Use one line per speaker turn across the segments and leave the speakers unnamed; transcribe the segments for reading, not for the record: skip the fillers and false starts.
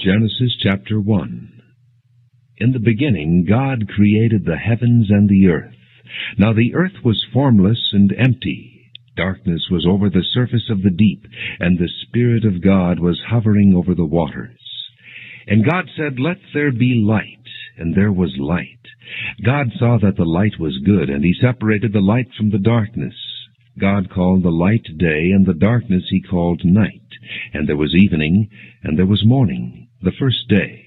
Genesis chapter 1. In the beginning God created the heavens and the earth. Now the earth was formless and empty. Darkness was over the surface of the deep, and the Spirit of God was hovering over the waters. And God said, "Let there be light," and there was light. God saw that the light was good, and he separated the light from the darkness. God called the light day, and the darkness he called night. And there was evening, and there was morning, the first day.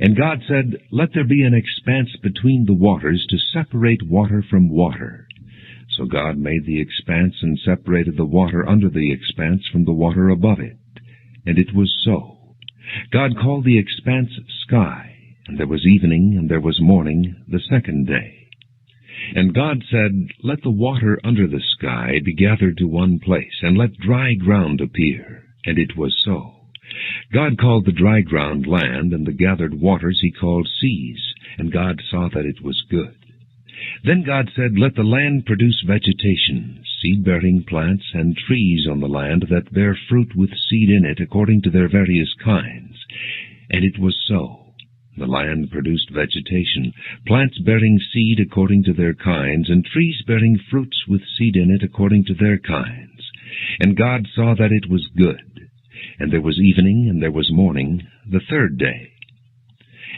And God said, "Let there be an expanse between the waters to separate water from water." So God made the expanse and separated the water under the expanse from the water above it. And it was so. God called the expanse sky, and there was evening, and there was morning, the second day. And God said, "Let the water under the sky be gathered to one place, and let dry ground appear." And it was so. God called the dry ground land, and the gathered waters he called seas. And God saw that it was good. Then God said, "Let the land produce vegetation, seed-bearing plants, and trees on the land that bear fruit with seed in it according to their various kinds." And it was so. The land produced vegetation, plants bearing seed according to their kinds, and trees bearing fruits with seed in it according to their kinds. And God saw that it was good. And there was evening, and there was morning, the third day.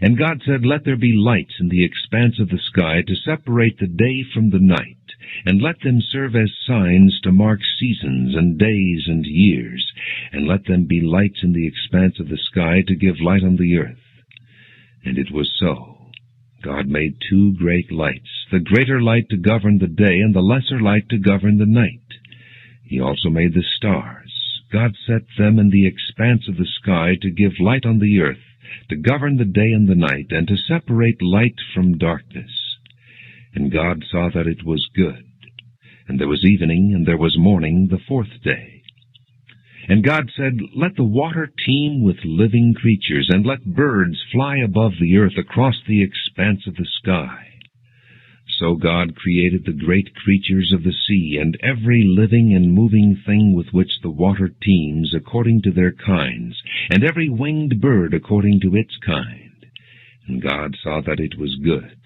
And God said, "Let there be lights in the expanse of the sky to separate the day from the night, and let them serve as signs to mark seasons and days and years, and let them be lights in the expanse of the sky to give light on the earth." And it was so. God made two great lights, the greater light to govern the day, and the lesser light to govern the night. He also made the stars. God set them in the expanse of the sky to give light on the earth, to govern the day and the night, and to separate light from darkness. And God saw that it was good. And there was evening, and there was morning, the fourth day. And God said, "Let the water teem with living creatures, and let birds fly above the earth across the expanse of the sky." So God created the great creatures of the sea, and every living and moving thing with which the water teems according to their kinds, and every winged bird according to its kind. And God saw that it was good.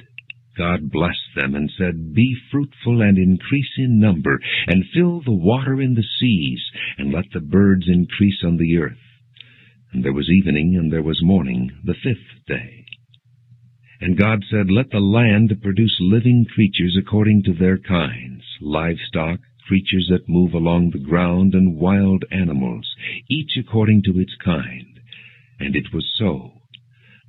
God blessed them and said, "Be fruitful and increase in number, and fill the water in the seas, and let the birds increase on the earth." And there was evening, and there was morning, the fifth day. And God said, "Let the land produce living creatures according to their kinds, livestock, creatures that move along the ground, and wild animals, each according to its kind." And it was so.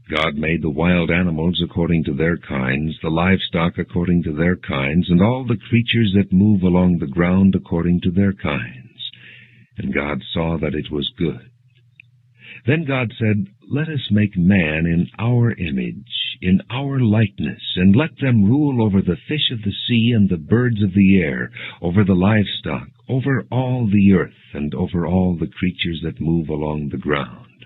God made the wild animals according to their kinds, the livestock according to their kinds, and all the creatures that move along the ground according to their kinds. And God saw that it was good. Then God said, "Let us make man in our image, in our likeness, and let them rule over the fish of the sea and the birds of the air, over the livestock, over all the earth, and over all the creatures that move along the ground."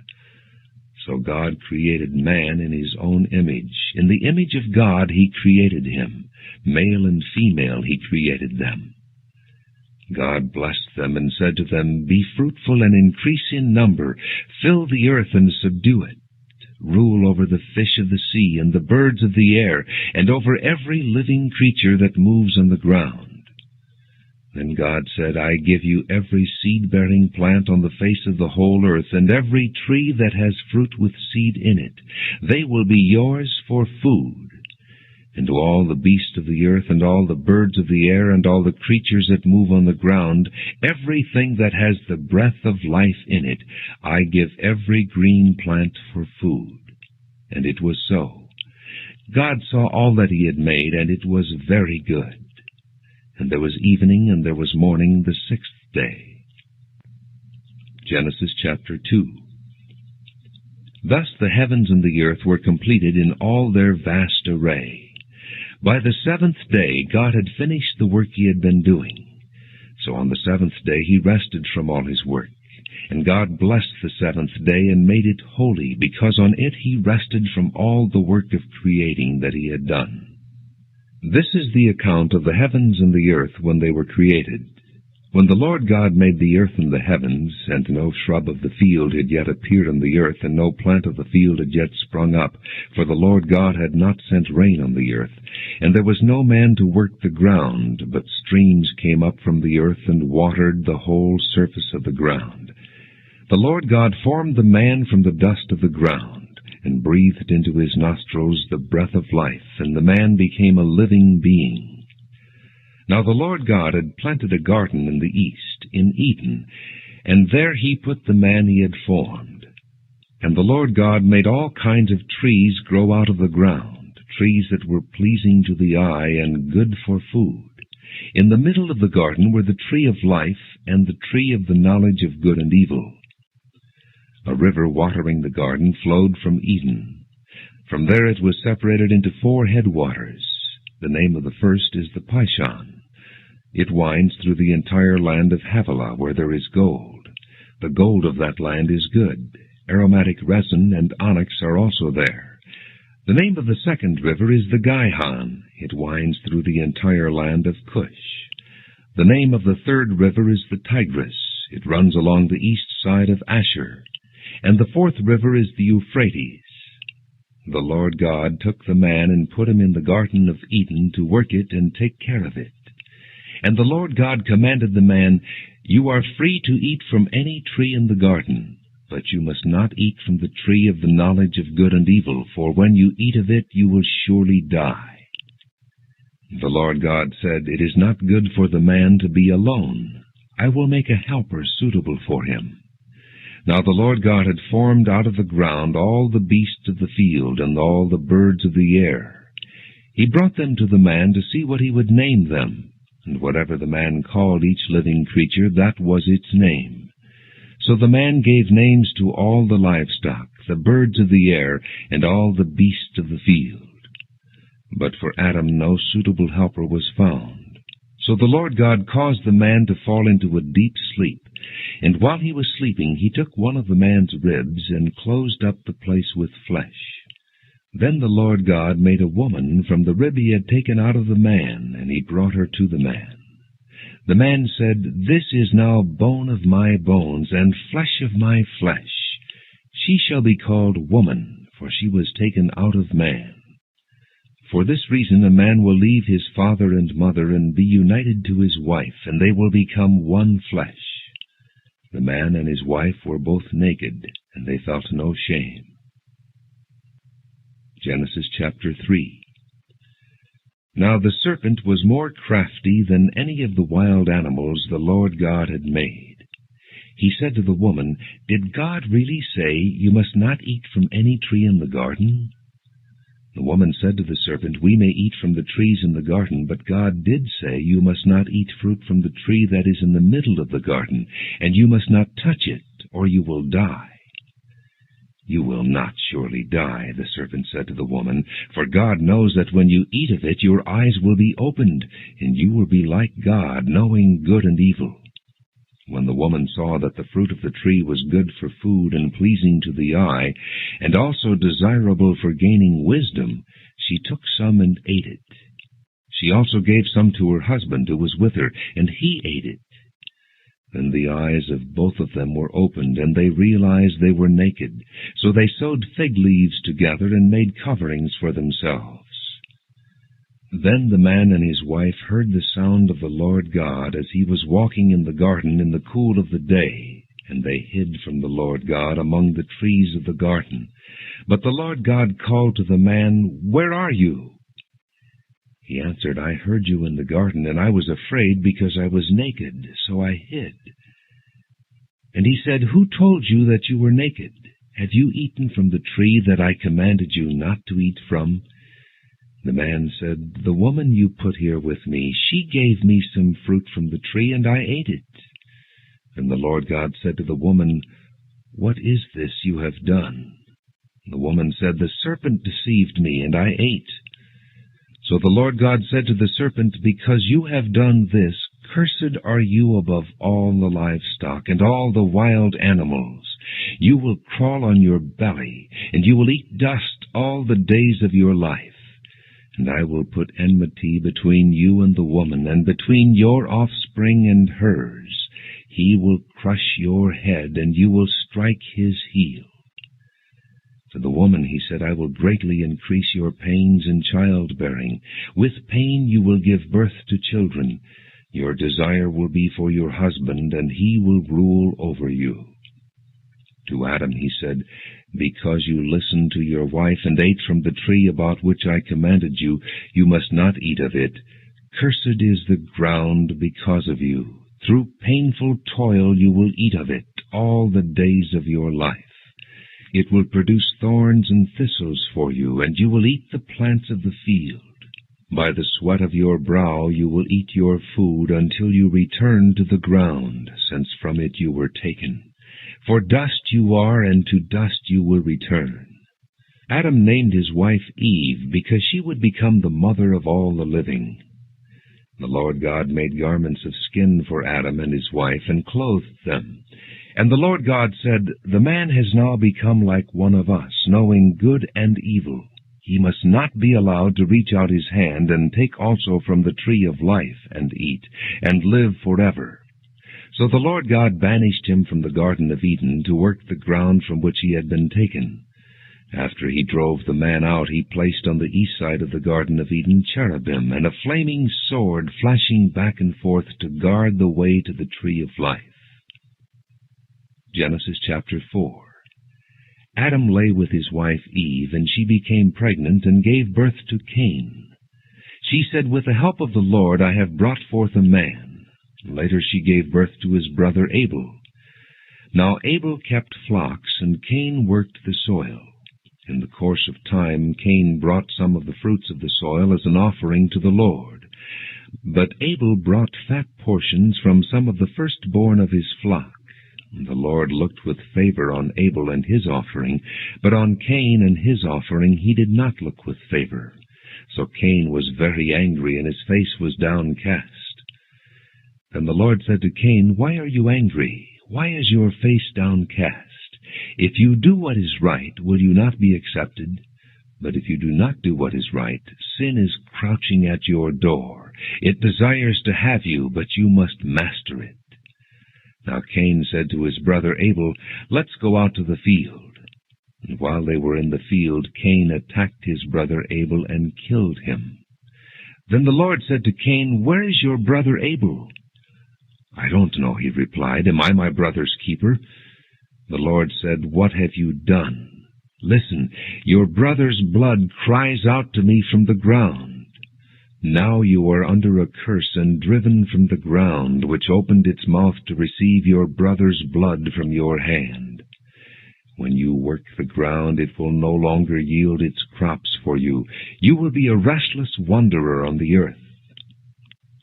So God created man in his own image. In the image of God he created him. Male and female he created them. God blessed them and said to them, "Be fruitful and increase in number. Fill the earth and subdue it. Rule over the fish of the sea and the birds of the air, and over every living creature that moves on the ground." Then God said, "I give you every seed-bearing plant on the face of the whole earth, and every tree that has fruit with seed in it. They will be yours for food. And to all the beasts of the earth, and all the birds of the air, and all the creatures that move on the ground, everything that has the breath of life in it, I give every green plant for food." And it was so. God saw all that he had made, and it was very good. And there was evening, and there was morning, the sixth day. Genesis chapter 2. Thus the heavens and the earth were completed in all their vast array. By the seventh day God had finished the work he had been doing. So on the seventh day he rested from all his work. And God blessed the seventh day and made it holy, because on it he rested from all the work of creating that he had done. This is the account of the heavens and the earth when they were created. When the Lord God made the earth and the heavens, and no shrub of the field had yet appeared on the earth, and no plant of the field had yet sprung up, for the Lord God had not sent rain on the earth, and there was no man to work the ground, but streams came up from the earth and watered the whole surface of the ground. The Lord God formed the man from the dust of the ground, and breathed into his nostrils the breath of life, and the man became a living being. Now the Lord God had planted a garden in the east, in Eden, and there he put the man he had formed. And the Lord God made all kinds of trees grow out of the ground, trees that were pleasing to the eye and good for food. In the middle of the garden were the tree of life and the tree of the knowledge of good and evil. A river watering the garden flowed from Eden. From there it was separated into 4 headwaters. The name of the first is the Pishon. It winds through the entire land of Havilah, where there is gold. The gold of that land is good. Aromatic resin and onyx are also there. The name of the second river is the Gihon. It winds through the entire land of Cush. The name of the third river is the Tigris. It runs along the east side of Asher. And the fourth river is the Euphrates. The Lord God took the man and put him in the Garden of Eden to work it and take care of it. And the Lord God commanded the man, "You are free to eat from any tree in the garden, but you must not eat from the tree of the knowledge of good and evil, for when you eat of it you will surely die." The Lord God said, "It is not good for the man to be alone. I will make a helper suitable for him." Now the Lord God had formed out of the ground all the beasts of the field and all the birds of the air. He brought them to the man to see what he would name them. And whatever the man called each living creature, that was its name. So the man gave names to all the livestock, the birds of the air, and all the beasts of the field. But for Adam no suitable helper was found. So the Lord God caused the man to fall into a deep sleep. And while he was sleeping, he took one of the man's ribs and closed up the place with flesh. Then the Lord God made a woman from the rib he had taken out of the man, and he brought her to the man. The man said, "This is now bone of my bones, and flesh of my flesh. She shall be called woman, for she was taken out of man. For this reason a man will leave his father and mother, and be united to his wife, and they will become one flesh." The man and his wife were both naked, and they felt no shame. Genesis chapter 3. Now the serpent was more crafty than any of the wild animals the Lord God had made. He said to the woman, "Did God really say, 'You must not eat from any tree in the garden'?" The woman said to the serpent, "We may eat from the trees in the garden, but God did say, 'You must not eat fruit from the tree that is in the middle of the garden, and you must not touch it, or you will die.'" "You will not surely die," the serpent said to the woman, "for God knows that when you eat of it your eyes will be opened, and you will be like God, knowing good and evil." When the woman saw that the fruit of the tree was good for food and pleasing to the eye, and also desirable for gaining wisdom, she took some and ate it. She also gave some to her husband who was with her, and he ate it. Then the eyes of both of them were opened, and they realized they were naked. So they sewed fig leaves together and made coverings for themselves. Then the man and his wife heard the sound of the Lord God as he was walking in the garden in the cool of the day, and they hid from the Lord God among the trees of the garden. But the Lord God called to the man, "Where are you?" He answered, "I heard you in the garden, and I was afraid because I was naked, so I hid." And he said, "Who told you that you were naked? Have you eaten from the tree that I commanded you not to eat from?" The man said, "The woman you put here with me, she gave me some fruit from the tree, and I ate it." And the Lord God said to the woman, "What is this you have done?" The woman said, "The serpent deceived me, and I ate." So the Lord God said to the serpent, "Because you have done this, cursed are you above all the livestock and all the wild animals. You will crawl on your belly, and you will eat dust all the days of your life. And I will put enmity between you and the woman, and between your offspring and hers. He will crush your head, and you will strike his heel. To the woman he said, I will greatly increase your pains in childbearing. With pain you will give birth to children. Your desire will be for your husband, and he will rule over you. To Adam he said, Because you listened to your wife and ate from the tree about which I commanded you, you must not eat of it. Cursed is the ground because of you. Through painful toil you will eat of it all the days of your life. It will produce thorns and thistles for you, and you will eat the plants of the field. By the sweat of your brow you will eat your food until you return to the ground, since from it you were taken. For dust you are, and to dust you will return. Adam named his wife Eve, because she would become the mother of all the living. The Lord God made garments of skin for Adam and his wife, and clothed them. And the Lord God said, The man has now become like one of us, knowing good and evil. He must not be allowed to reach out his hand and take also from the tree of life and eat, and live forever. So the Lord God banished him from the Garden of Eden to work the ground from which he had been taken. After he drove the man out, he placed on the east side of the Garden of Eden cherubim and a flaming sword flashing back and forth to guard the way to the tree of life. Genesis chapter 4. Adam lay with his wife Eve, and she became pregnant and gave birth to Cain. She said, With the help of the Lord I have brought forth a man. Later she gave birth to his brother Abel. Now Abel kept flocks, and Cain worked the soil. In the course of time Cain brought some of the fruits of the soil as an offering to the Lord. But Abel brought fat portions from some of the firstborn of his flock. The Lord looked with favor on Abel and his offering, but on Cain and his offering he did not look with favor. So Cain was very angry, and his face was downcast. Then the Lord said to Cain, Why are you angry? Why is your face downcast? If you do what is right, will you not be accepted? But if you do not do what is right, sin is crouching at your door. It desires to have you, but you must master it. Now Cain said to his brother Abel, Let's go out to the field. And while they were in the field, Cain attacked his brother Abel and killed him. Then the Lord said to Cain, Where is your brother Abel? I don't know, he replied. Am I my brother's keeper? The Lord said, What have you done? Listen, your brother's blood cries out to me from the ground. Now you are under a curse and driven from the ground, which opened its mouth to receive your brother's blood from your hand. When you work the ground, it will no longer yield its crops for you. You will be a restless wanderer on the earth.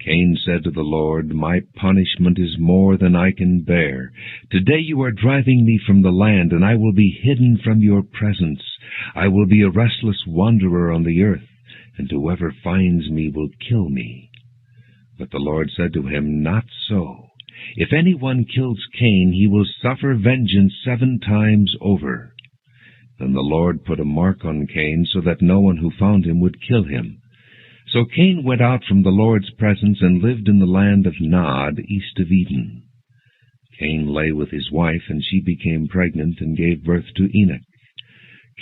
Cain said to the Lord, My punishment is more than I can bear. Today you are driving me from the land, and I will be hidden from your presence. I will be a restless wanderer on the earth, and whoever finds me will kill me. But the Lord said to him, Not so. If anyone kills Cain, he will suffer vengeance 7 times over. Then the Lord put a mark on Cain, so that no one who found him would kill him. So Cain went out from the Lord's presence and lived in the land of Nod, east of Eden. Cain lay with his wife, and she became pregnant and gave birth to Enoch.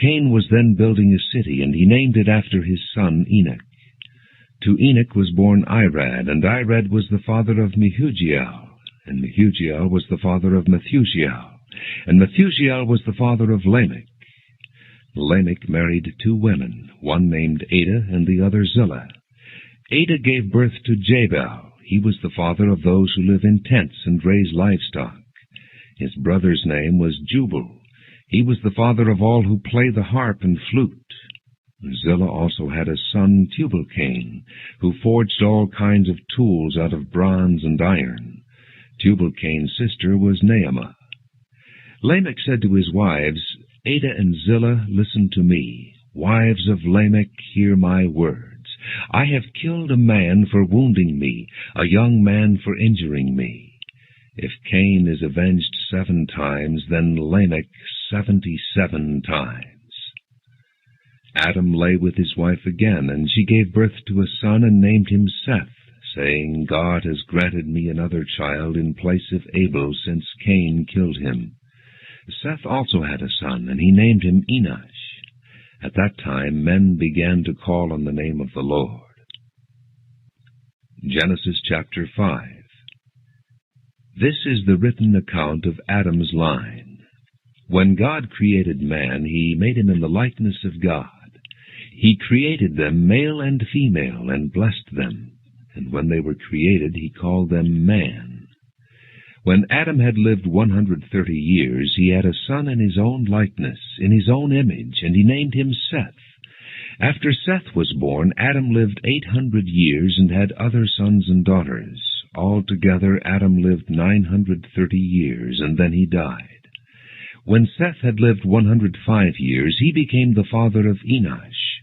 Cain was then building a city, and he named it after his son Enoch. To Enoch was born Irad, and Irad was the father of Mehujael, and Mehujael was the father of Methusael, and Methusael was the father of Lamech. Lamech married 2 women, one named Ada and the other Zillah. Ada gave birth to Jabal. He was the father of those who live in tents and raise livestock. His brother's name was Jubal. He was the father of all who play the harp and flute. Zillah also had a son, Tubal-Cain, who forged all kinds of tools out of bronze and iron. Tubal-Cain's sister was Naamah. Lamech said to his wives, Ada and Zillah, listen to me. Wives of Lamech, hear my words. I have killed a man for wounding me, a young man for injuring me. If Cain is avenged 7 times, then Lamech 77 times. Adam lay with his wife again, and she gave birth to a son and named him Seth, saying, God has granted me another child in place of Abel, since Cain killed him. Seth also had a son, and he named him Enosh. At that time men began to call on the name of the Lord. Genesis chapter 5. This is the written account of Adam's line. When God created man, he made him in the likeness of God. He created them male and female, and blessed them. And when they were created, he called them man. When Adam had lived 130 years, he had a son in his own likeness, in his own image, and he named him Seth. After Seth was born, Adam lived 800 years and had other sons and daughters. Altogether, Adam lived 930 years, and then he died. When Seth had lived 105 years, he became the father of Enosh.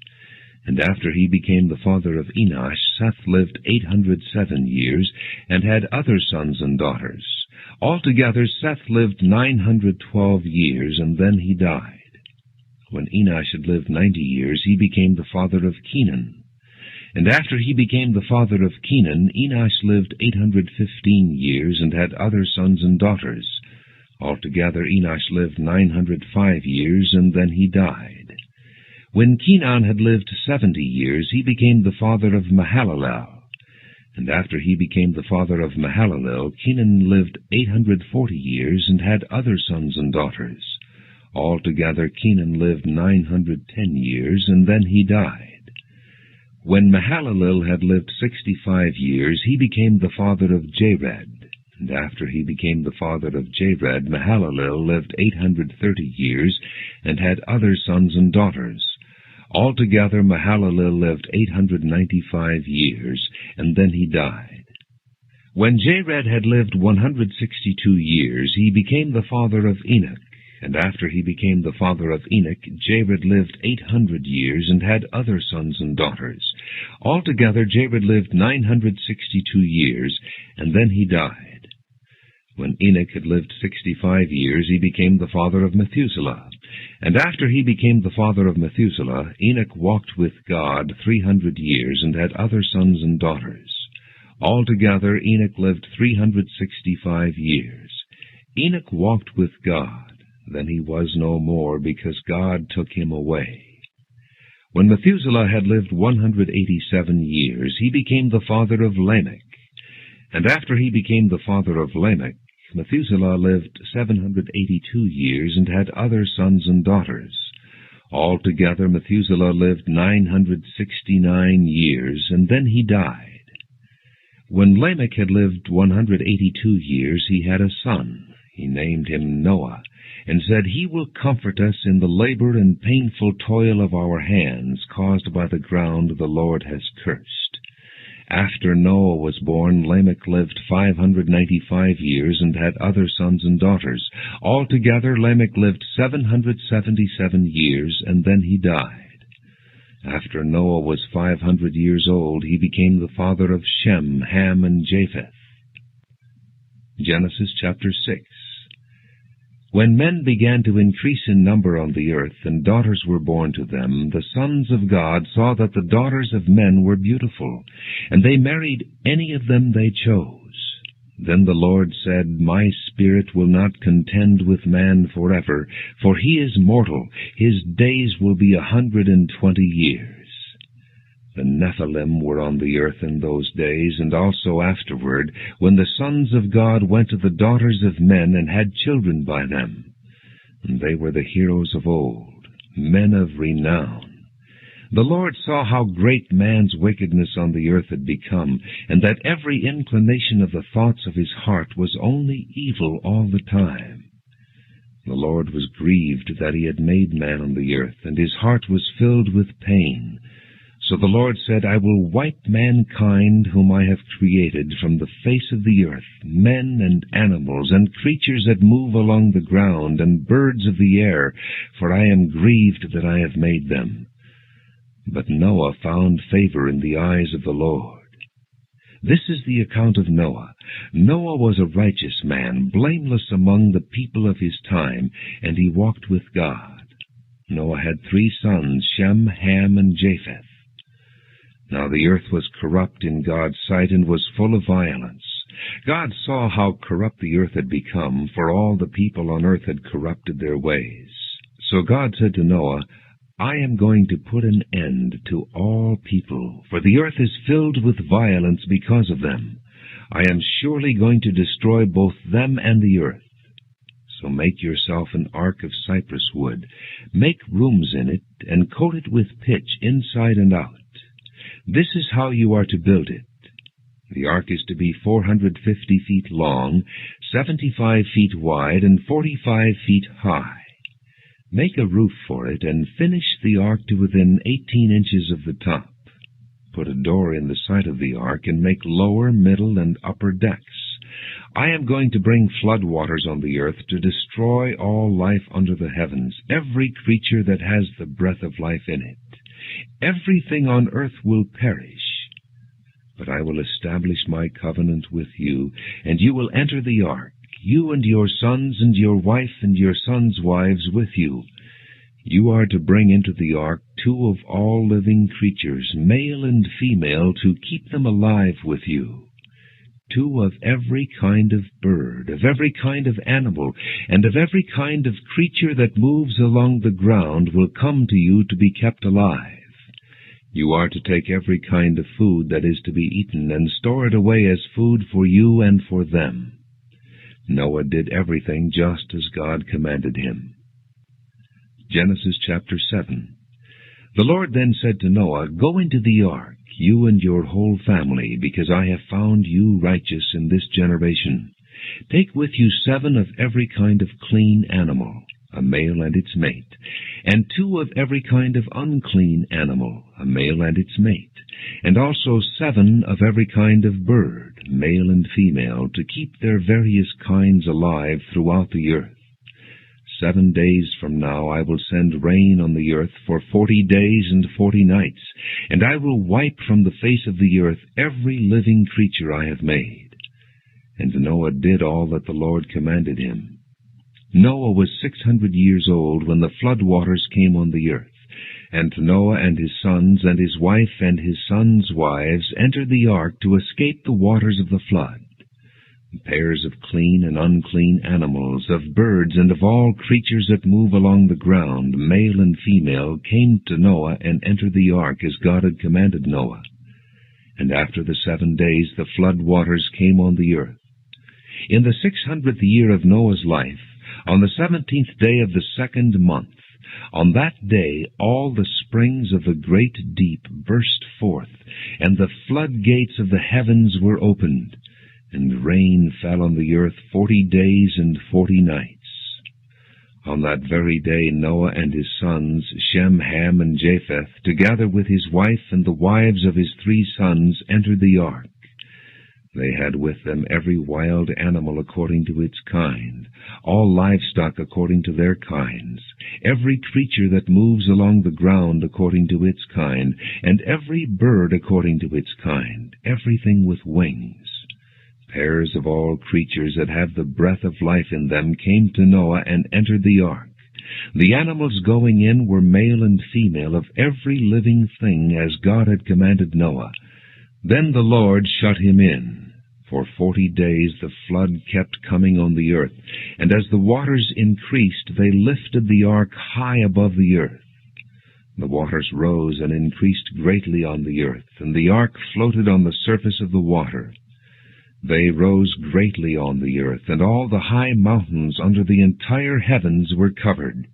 And after he became the father of Enosh, Seth lived 807 years, and had other sons and daughters. Altogether, Seth lived 912 years, and then he died. When Enosh had lived 90 years, he became the father of Kenan. And after he became the father of Kenan, Enosh lived 815 years, and had other sons and daughters. Altogether, Enosh lived 905 years, and then he died. When Kenan had lived 70 years, he became the father of Mahalalel. And after he became the father of Mahalalel, Kenan lived 840 years, and had other sons and daughters. Altogether, Kenan lived 910 years, and then he died. When Mahalalel had lived 65 years, he became the father of Jared. And after he became the father of Jared, Mahalalel lived 830 years, and had other sons and daughters. Altogether, Mahalalel lived 895 years, and then he died. When Jared had lived 162 years, he became the father of Enoch. And after he became the father of Enoch, Jared lived 800 years, and had other sons and daughters. Altogether, Jared lived 962 years, and then he died. When Enoch had lived 65 years, he became the father of Methuselah. And after he became the father of Methuselah, Enoch walked with God 300 years, and had other sons and daughters. Altogether, Enoch lived 365 years. Enoch walked with God. Then he was no more, because God took him away. When Methuselah had lived 187 years, he became the father of Lamech. And after he became the father of Lamech, Methuselah lived 782 years, and had other sons and daughters. Altogether, Methuselah lived 969 years, and then he died. When Lamech had lived 182 years, he had a son. He named him Noah, and said, He will comfort us in the labor and painful toil of our hands, caused by the ground the Lord has cursed. After Noah was born, Lamech lived 595 years, and had other sons and daughters. Altogether, Lamech lived 777 years, and then he died. After Noah was 500 years old, he became the father of Shem, Ham, and Japheth. Genesis chapter 6. When men began to increase in number on the earth, and daughters were born to them, the sons of God saw that the daughters of men were beautiful, and they married any of them they chose. Then the Lord said, My spirit will not contend with man forever, for he is mortal. His days will be 120 years. The Nephilim were on the earth in those days, and also afterward, when the sons of God went to the daughters of men and had children by them. And they were the heroes of old, men of renown. The Lord saw how great man's wickedness on the earth had become, and that every inclination of the thoughts of his heart was only evil all the time. The Lord was grieved that he had made man on the earth, and his heart was filled with pain. So the Lord said, I will wipe mankind whom I have created from the face of the earth, men and animals, and creatures that move along the ground, and birds of the air, for I am grieved that I have made them. But Noah found favor in the eyes of the Lord. This is the account of Noah. Noah was a righteous man, blameless among the people of his time, and he walked with God. Noah had 3 sons, Shem, Ham, and Japheth. Now the earth was corrupt in God's sight and was full of violence. God saw how corrupt the earth had become, for all the people on earth had corrupted their ways. So God said to Noah, I am going to put an end to all people, for the earth is filled with violence because of them. I am surely going to destroy both them and the earth. So make yourself an ark of cypress wood. Make rooms in it, and coat it with pitch inside and out. This is how you are to build it. The ark is to be 450 feet long, 75 feet wide, and 45 feet high. Make a roof for it, and finish the ark to within 18 inches of the top. Put a door in the side of the ark, and make lower, middle, and upper decks. I am going to bring flood waters on the earth to destroy all life under the heavens, every creature that has the breath of life in it. Everything on earth will perish. But I will establish my covenant with you, and you will enter the ark, you and your sons and your wife and your sons' wives with you. You are to bring into the ark 2 of all living creatures, male and female, to keep them alive with you. 2 of every kind of bird, of every kind of animal, and of every kind of creature that moves along the ground will come to you to be kept alive. You are to take every kind of food that is to be eaten and store it away as food for you and for them. Noah did everything just as God commanded him. Genesis chapter 7. The Lord then said to Noah, Go into the ark, you and your whole family, because I have found you righteous in this generation. Take with you 7 of every kind of clean animal, a male and its mate, and 2 of every kind of unclean animal, a male and its mate, and also 7 of every kind of bird, male and female, to keep their various kinds alive throughout the earth. 7 days from now I will send rain on the earth for 40 days and 40 nights, and I will wipe from the face of the earth every living creature I have made. And Noah did all that the Lord commanded him. Noah was 600 years old when the flood waters came on the earth, and Noah and his sons and his wife and his sons' wives entered the ark to escape the waters of the flood. Pairs of clean and unclean animals, of birds, and of all creatures that move along the ground, male and female, came to Noah and entered the ark as God had commanded Noah. And after the 7 days the flood waters came on the earth. In the 600th year of Noah's life, on the 17th day of the 2nd month, on that day all the springs of the great deep burst forth, and the floodgates of the heavens were opened, and rain fell on the earth 40 days and 40 nights. On that very day Noah and his sons, Shem, Ham, and Japheth, together with his wife and the wives of his 3 sons, entered the ark. They had with them every wild animal according to its kind, all livestock according to their kinds, every creature that moves along the ground according to its kind, and every bird according to its kind, everything with wings. Pairs of all creatures that have the breath of life in them came to Noah and entered the ark. The animals going in were male and female of every living thing as God had commanded Noah. Then the Lord shut him in. For 40 days the flood kept coming on the earth, and as the waters increased, they lifted the ark high above the earth. The waters rose and increased greatly on the earth, and the ark floated on the surface of the water. They rose greatly on the earth, and all the high mountains under the entire heavens were covered.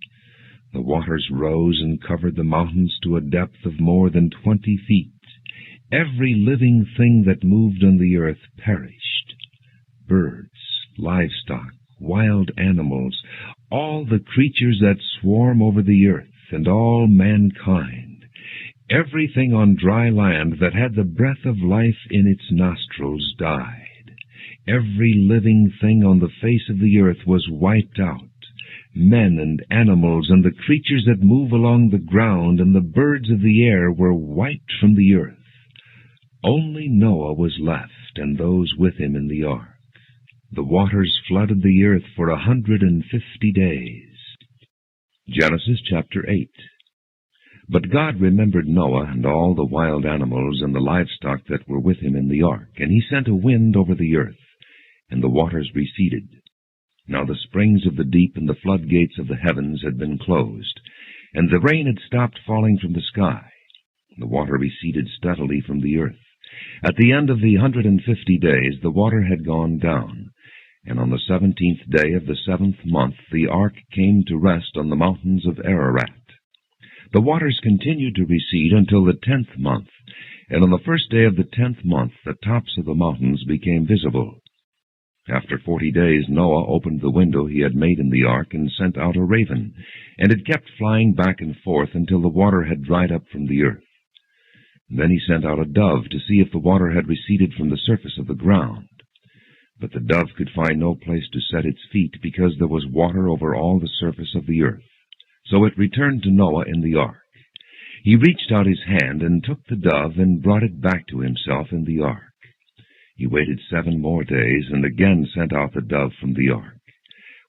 The waters rose and covered the mountains to a depth of more than 20 feet. Every living thing that moved on the earth perished. Birds, livestock, wild animals, all the creatures that swarm over the earth, and all mankind. Everything on dry land that had the breath of life in its nostrils died. Every living thing on the face of the earth was wiped out. Men and animals and the creatures that move along the ground and the birds of the air were wiped from the earth. Only Noah was left, and those with him in the ark. The waters flooded the earth for 150 days. Genesis chapter 8. But God remembered Noah and all the wild animals and the livestock that were with him in the ark, and he sent a wind over the earth, and the waters receded. Now the springs of the deep and the floodgates of the heavens had been closed, and the rain had stopped falling from the sky. The water receded steadily from the earth. At the end of the 150 days the water had gone down, and on the 17th day of the 7th month the ark came to rest on the mountains of Ararat. The waters continued to recede until the 10th month, and on the first day of the 10th month the tops of the mountains became visible. After 40 days Noah opened the window he had made in the ark and sent out a raven, and it kept flying back and forth until the water had dried up from the earth. Then he sent out a dove to see if the water had receded from the surface of the ground. But the dove could find no place to set its feet, because there was water over all the surface of the earth. So it returned to Noah in the ark. He reached out his hand and took the dove and brought it back to himself in the ark. He waited 7 more days and again sent out the dove from the ark.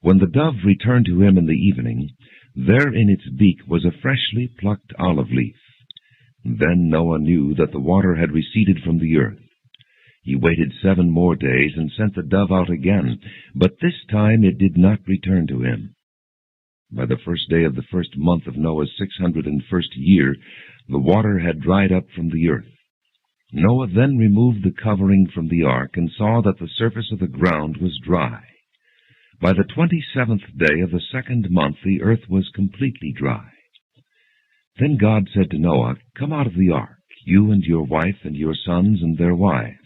When the dove returned to him in the evening, there in its beak was a freshly plucked olive leaf. Then Noah knew that the water had receded from the earth. He waited 7 more days and sent the dove out again, but this time it did not return to him. By the first day of the 1st month of Noah's 601st year, the water had dried up from the earth. Noah then removed the covering from the ark and saw that the surface of the ground was dry. By the 27th day of the 2nd month the earth was completely dry. Then God said to Noah, "Come out of the ark, you and your wife and your sons and their wives.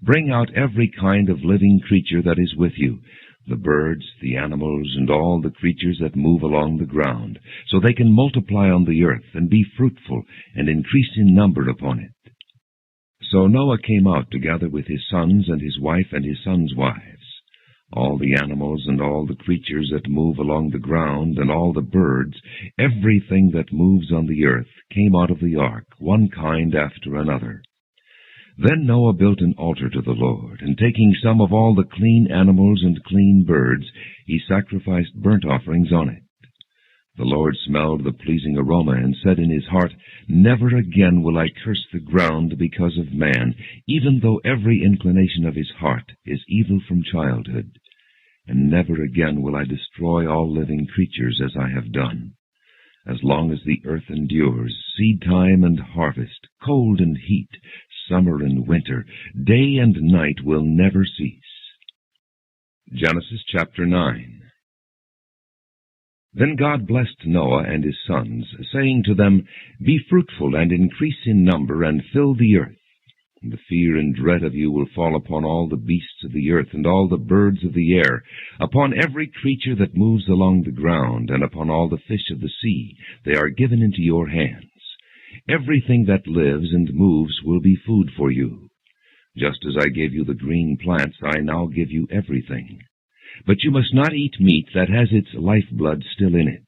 Bring out every kind of living creature that is with you, the birds, the animals, and all the creatures that move along the ground, so they can multiply on the earth and be fruitful and increase in number upon it." So Noah came out together with his sons and his wife and his sons' wives. All the animals and all the creatures that move along the ground and all the birds, everything that moves on the earth, came out of the ark, one kind after another. Then Noah built an altar to the Lord, and taking some of all the clean animals and clean birds, he sacrificed burnt offerings on it. The Lord smelled the pleasing aroma and said in his heart, "Never again will I curse the ground because of man, even though every inclination of his heart is evil from childhood. And never again will I destroy all living creatures as I have done. As long as the earth endures, seed time and harvest, cold and heat, summer and winter, day and night will never cease." Genesis chapter 9. Then God blessed Noah and his sons, saying to them, "Be fruitful and increase in number, and fill the earth. And the fear and dread of you will fall upon all the beasts of the earth and all the birds of the air, upon every creature that moves along the ground, and upon all the fish of the sea. They are given into your hands. Everything that lives and moves will be food for you. Just as I gave you the green plants, I now give you everything. But you must not eat meat that has its lifeblood still in it.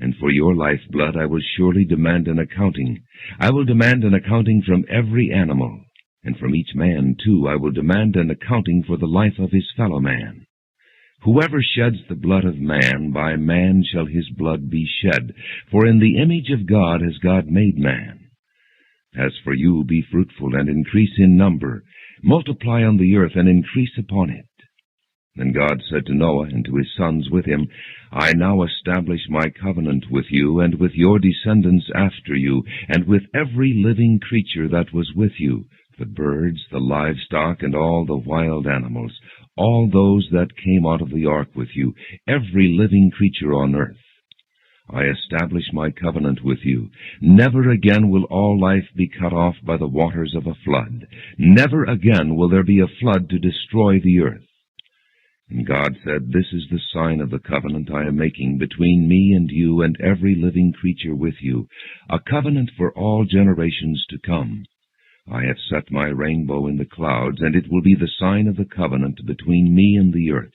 And for your lifeblood I will surely demand an accounting. I will demand an accounting from every animal. And from each man, too, I will demand an accounting for the life of his fellow man. Whoever sheds the blood of man, by man shall his blood be shed. For in the image of God has God made man. As for you, be fruitful and increase in number. Multiply on the earth and increase upon it." Then God said to Noah and to his sons with him, "I now establish my covenant with you and with your descendants after you, and with every living creature that was with you, the birds, the livestock, and all the wild animals, all those that came out of the ark with you, every living creature on earth. I establish my covenant with you. Never again will all life be cut off by the waters of a flood. Never again will there be a flood to destroy the earth." And God said, "This is the sign of the covenant I am making between me and you and every living creature with you, a covenant for all generations to come. I have set my rainbow in the clouds, and it will be the sign of the covenant between me and the earth.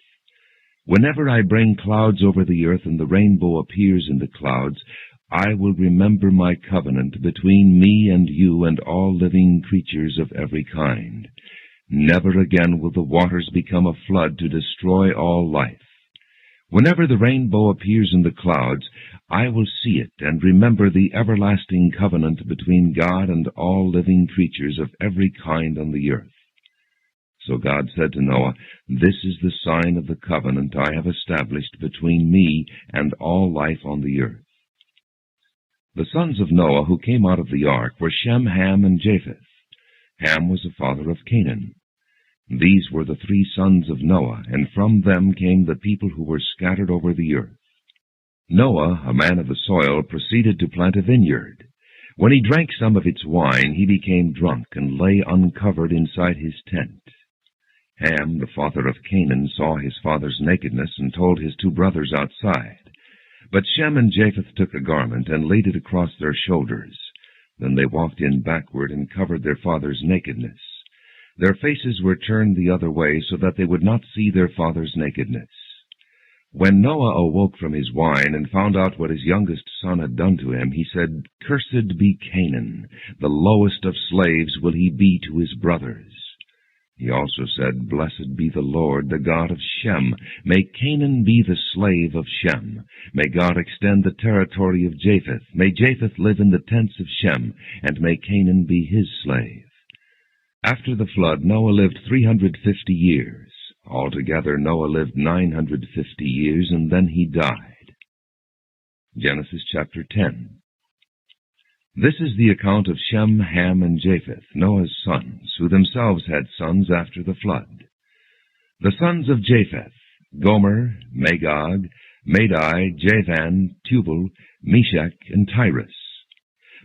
Whenever I bring clouds over the earth and the rainbow appears in the clouds, I will remember my covenant between me and you and all living creatures of every kind. Never again will the waters become a flood to destroy all life. Whenever the rainbow appears in the clouds, I will see it and remember the everlasting covenant between God and all living creatures of every kind on the earth. So God said to Noah, This is the sign of the covenant I have established between me and all life on the earth. The sons of Noah who came out of the ark were Shem, Ham, and Japheth. Ham was the father of Canaan. These were the 3 sons of Noah, and from them came the people who were scattered over the earth. Noah, a man of the soil, proceeded to plant a vineyard. When he drank some of its wine, he became drunk and lay uncovered inside his tent. Ham, the father of Canaan, saw his father's nakedness and told his 2 brothers outside. But Shem and Japheth took a garment and laid it across their shoulders. Then they walked in backward and covered their father's nakedness. Their faces were turned the other way so that they would not see their father's nakedness. When Noah awoke from his wine and found out what his youngest son had done to him, he said, Cursed be Canaan, the lowest of slaves will he be to his brothers. He also said, Blessed be the Lord, the God of Shem. May Canaan be the slave of Shem. May God extend the territory of Japheth. May Japheth live in the tents of Shem, and may Canaan be his slave. After the flood, Noah lived 350 years. Altogether, Noah lived 950 years, and then he died. Genesis chapter 10. This is the account of Shem, Ham, and Japheth, Noah's sons, who themselves had sons after the flood. The sons of Japheth, Gomer, Magog, Madai, Javan, Tubal, Meshach, and Tyrus.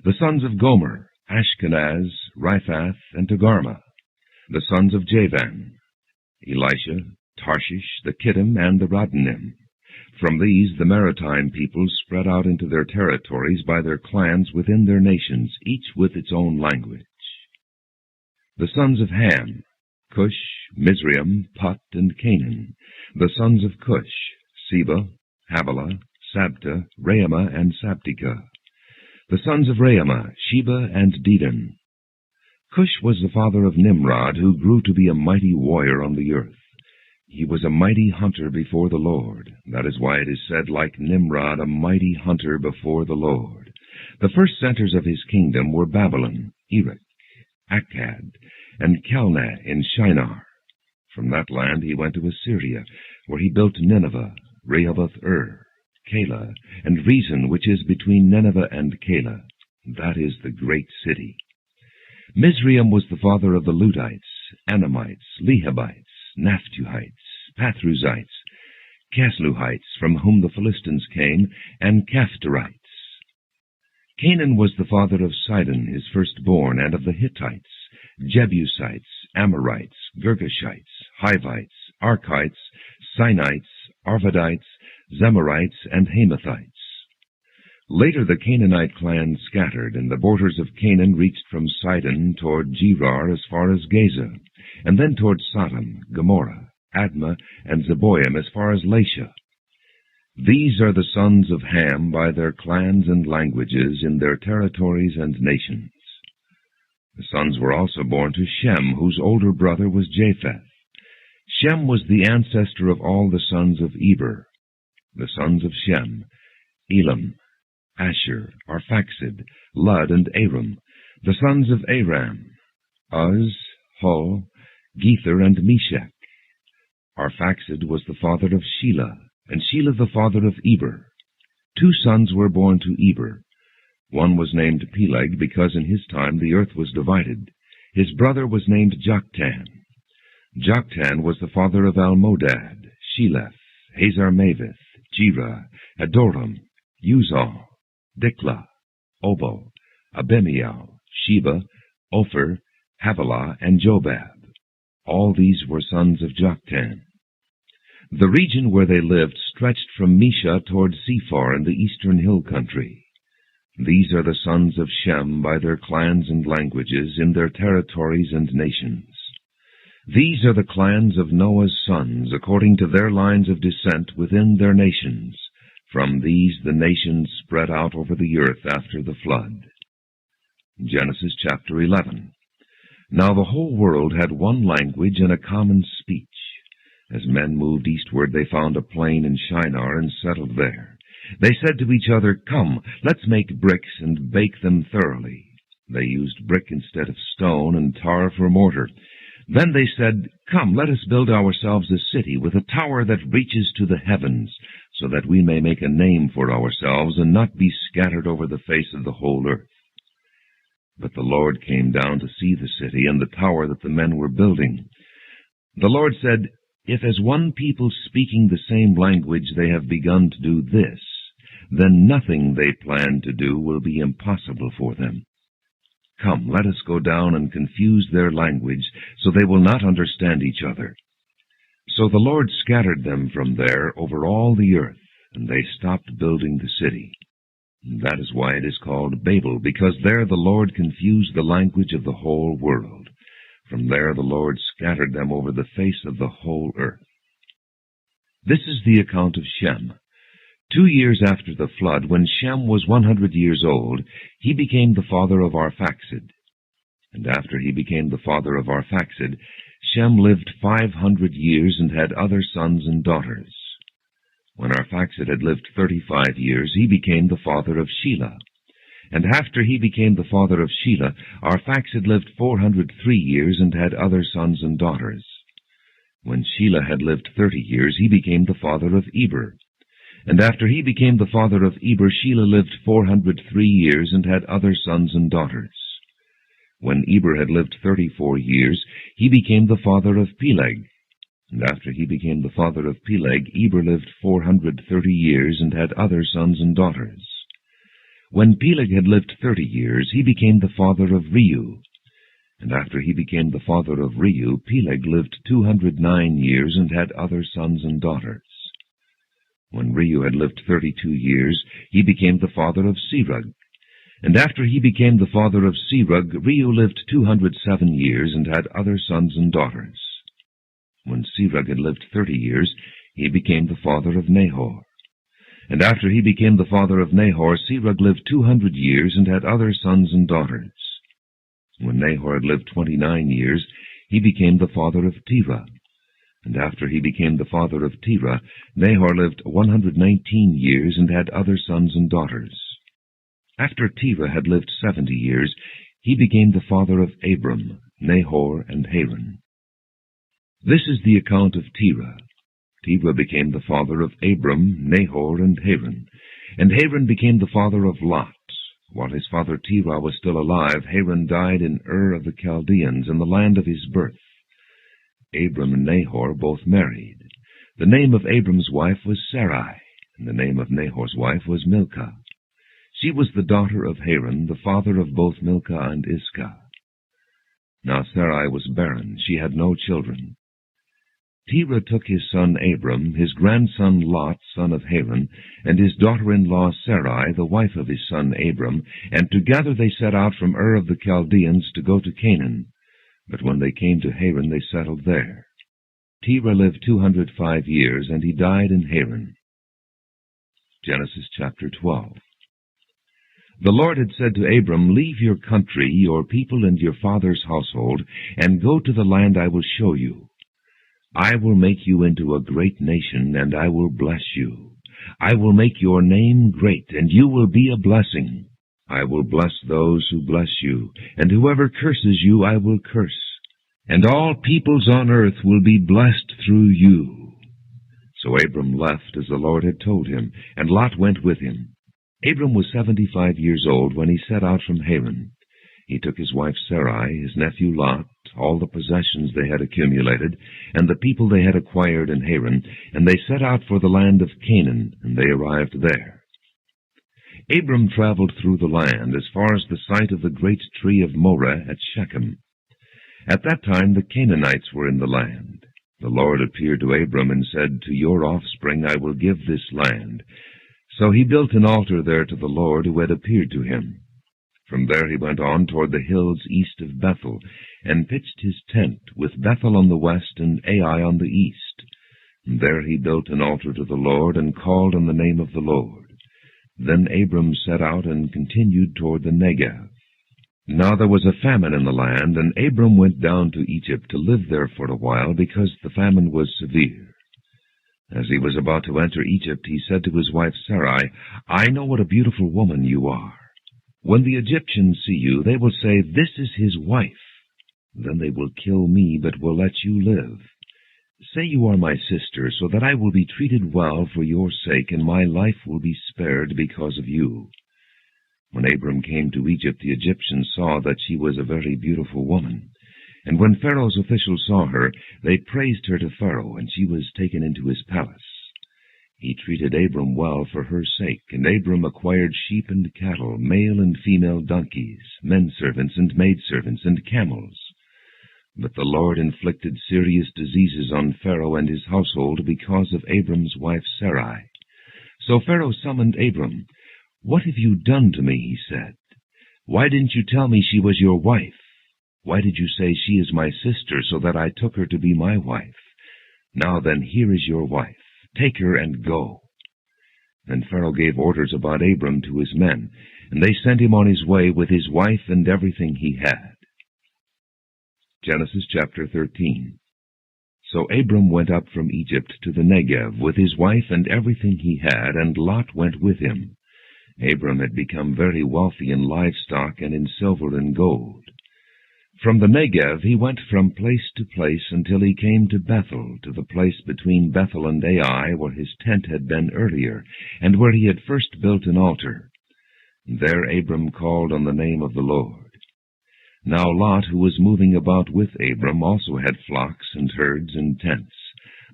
The sons of Gomer, Ashkenaz, Riphath, and Togarmah. The sons of Javan, Elisha, Tarshish, the Kittim, and the Rodanim. From these the maritime peoples spread out into their territories by their clans within their nations, each with its own language. The sons of Ham, Cush, Mizraim, Put, and Canaan. The sons of Cush, Seba, Havilah, Sabta, Raamah, and Sabtika. The sons of Raamah, Sheba, and Dedan. Cush was the father of Nimrod, who grew to be a mighty warrior on the earth. He was a mighty hunter before the Lord. That is why it is said, like Nimrod, a mighty hunter before the Lord. The first centers of his kingdom were Babylon, Erech, Akkad, and Calneh in Shinar. From that land he went to Assyria, where he built Nineveh, Rehoboth-ur, Calah, and Rezin, which is between Nineveh and Calah. That is the great city. Mizraim was the father of the Ludites, Anamites, Lehabites, Naphtuhites, Pathruzites, Casluhites, from whom the Philistines came, and Caphtorites. Canaan was the father of Sidon, his firstborn, and of the Hittites, Jebusites, Amorites, Girgashites, Hivites, Archites, Sinites, Arvadites, Zemarites, and Hamathites. Later the Canaanite clans scattered, and the borders of Canaan reached from Sidon toward Gerar as far as Gaza, and then toward Sodom, Gomorrah, Admah, and Zeboim as far as Lasha. These are the sons of Ham by their clans and languages in their territories and nations. The sons were also born to Shem, whose older brother was Japheth. Shem was the ancestor of all the sons of Eber. The sons of Shem, Elam, Asher, Arphaxad, Lud, and Aram. The sons of Aram, Uz, Hul, Gether, and Meshach. Arphaxad was the father of Shelah, and Shelah the father of Eber. 2 sons were born to Eber. One was named Peleg, because in his time the earth was divided. His brother was named Joktan. Joktan was the father of Almodad, Sheleph, Hazar-Maveth, Jerah, Adoram, Uzal, Diklah, Obal, Abimiel, Sheba, Ophir, Havilah, and Jobab. All these were sons of Joktan. The region where they lived stretched from Mesha toward Sephar in the eastern hill country. These are the sons of Shem by their clans and languages in their territories and nations. These are the clans of Noah's sons according to their lines of descent within their nations. From these the nations spread out over the earth after the flood. Genesis chapter 11. Now the whole world had one language and a common speech. As men moved eastward, they found a plain in Shinar and settled there. They said to each other, "Come, let's make bricks and bake them thoroughly." They used brick instead of stone and tar for mortar. Then they said, "Come, let us build ourselves a city with a tower that reaches to the heavens, so that we may make a name for ourselves and not be scattered over the face of the whole earth." But the Lord came down to see the city and the tower that the men were building. The Lord said, "If as one people speaking the same language they have begun to do this, then nothing they plan to do will be impossible for them. Come, let us go down and confuse their language, so they will not understand each other." So the Lord scattered them from there over all the earth, and they stopped building the city. And that is why it is called Babel, because there the Lord confused the language of the whole world. From there the Lord scattered them over the face of the whole earth. This is the account of Shem. 2 years after the flood, when Shem was 100 years old, he became the father of Arphaxad. And after he became the father of Arphaxad, Shem lived 500 years and had other sons and daughters. When Arphaxad had lived 35 years, he became the father of Shelah. And after he became the father of Shelah, Arphaxad lived 403 years and had other sons and daughters. When Shelah had lived 30 years, he became the father of Eber. And after he became the father of Eber, Shelah lived 403 years and had other sons and daughters. When Eber had lived 34 years, he became the father of Peleg. And after he became the father of Peleg, Eber lived 430 years and had other sons and daughters. When Peleg had lived 30 years, he became the father of Reu. And after he became the father of Reu, Peleg lived 209 years and had other sons and daughters. When Reu had lived 32 years, he became the father of Serug. And after he became the father of Serug, Reu lived 207 years and had other sons and daughters. When Serug had lived 30 years, he became the father of Nahor. And after he became the father of Nahor, Serug lived 200 years and had other sons and daughters. When Nahor had lived 29 years, he became the father of Terah. And after he became the father of Terah, Nahor lived 119 years and had other sons and daughters. After Terah had lived 70 years, he became the father of Abram, Nahor, and Haran. This is the account of Terah. Terah became the father of Abram, Nahor, and Haran. And Haran became the father of Lot. While his father Terah was still alive, Haran died in Ur of the Chaldeans, in the land of his birth. Abram and Nahor both married. The name of Abram's wife was Sarai, and the name of Nahor's wife was Milcah. She was the daughter of Haran, the father of both Milcah and Iscah. Now Sarai was barren, she had no children. Terah took his son Abram, his grandson Lot, son of Haran, and his daughter-in-law Sarai, the wife of his son Abram, and together they set out from Ur of the Chaldeans to go to Canaan. But when they came to Haran, they settled there. Terah lived 205 years, and he died in Haran. Genesis chapter 12. The Lord had said to Abram, "Leave your country, your people, and your father's household, and go to the land I will show you. I will make you into a great nation, and I will bless you. I will make your name great, and you will be a blessing. I will bless those who bless you, and whoever curses you I will curse. And all peoples on earth will be blessed through you." So Abram left as the Lord had told him, and Lot went with him. Abram was 75 years old when he set out from Haran. He took his wife Sarai, his nephew Lot, all the possessions they had accumulated, and the people they had acquired in Haran, and they set out for the land of Canaan, and they arrived there. Abram traveled through the land as far as the site of the great tree of Moreh at Shechem. At that time the Canaanites were in the land. The Lord appeared to Abram and said, "To your offspring I will give this land." So he built an altar there to the Lord who had appeared to him. From there he went on toward the hills east of Bethel, and pitched his tent, with Bethel on the west and Ai on the east. And there he built an altar to the Lord, and called on the name of the Lord. Then Abram set out and continued toward the Negev. Now there was a famine in the land, and Abram went down to Egypt to live there for a while, because the famine was severe. As he was about to enter Egypt, he said to his wife Sarai, "I know what a beautiful woman you are. When the Egyptians see you, they will say, 'This is his wife.' Then they will kill me, but will let you live. Say you are my sister, so that I will be treated well for your sake, and my life will be spared because of you." When Abram came to Egypt, the Egyptians saw that she was a very beautiful woman. And when Pharaoh's officials saw her, they praised her to Pharaoh, and she was taken into his palace. He treated Abram well for her sake, and Abram acquired sheep and cattle, male and female donkeys, men-servants and maidservants, and camels. But the Lord inflicted serious diseases on Pharaoh and his household because of Abram's wife Sarai. So Pharaoh summoned Abram. "What have you done to me?" he said. "Why didn't you tell me she was your wife? Why did you say she is my sister, so that I took her to be my wife? Now then, here is your wife. Take her and go." Then Pharaoh gave orders about Abram to his men, and they sent him on his way with his wife and everything he had. Genesis chapter 13. So Abram went up from Egypt to the Negev with his wife and everything he had, and Lot went with him. Abram had become very wealthy in livestock and in silver and gold. From the Negev he went from place to place until he came to Bethel, to the place between Bethel and Ai, where his tent had been earlier, and where he had first built an altar. There Abram called on the name of the Lord. Now Lot, who was moving about with Abram, also had flocks and herds and tents,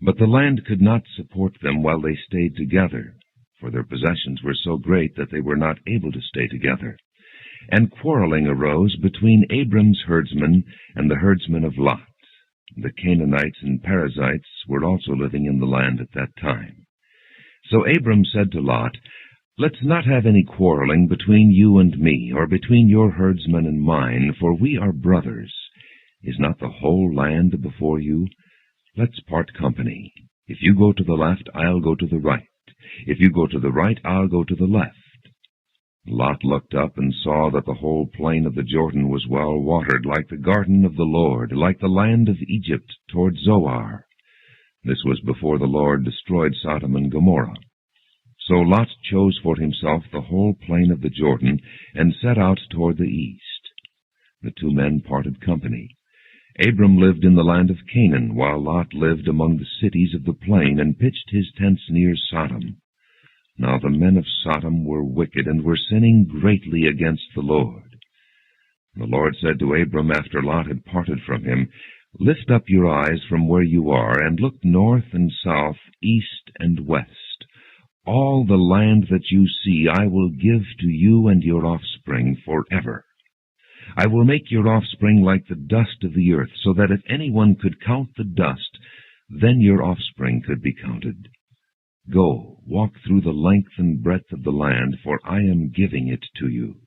but the land could not support them while they stayed together, for their possessions were so great that they were not able to stay together. And quarreling arose between Abram's herdsmen and the herdsmen of Lot. The Canaanites and Perizzites were also living in the land at that time. So Abram said to Lot, "Let's not have any quarreling between you and me, or between your herdsmen and mine, for we are brothers. Is not the whole land before you? Let's part company. If you go to the left, I'll go to the right. If you go to the right, I'll go to the left." Lot looked up and saw that the whole plain of the Jordan was well watered, like the garden of the Lord, like the land of Egypt toward Zoar. This was before the Lord destroyed Sodom and Gomorrah. So Lot chose for himself the whole plain of the Jordan, and set out toward the east. The two men parted company. Abram lived in the land of Canaan, while Lot lived among the cities of the plain, and pitched his tents near Sodom. Now the men of Sodom were wicked, and were sinning greatly against the Lord. The Lord said to Abram after Lot had parted from him, "Lift up your eyes from where you are, and look north and south, east and west. All the land that you see I will give to you and your offspring forever. I will make your offspring like the dust of the earth, so that if anyone could count the dust, then your offspring could be counted. Go, walk through the length and breadth of the land, for I am giving it to you."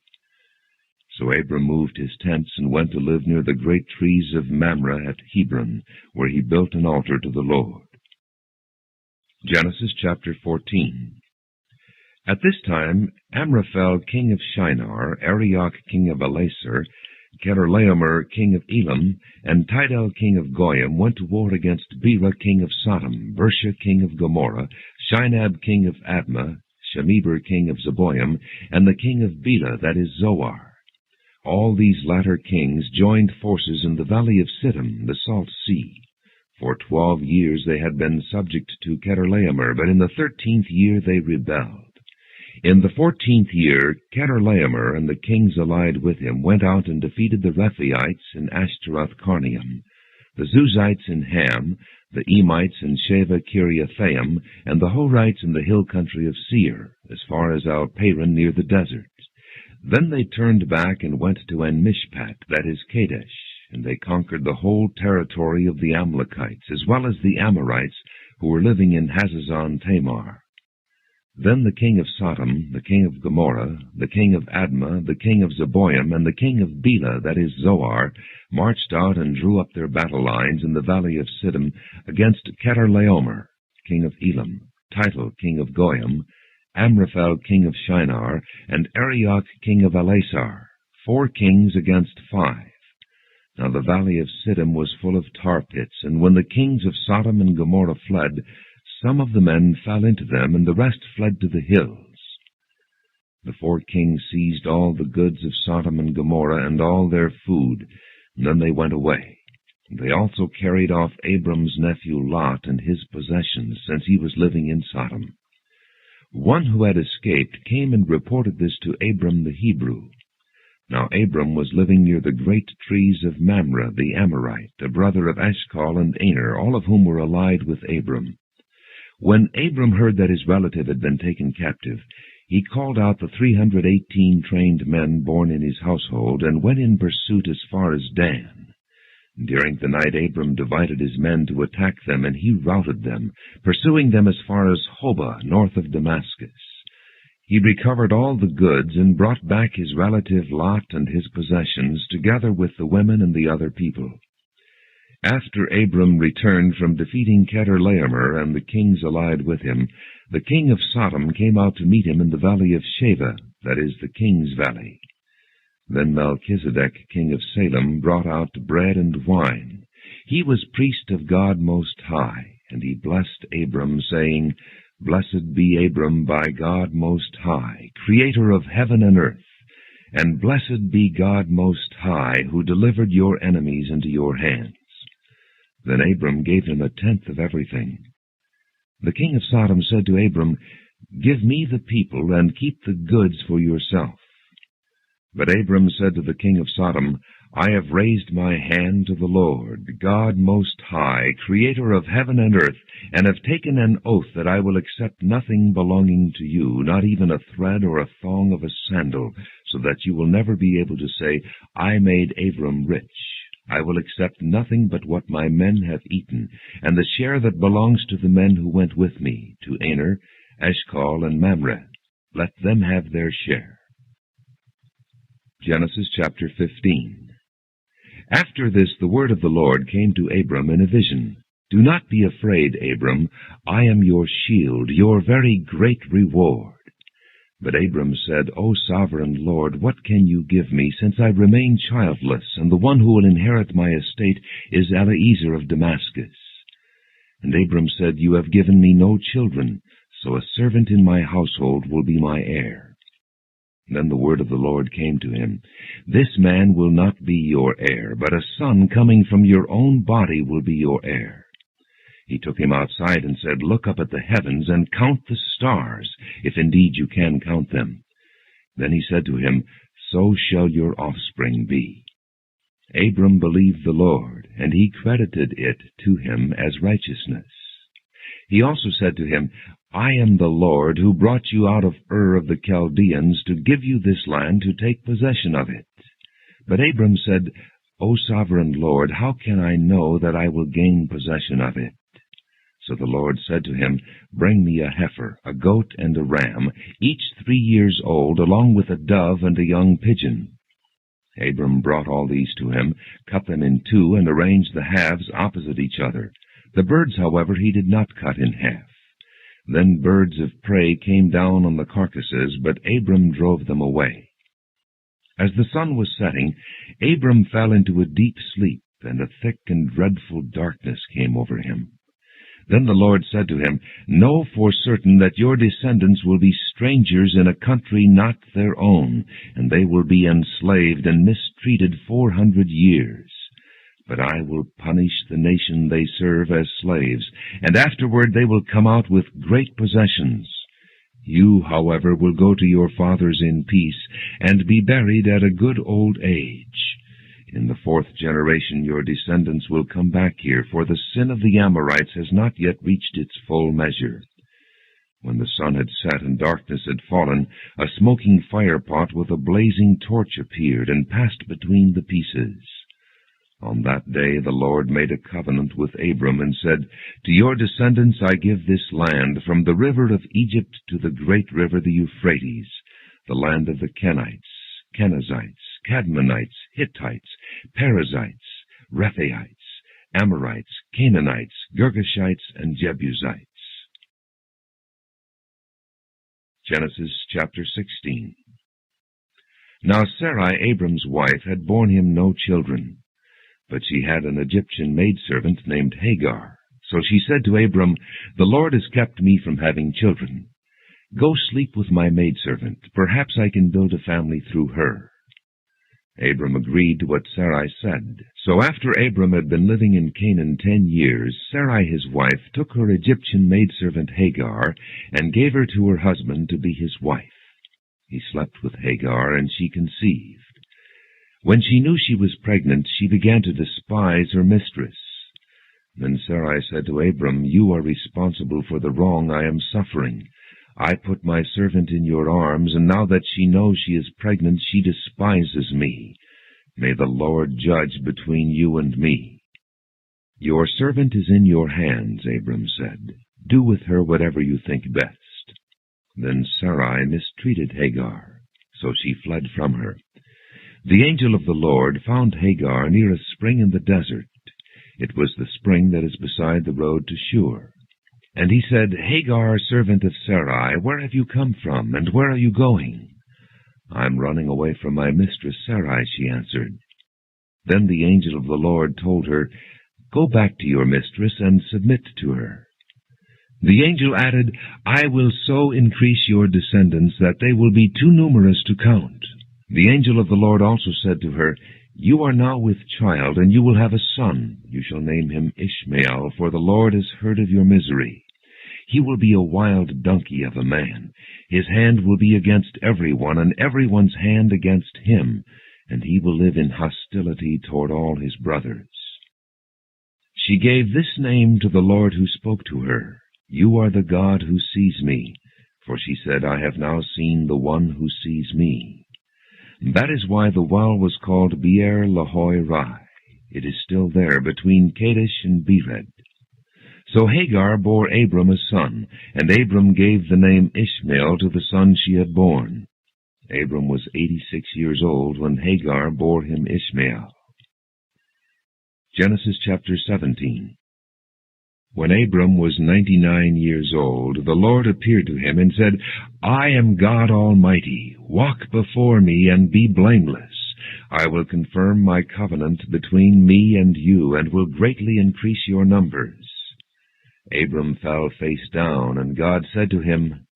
So Abram moved his tents and went to live near the great trees of Mamre at Hebron, where he built an altar to the Lord. Genesis chapter 14. At this time Amraphel king of Shinar, Arioch king of Elasar, Chedorlaomer king of Elam, and Tidal king of Goyim went to war against Bera king of Sodom, Bersha king of Gomorrah, Shinab king of Admah, Shemeber king of Zeboim, and the king of Bela, that is Zoar. All these latter kings joined forces in the valley of Siddim, the salt sea. For 12 years they had been subject to Chedorlaomer, but in the 13th year they rebelled. In the 14th year, Chedorlaomer and the kings allied with him went out and defeated the Rephaites in Ashtaroth-Carnaim, the Zuzites in Ham, the Emites in Sheva-Kiriathaim, and the Horites in the hill country of Seir, as far as Al-Paran near the desert. Then they turned back and went to En-Mishpat, that is Kadesh, and they conquered the whole territory of the Amalekites, as well as the Amorites, who were living in Hazazon Tamar. Then the king of Sodom, the king of Gomorrah, the king of Admah, the king of Zeboim, and the king of Bela, that is Zoar, marched out and drew up their battle lines in the valley of Siddim against Chedorlaomer, king of Elam, Tidal, king of Goyim, Amraphel, king of Shinar, and Arioch, king of Elasar, 4 kings against 5. Now the valley of Siddim was full of tar pits, and when the kings of Sodom and Gomorrah fled, some of the men fell into them, and the rest fled to the hills. The 4 kings seized all the goods of Sodom and Gomorrah and all their food, and then they went away. They also carried off Abram's nephew Lot and his possessions, since he was living in Sodom. One who had escaped came and reported this to Abram the Hebrew. Now Abram was living near the great trees of Mamre the Amorite, a brother of Eshcol and Aner, all of whom were allied with Abram. When Abram heard that his relative had been taken captive, he called out the 318 trained men born in his household, and went in pursuit as far as Dan. During the night Abram divided his men to attack them, and he routed them, pursuing them as far as Hobah, north of Damascus. He recovered all the goods, and brought back his relative Lot and his possessions, together with the women and the other people. After Abram returned from defeating Chedorlaomer and the kings allied with him, the king of Sodom came out to meet him in the valley of Sheva, that is, the king's valley. Then Melchizedek, king of Salem, brought out bread and wine. He was priest of God Most High, and he blessed Abram, saying, Blessed be Abram by God Most High, creator of heaven and earth, and blessed be God Most High, who delivered your enemies into your hands. Then Abram gave him 1/10 of everything. The king of Sodom said to Abram, Give me the people, and keep the goods for yourself. But Abram said to the king of Sodom, I have raised my hand to the Lord, God Most High, creator of heaven and earth, and have taken an oath that I will accept nothing belonging to you, not even a thread or a thong of a sandal, so that you will never be able to say, I made Abram rich. I will accept nothing but what my men have eaten, and the share that belongs to the men who went with me, to Aner, Eshcol, and Mamre. Let them have their share. Genesis chapter 15. After this the word of the Lord came to Abram in a vision. Do not be afraid, Abram. I am your shield, your very great reward. But Abram said, O sovereign Lord, what can you give me, since I remain childless, and the one who will inherit my estate is Eliezer of Damascus? And Abram said, You have given me no children, so a servant in my household will be my heir. Then the word of the Lord came to him, This man will not be your heir, but a son coming from your own body will be your heir. He took him outside and said, Look up at the heavens and count the stars, if indeed you can count them. Then he said to him, So shall your offspring be. Abram believed the Lord, and he credited it to him as righteousness. He also said to him, I am the Lord who brought you out of Ur of the Chaldeans to give you this land to take possession of it. But Abram said, O sovereign Lord, how can I know that I will gain possession of it? So the Lord said to him, Bring me a heifer, a goat, and a ram, each 3 years old, along with a dove and a young pigeon. Abram brought all these to him, cut them in 2, and arranged the halves opposite each other. The birds, however, he did not cut in half. Then birds of prey came down on the carcasses, but Abram drove them away. As the sun was setting, Abram fell into a deep sleep, and a thick and dreadful darkness came over him. Then the Lord said to him, Know for certain that your descendants will be strangers in a country not their own, and they will be enslaved and mistreated 400 years. But I will punish the nation they serve as slaves, and afterward they will come out with great possessions. You, however, will go to your fathers in peace, and be buried at a good old age. In the 4th generation your descendants will come back here, for the sin of the Amorites has not yet reached its full measure. When the sun had set and darkness had fallen, a smoking firepot with a blazing torch appeared and passed between the pieces. On that day the Lord made a covenant with Abram and said, To your descendants I give this land, from the river of Egypt to the great river the Euphrates, the land of the Kenites, Kenizzites, Cadmonites, Hittites, Perizzites, Rephaites, Amorites, Canaanites, Girgashites, and Jebusites. Genesis chapter 16. Now Sarai, Abram's wife, had borne him no children, but she had an Egyptian maidservant named Hagar. So she said to Abram, "The Lord has kept me from having children. Go sleep with my maidservant. Perhaps I can build a family through her." Abram agreed to what Sarai said. So after Abram had been living in Canaan 10 years, Sarai his wife took her Egyptian maidservant Hagar and gave her to her husband to be his wife. He slept with Hagar, and she conceived. When she knew she was pregnant, she began to despise her mistress. Then Sarai said to Abram, "You are responsible for the wrong I am suffering. I put my servant in your arms, and now that she knows she is pregnant, she despises me. May the Lord judge between you and me." "Your servant is in your hands," Abram said. "Do with her whatever you think best." Then Sarai mistreated Hagar, so she fled from her. The angel of the Lord found Hagar near a spring in the desert. It was the spring that is beside the road to Shur. And he said, "Hagar, servant of Sarai, where have you come from, and where are you going?" "I'm running away from my mistress Sarai," she answered. Then the angel of the Lord told her, "Go back to your mistress and submit to her." The angel added, "I will so increase your descendants that they will be too numerous to count." The angel of the Lord also said to her, "You are now with child, and you will have a son. You shall name him Ishmael, for the Lord has heard of your misery. He will be a wild donkey of a man. His hand will be against everyone, and everyone's hand against him, and he will live in hostility toward all his brothers." She gave this name to the Lord who spoke to her, "You are the God who sees me," for she said, "I have now seen the one who sees me." That is why the well was called Beer Lahai Rai. It is still there, between Kadesh and Bered. So Hagar bore Abram a son, and Abram gave the name Ishmael to the son she had borne. Abram was 86 years old when Hagar bore him Ishmael. Genesis chapter 17. When Abram was 99 years old, the Lord appeared to him and said, "I am God Almighty. Walk before me and be blameless. I will confirm my covenant between me and you, and will greatly increase your numbers." Abram fell face down, and God said to him,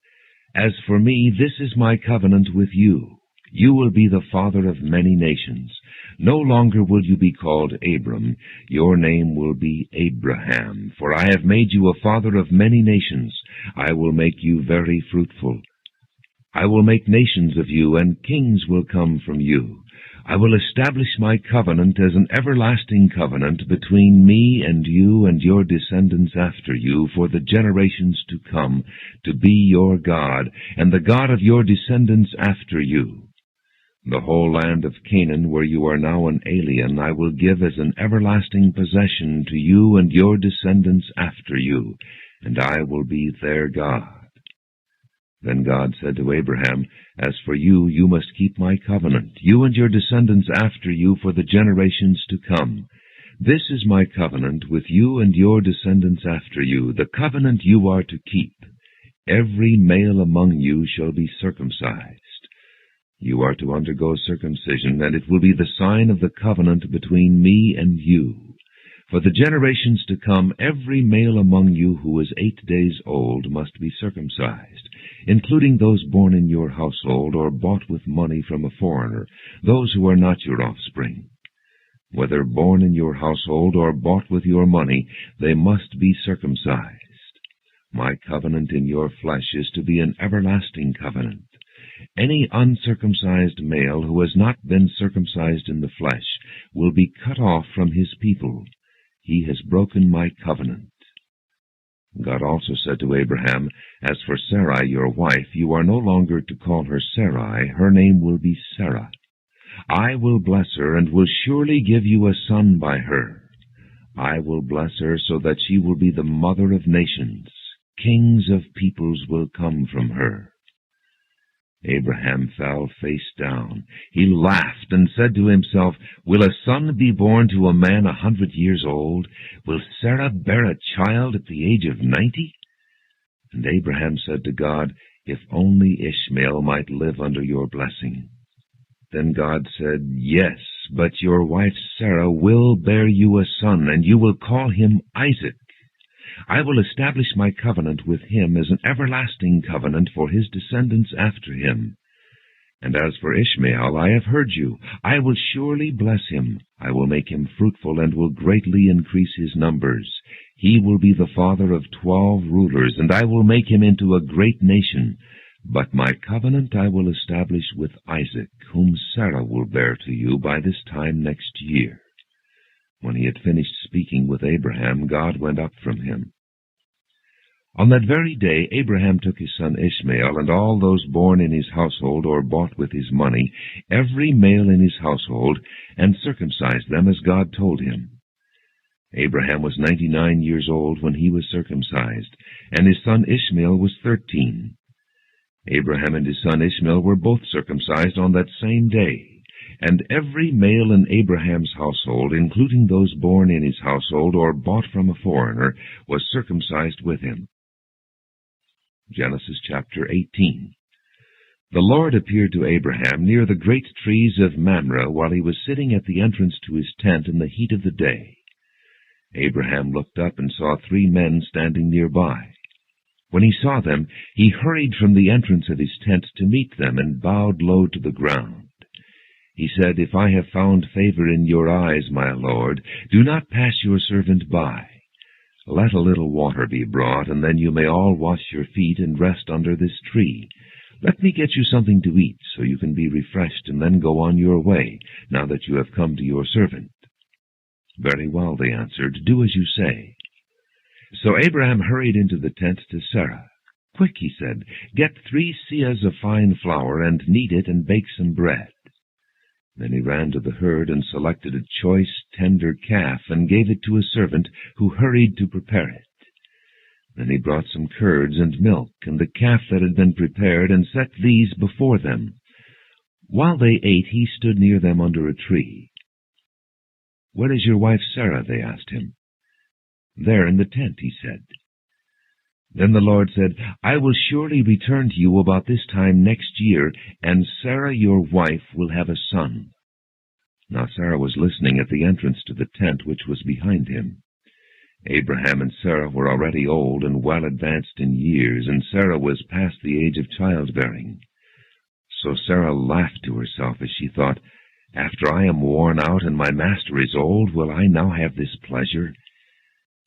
"As for me, this is my covenant with you. You will be the father of many nations. No longer will you be called Abram. Your name will be Abraham, for I have made you a father of many nations. I will make you very fruitful. I will make nations of you, and kings will come from you. I will establish my covenant as an everlasting covenant between me and you and your descendants after you for the generations to come, to be your God, and the God of your descendants after you. The whole land of Canaan, where you are now an alien, I will give as an everlasting possession to you and your descendants after you, and I will be their God." Then God said to Abraham, "As for you, you must keep my covenant, you and your descendants after you for the generations to come. This is my covenant with you and your descendants after you, the covenant you are to keep. Every male among you shall be circumcised. You are to undergo circumcision, and it will be the sign of the covenant between me and you. For the generations to come, every male among you who is 8 days old must be circumcised, including those born in your household or bought with money from a foreigner, those who are not your offspring. Whether born in your household or bought with your money, they must be circumcised. My covenant in your flesh is to be an everlasting covenant. Any uncircumcised male who has not been circumcised in the flesh will be cut off from his people. He has broken my covenant." God also said to Abraham, "As for Sarai your wife, you are no longer to call her Sarai. Her name will be Sarah. I will bless her, and will surely give you a son by her. I will bless her so that she will be the mother of nations. Kings of peoples will come from her." Abraham fell face down. He laughed and said to himself, "Will a son be born to a man 100 years old? Will Sarah bear a child at the age of 90? And Abraham said to God, "If only Ishmael might live under your blessing." Then God said, "Yes, but your wife Sarah will bear you a son, and you will call him Isaac. I will establish my covenant with him as an everlasting covenant for his descendants after him. And as for Ishmael, I have heard you. I will surely bless him. I will make him fruitful and will greatly increase his numbers. He will be the father of 12 rulers, and I will make him into a great nation. But my covenant I will establish with Isaac, whom Sarah will bear to you by this time next year." When he had finished speaking with Abraham, God went up from him. On that very day Abraham took his son Ishmael, and all those born in his household or bought with his money, every male in his household, and circumcised them as God told him. Abraham was 99 years old when he was circumcised, and his son Ishmael was 13. Abraham and his son Ishmael were both circumcised on that same day, and every male in Abraham's household, including those born in his household or bought from a foreigner, was circumcised with him. Genesis chapter 18. The Lord appeared to Abraham near the great trees of Mamre while he was sitting at the entrance to his tent in the heat of the day. Abraham looked up and saw 3 men standing nearby. When he saw them, he hurried from the entrance of his tent to meet them and bowed low to the ground. He said, "If I have found favor in your eyes, my Lord, do not pass your servant by. Let a little water be brought, and then you may all wash your feet and rest under this tree. Let me get you something to eat, so you can be refreshed, and then go on your way, now that you have come to your servant." "Very well," they answered, "do as you say." So Abraham hurried into the tent to Sarah. "Quick," he said, "get 3 seahs of fine flour, and knead it, and bake some bread." Then he ran to the herd and selected a choice, tender calf, and gave it to a servant, who hurried to prepare it. Then he brought some curds and milk, and the calf that had been prepared, and set these before them. While they ate, he stood near them under a tree. "Where is your wife Sarah?" they asked him. "There in the tent," he said. Then the Lord said, "I will surely return to you about this time next year, and Sarah your wife will have a son." Now Sarah was listening at the entrance to the tent which was behind him. Abraham and Sarah were already old and well advanced in years, and Sarah was past the age of childbearing. So Sarah laughed to herself as she thought, "After I am worn out and my master is old, will I now have this pleasure?"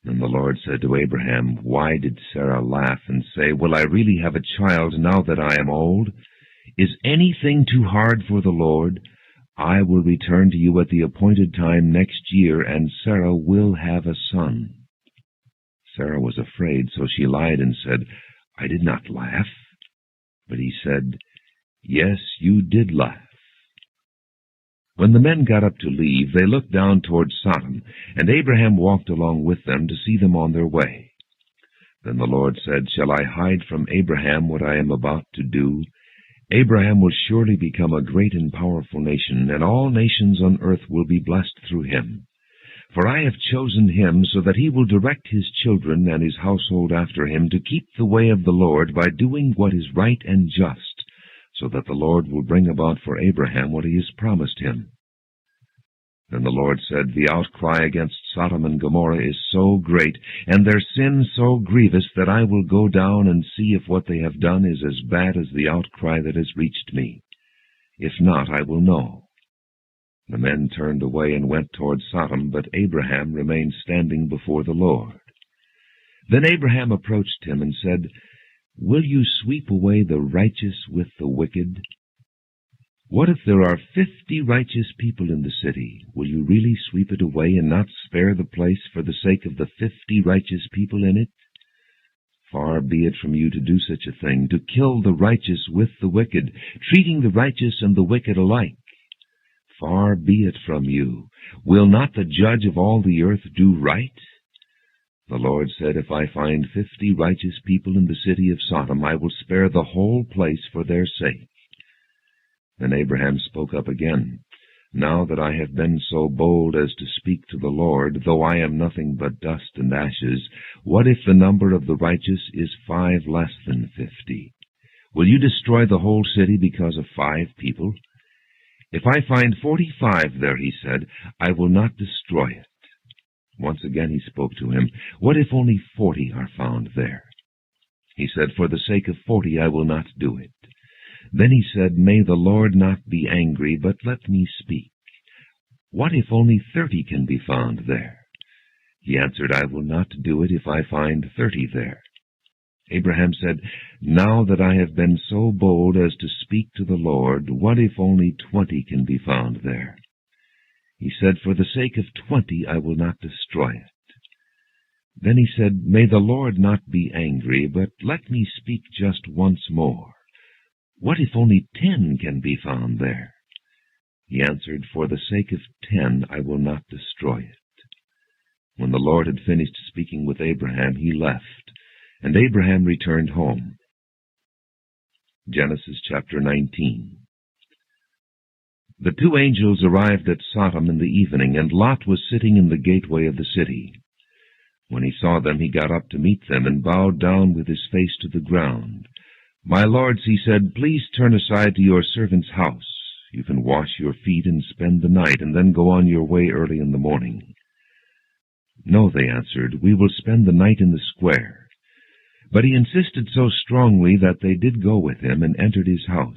Then the Lord said to Abraham, "Why did Sarah laugh and say, 'Will I really have a child now that I am old?' Is anything too hard for the Lord? I will return to you at the appointed time next year, and Sarah will have a son." Sarah was afraid, so she lied and said, "I did not laugh." But he said, "Yes, you did laugh." When the men got up to leave, they looked down toward Sodom, and Abraham walked along with them to see them on their way. Then the Lord said, "Shall I hide from Abraham what I am about to do? Abraham will surely become a great and powerful nation, and all nations on earth will be blessed through him. For I have chosen him so that he will direct his children and his household after him to keep the way of the Lord by doing what is right and just, so that the Lord will bring about for Abraham what he has promised him." Then the Lord said, "The outcry against Sodom and Gomorrah is so great, and their sin so grievous, that I will go down and see if what they have done is as bad as the outcry that has reached me. If not, I will know." The men turned away and went toward Sodom, but Abraham remained standing before the Lord. Then Abraham approached him and said, "Will you sweep away the righteous with the wicked? What if there are 50 righteous people in the city? Will you really sweep it away and not spare the place for the sake of the 50 righteous people in it? Far be it from you to do such a thing, to kill the righteous with the wicked, treating the righteous and the wicked alike. Far be it from you. Will not the judge of all the earth do right?" The Lord said, "If I find 50 righteous people in the city of Sodom, I will spare the whole place for their sake." Then Abraham spoke up again, "Now that I have been so bold as to speak to the Lord, though I am nothing but dust and ashes, what if the number of the righteous is 5 less than 50? Will you destroy the whole city because of 5 people? If I find 45 there, he said, I will not destroy it. Once again he spoke to him, What if only 40 are found there? He said, For the sake of 40 I will not do it. Then he said, May the Lord not be angry, but let me speak. What if only 30 can be found there? He answered, I will not do it if I find 30 there. Abraham said, Now that I have been so bold as to speak to the Lord, what if only 20 can be found there? He said, For the sake of 20 I will not destroy it. Then he said, May the Lord not be angry, but let me speak just once more. What if only 10 can be found there? He answered, For the sake of 10 I will not destroy it. When the Lord had finished speaking with Abraham, he left, and Abraham returned home. Genesis chapter 19. The two angels arrived at Sodom in the evening, and Lot was sitting in the gateway of the city. When he saw them, he got up to meet them, and bowed down with his face to the ground. My lords, he said, please turn aside to your servant's house. You can wash your feet and spend the night, and then go on your way early in the morning. No, they answered, we will spend the night in the square. But he insisted so strongly that they did go with him and entered his house.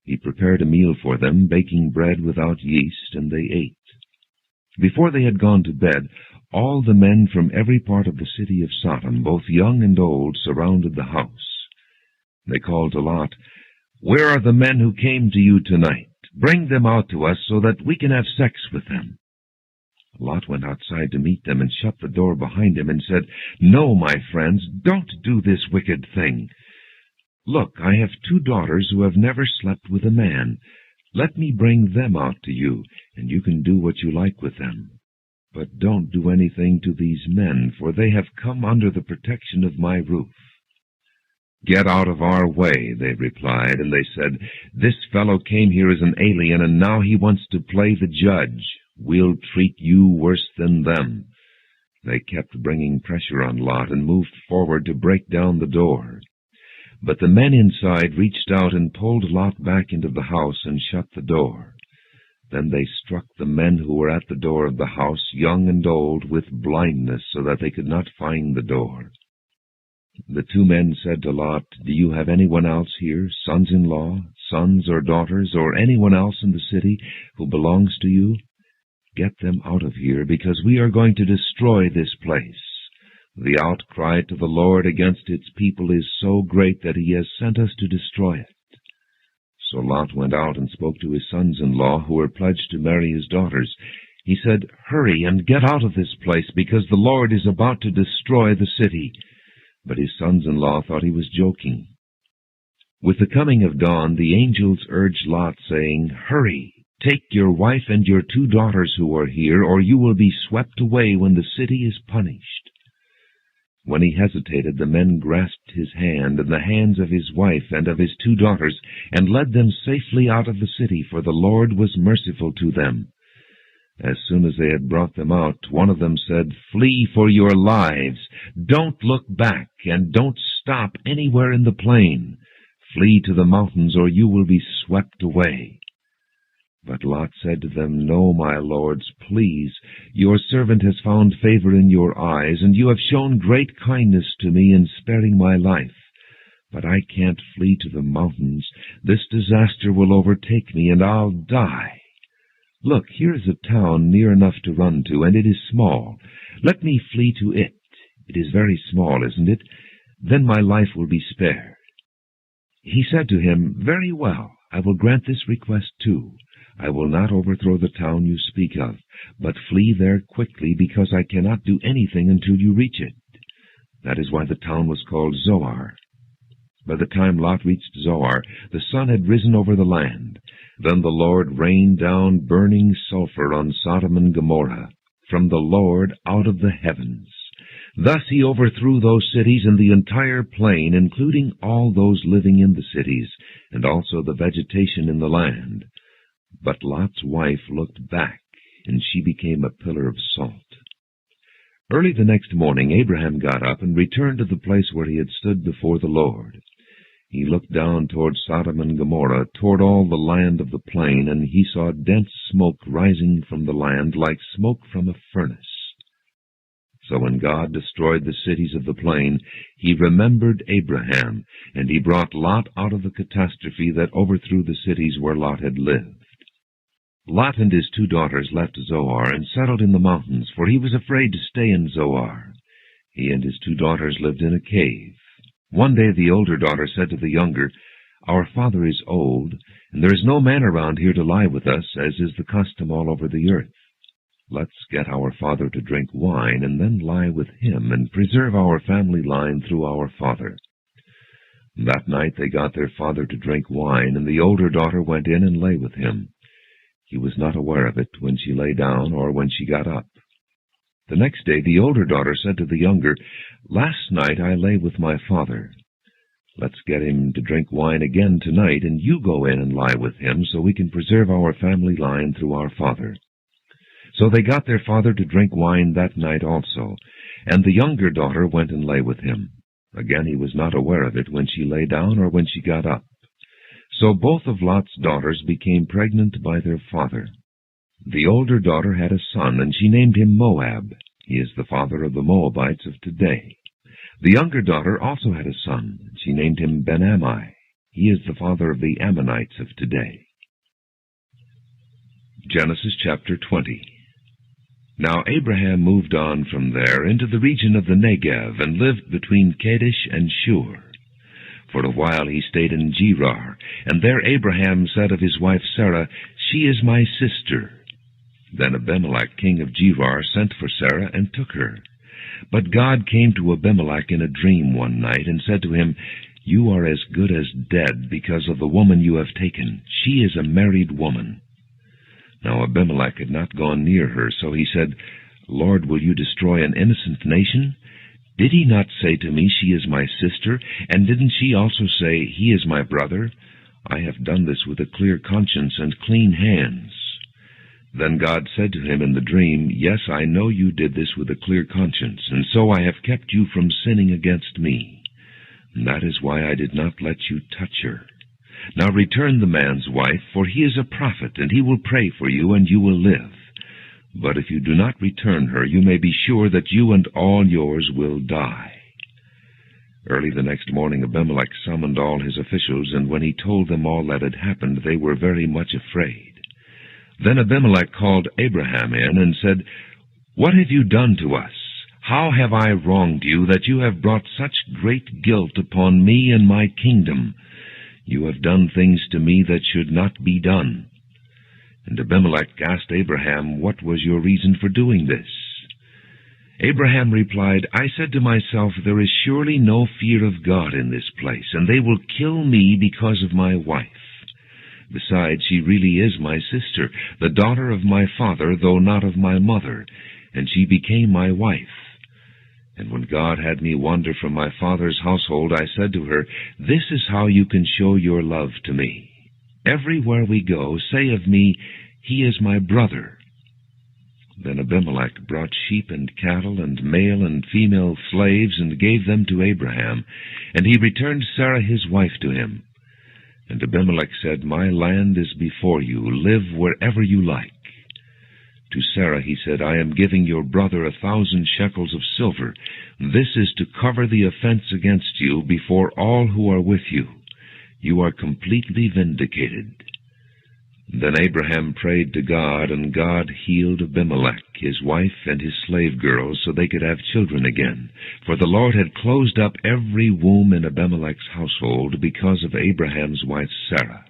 He prepared a meal for them, baking bread without yeast, and they ate. Before they had gone to bed, all the men from every part of the city of Sodom, both young and old, surrounded the house. They called to Lot, Where are the men who came to you tonight? Bring them out to us so that we can have sex with them. Lot went outside to meet them and shut the door behind him and said, No, my friends, don't do this wicked thing. Look, I have 2 daughters who have never slept with a man. Let me bring them out to you, and you can do what you like with them. But don't do anything to these men, for they have come under the protection of my roof. Get out of our way, they replied, and they said, This fellow came here as an alien, and now he wants to play the judge. We'll treat you worse than them. They kept bringing pressure on Lot and moved forward to break down the door. But the men inside reached out and pulled Lot back into the house and shut the door. Then they struck the men who were at the door of the house, young and old, with blindness, so that they could not find the door. The 2 men said to Lot, Do you have anyone else here, sons-in-law, sons or daughters, or anyone else in the city who belongs to you? Get them out of here, because we are going to destroy this place. The outcry to the Lord against its people is so great that he has sent us to destroy it. So Lot went out and spoke to his sons-in-law, who were pledged to marry his daughters. He said, Hurry and get out of this place, because the Lord is about to destroy the city. But his sons-in-law thought he was joking. With the coming of dawn, the angels urged Lot, saying, Hurry, take your wife and your 2 daughters who are here, or you will be swept away when the city is punished. When he hesitated, the men grasped his hand and the hands of his wife and of his 2 daughters, and led them safely out of the city, for the Lord was merciful to them. As soon as they had brought them out, one of them said, Flee for your lives. Don't look back, and don't stop anywhere in the plain. Flee to the mountains, or you will be swept away. But Lot said to them, No, my lords, please. Your servant has found favor in your eyes, and you have shown great kindness to me in sparing my life. But I can't flee to the mountains. This disaster will overtake me, and I'll die. Look, here is a town near enough to run to, and it is small. Let me flee to it. It is very small, isn't it? Then my life will be spared. He said to him, Very well, I will grant this request too. I will not overthrow the town you speak of, but flee there quickly, because I cannot do anything until you reach it. That is why the town was called Zoar. By the time Lot reached Zoar, the sun had risen over the land. Then the Lord rained down burning sulfur on Sodom and Gomorrah, from the Lord out of the heavens. Thus he overthrew those cities and the entire plain, including all those living in the cities, and also the vegetation in the land. But Lot's wife looked back, and she became a pillar of salt. Early the next morning Abraham got up and returned to the place where he had stood before the Lord. He looked down toward Sodom and Gomorrah, toward all the land of the plain, and he saw dense smoke rising from the land, like smoke from a furnace. So when God destroyed the cities of the plain, he remembered Abraham, and he brought Lot out of the catastrophe that overthrew the cities where Lot had lived. Lot and his 2 daughters left Zoar and settled in the mountains, for he was afraid to stay in Zoar. He and his 2 daughters lived in a cave. One day the older daughter said to the younger, "Our father is old, and there is no man around here to lie with us, as is the custom all over the earth. Let's get our father to drink wine, and then lie with him, and preserve our family line through our father." That night they got their father to drink wine, and the older daughter went in and lay with him. He was not aware of it when she lay down or when she got up. The next day the older daughter said to the younger, "Last night I lay with my father. Let's get him to drink wine again tonight, and you go in and lie with him, so we can preserve our family line through our father." So they got their father to drink wine that night also, and the younger daughter went and lay with him. Again he was not aware of it when she lay down or when she got up. So both of Lot's daughters became pregnant by their father. The older daughter had a son, and she named him Moab. He is the father of the Moabites of today. The younger daughter also had a son, and she named him Ben-Ammi. He is the father of the Ammonites of today. Genesis chapter 20. Now Abraham moved on from there into the region of the Negev, and lived between Kadesh and Shur. For a while he stayed in Gerar, and there Abraham said of his wife Sarah, "She is my sister." Then Abimelech king of Gerar sent for Sarah and took her. But God came to Abimelech in a dream one night, and said to him, "You are as good as dead because of the woman you have taken. She is a married woman." Now Abimelech had not gone near her, so he said, "Lord, will you destroy an innocent nation? Did he not say to me, 'She is my sister'? And didn't she also say, 'He is my brother'? I have done this with a clear conscience and clean hands." Then God said to him in the dream, "Yes, I know you did this with a clear conscience, and so I have kept you from sinning against me. And that is why I did not let you touch her. Now return the man's wife, for he is a prophet, and he will pray for you, and you will live. But if you do not return her, you may be sure that you and all yours will die." Early the next morning Abimelech summoned all his officials, and when he told them all that had happened, they were very much afraid. Then Abimelech called Abraham in and said, "What have you done to us? How have I wronged you, that you have brought such great guilt upon me and my kingdom? You have done things to me that should not be done." And Abimelech asked Abraham, "What was your reason for doing this?" Abraham replied, "I said to myself, there is surely no fear of God in this place, and they will kill me because of my wife. Besides, she really is my sister, the daughter of my father, though not of my mother, and she became my wife. And when God had me wander from my father's household, I said to her, 'This is how you can show your love to me. Everywhere we go, say of me, "He is my brother."'" Then Abimelech brought sheep and cattle and male and female slaves and gave them to Abraham, and he returned Sarah his wife to him. And Abimelech said, "My land is before you. Live wherever you like." To Sarah he said, "I am giving your brother 1,000 shekels of silver. This is to cover the offense against you before all who are with you. You are completely vindicated." Then Abraham prayed to God, and God healed Abimelech, his wife, and his slave girls, so they could have children again. For the Lord had closed up every womb in Abimelech's household because of Abraham's wife Sarah.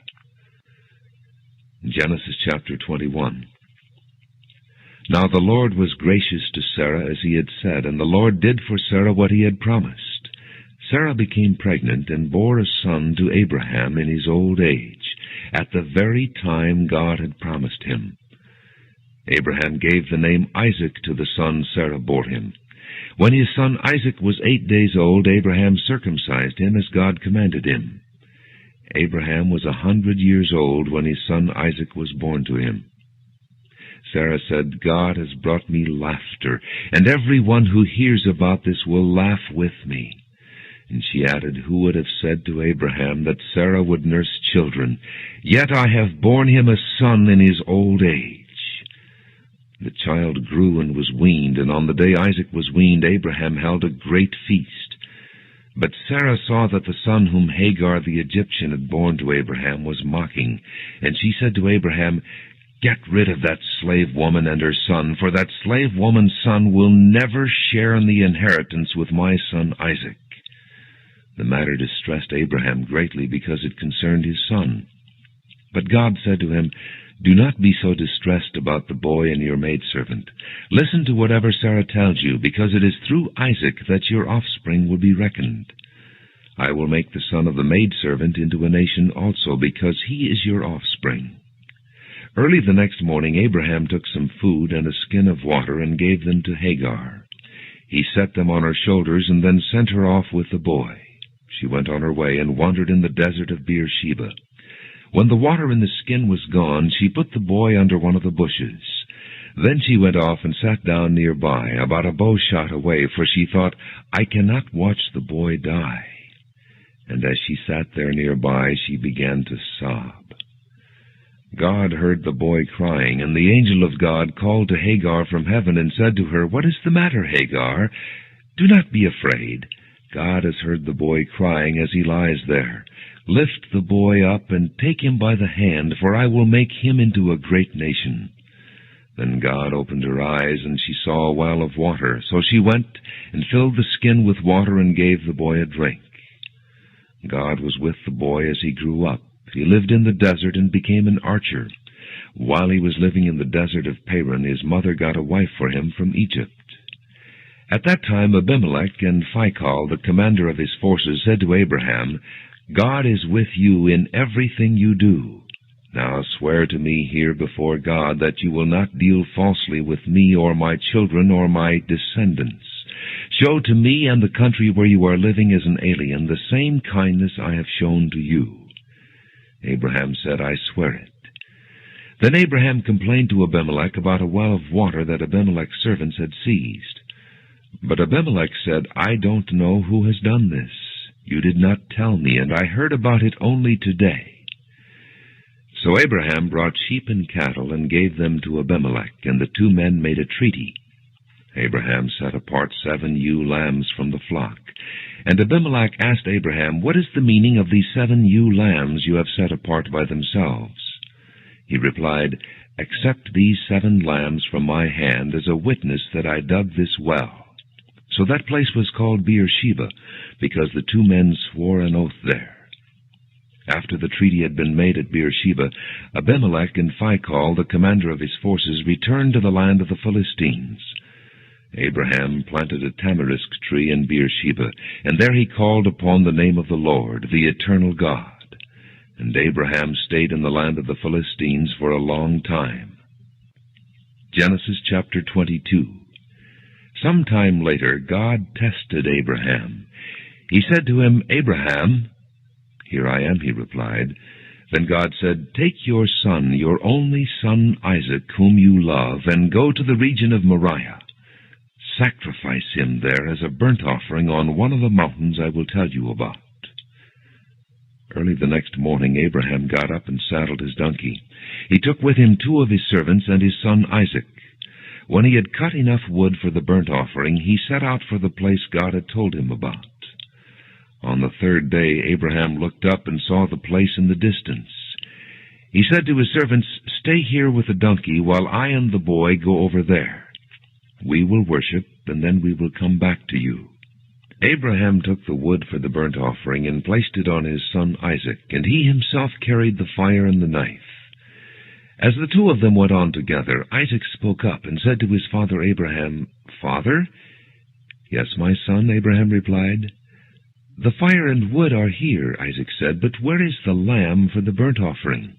Genesis chapter 21. Now the Lord was gracious to Sarah as he had said, and the Lord did for Sarah what he had promised. Sarah became pregnant and bore a son to Abraham in his old age, at the very time God had promised him. Abraham gave the name Isaac to the son Sarah bore him. When his son Isaac was 8 days old, Abraham circumcised him as God commanded him. Abraham was 100 years old when his son Isaac was born to him. Sarah said, "God has brought me laughter, and everyone who hears about this will laugh with me." And she added, Who would have said to Abraham that Sarah would nurse children? Yet I have borne him a son in his old age. The child grew and was weaned, and on the day Isaac was weaned, Abraham held a great feast. But Sarah saw that the son whom Hagar the Egyptian had borne to Abraham was mocking, and she said to Abraham, Get rid of that slave woman and her son, for that slave woman's son will never share in the inheritance with my son Isaac. The matter distressed Abraham greatly because it concerned his son. But God said to him, Do not be so distressed about the boy and your maidservant. Listen to whatever Sarah tells you, because it is through Isaac that your offspring will be reckoned. I will make the son of the maidservant into a nation also, because he is your offspring. Early the next morning Abraham took some food and a skin of water and gave them to Hagar. He set them on her shoulders and then sent her off with the boy. She went on her way and wandered in the desert of Beersheba. When the water in the skin was gone, she put the boy under one of the bushes. Then she went off and sat down nearby, about a bow shot away, for she thought, I cannot watch the boy die. And as she sat there nearby, she began to sob. God heard the boy crying, and the angel of God called to Hagar from heaven and said to her, What is the matter, Hagar? Do not be afraid. God has heard the boy crying as he lies there. Lift the boy up and take him by the hand, for I will make him into a great nation. Then God opened her eyes, and she saw a well of water. So she went and filled the skin with water and gave the boy a drink. God was with the boy as he grew up. He lived in the desert and became an archer. While he was living in the desert of Paran, his mother got a wife for him from Egypt. At that time Abimelech and Phicol, the commander of his forces, said to Abraham, God is with you in everything you do. Now swear to me here before God that you will not deal falsely with me or my children or my descendants. Show to me and the country where you are living as an alien the same kindness I have shown to you. Abraham said, I swear it. Then Abraham complained to Abimelech about a well of water that Abimelech's servants had seized. But Abimelech said, I don't know who has done this. You did not tell me, and I heard about it only today. So Abraham brought sheep and cattle and gave them to Abimelech, and the two men made a treaty. Abraham set apart 7 ewe lambs from the flock. And Abimelech asked Abraham, What is the meaning of these 7 ewe lambs you have set apart by themselves? He replied, Accept these 7 lambs from my hand as a witness that I dug this well. So that place was called Beersheba, because the two men swore an oath there. After the treaty had been made at Beersheba, Abimelech and Phicol, the commander of his forces, returned to the land of the Philistines. Abraham planted a tamarisk tree in Beersheba, and there he called upon the name of the Lord, the eternal God. And Abraham stayed in the land of the Philistines for a long time. Genesis chapter 22. Some time later, God tested Abraham. He said to him, Abraham. Here I am, he replied. Then God said, Take your son, your only son Isaac, whom you love, and go to the region of Moriah. Sacrifice him there as a burnt offering on one of the mountains I will tell you about. Early the next morning Abraham got up and saddled his donkey. He took with him 2 of his servants and his son Isaac. When he had cut enough wood for the burnt offering, he set out for the place God had told him about. On the 3rd day Abraham looked up and saw the place in the distance. He said to his servants, Stay here with the donkey while I and the boy go over there. We will worship, and then we will come back to you. Abraham took the wood for the burnt offering and placed it on his son Isaac, and he himself carried the fire and the knife. As the 2 of them went on together, Isaac spoke up and said to his father Abraham, Father? Yes, my son, Abraham replied. The fire and wood are here, Isaac said, but where is the lamb for the burnt offering?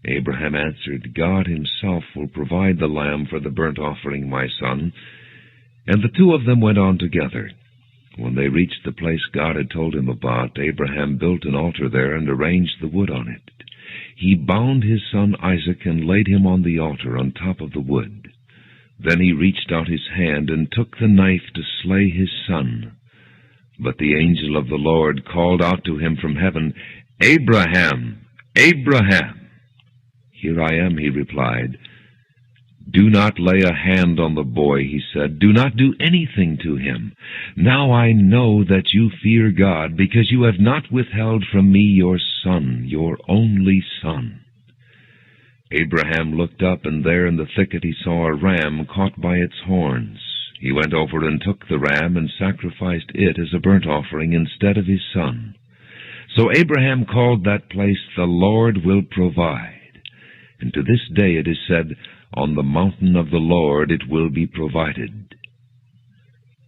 Abraham answered, God himself will provide the lamb for the burnt offering, my son. And the 2 of them went on together. When they reached the place God had told him about, Abraham built an altar there and arranged the wood on it. He bound his son Isaac and laid him on the altar on top of the wood. Then he reached out his hand and took the knife to slay his son. But the angel of the Lord called out to him from heaven, "Abraham, Abraham!" "Here I am," he replied. "Do not lay a hand on the boy," he said. "Do not do anything to him. Now I know that you fear God, because you have not withheld from me your son, your only son." Abraham looked up, and there in the thicket he saw a ram caught by its horns. He went over and took the ram and sacrificed it as a burnt offering instead of his son. So Abraham called that place, "The Lord will provide." And to this day it is said, "On the mountain of the Lord it will be provided."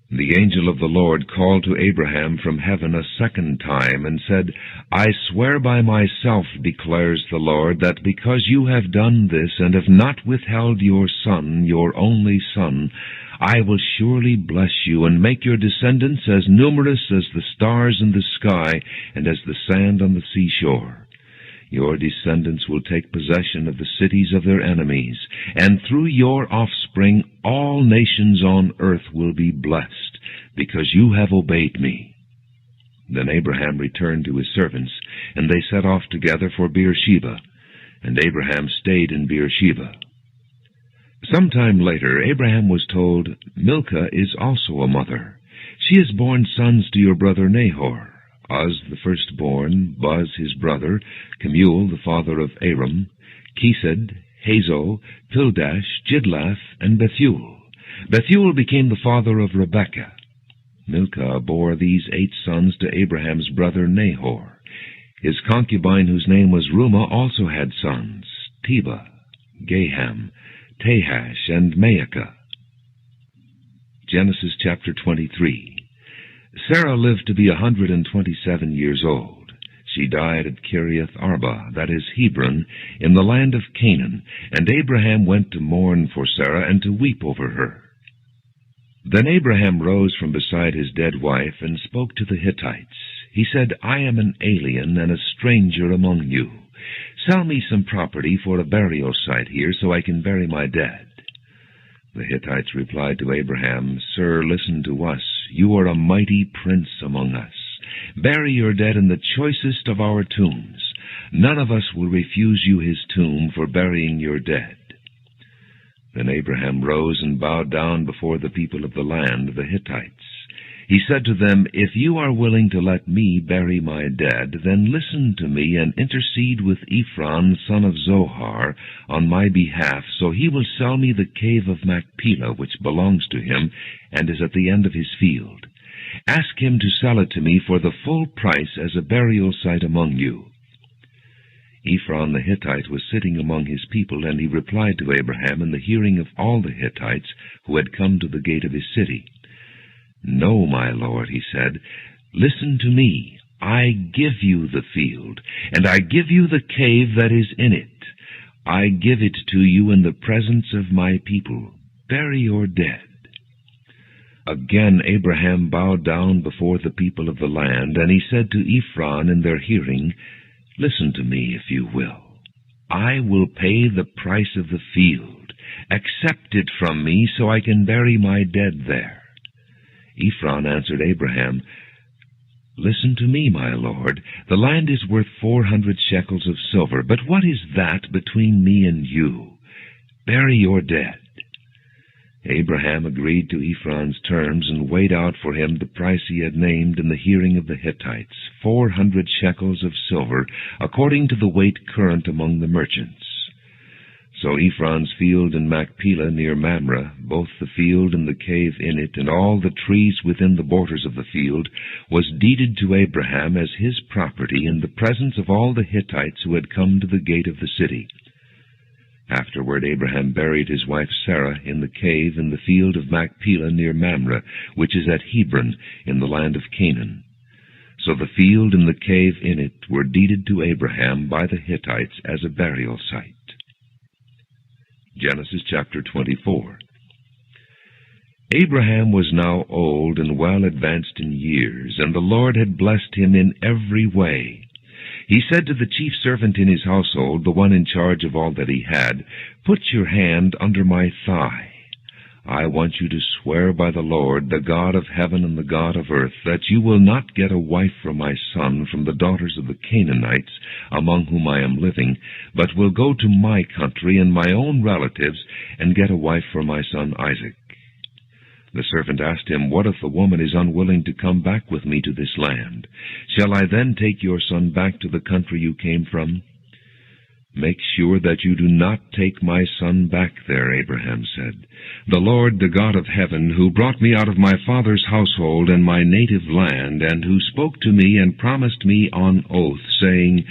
The angel of the Lord called to Abraham from heaven a second time and said, "I swear by myself, declares the Lord, that because you have done this and have not withheld your son, your only son, I will surely bless you and make your descendants as numerous as the stars in the sky and as the sand on the seashore. Your descendants will take possession of the cities of their enemies, and through your offspring all nations on earth will be blessed, because you have obeyed me." Then Abraham returned to his servants, and they set off together for Beersheba, and Abraham stayed in Beersheba. Some time later, Abraham was told, "Milcah is also a mother. She has borne sons to your brother Nahor, Uz the firstborn, Buz his brother, Kemuel the father of Aram, Kesed, Hazo, Pildash, Jidlaph, and Bethuel. Bethuel became the father of Rebekah. Milcah bore these 8 sons to Abraham's brother Nahor. His concubine, whose name was Reumah, also had sons, Tebah, Gaham, Tahash, and Maacah. Genesis chapter 23. Sarah lived to be 127 years old. She died at Kiriath Arba, that is Hebron, in the land of Canaan, and Abraham went to mourn for Sarah and to weep over her. Then Abraham rose from beside his dead wife and spoke to the Hittites. He said, "I am an alien and a stranger among you. Sell me some property for a burial site here so I can bury my dead." The Hittites replied to Abraham, "Sir, listen to us. You are a mighty prince among us. Bury your dead in the choicest of our tombs. None of us will refuse you his tomb for burying your dead." Then Abraham rose and bowed down before the people of the land, the Hittites. He said to them, "If you are willing to let me bury my dead, then listen to me and intercede with Ephron, son of Zohar, on my behalf, so he will sell me the cave of Machpelah, which belongs to him and is at the end of his field. Ask him to sell it to me for the full price as a burial site among you." Ephron the Hittite was sitting among his people, and he replied to Abraham in the hearing of all the Hittites who had come to the gate of his city. "No, my lord," he said, "listen to me. I give you the field, and I give you the cave that is in it. I give it to you in the presence of my people. Bury your dead." Again Abraham bowed down before the people of the land, and he said to Ephron in their hearing, "Listen to me, if you will. I will pay the price of the field. Accept it from me so I can bury my dead there." Ephron answered Abraham, "Listen to me, my lord. The land is worth 400 shekels of silver, but what is that between me and you? Bury your dead." Abraham agreed to Ephron's terms and weighed out for him the price he had named in the hearing of the Hittites, 400 shekels of silver, according to the weight current among the merchants. So Ephron's field in Machpelah near Mamre, both the field and the cave in it, and all the trees within the borders of the field, was deeded to Abraham as his property in the presence of all the Hittites who had come to the gate of the city. Afterward Abraham buried his wife Sarah in the cave in the field of Machpelah near Mamre, which is at Hebron in the land of Canaan. So the field and the cave in it were deeded to Abraham by the Hittites as a burial site. Genesis chapter 24. Abraham was now old and well advanced in years, and the Lord had blessed him in every way. He said to the chief servant in his household, the one in charge of all that he had, "Put your hand under my thigh. I want you to swear by the Lord, the God of heaven and the God of earth, that you will not get a wife for my son from the daughters of the Canaanites, among whom I am living, but will go to my country and my own relatives, and get a wife for my son Isaac. The servant asked him, What if the woman is unwilling to come back with me to this land? Shall I then take your son back to the country you came from? Make sure that you do not take my son back there, Abraham said. The Lord, the God of heaven, who brought me out of my father's household and my native land, and who spoke to me and promised me on oath, saying,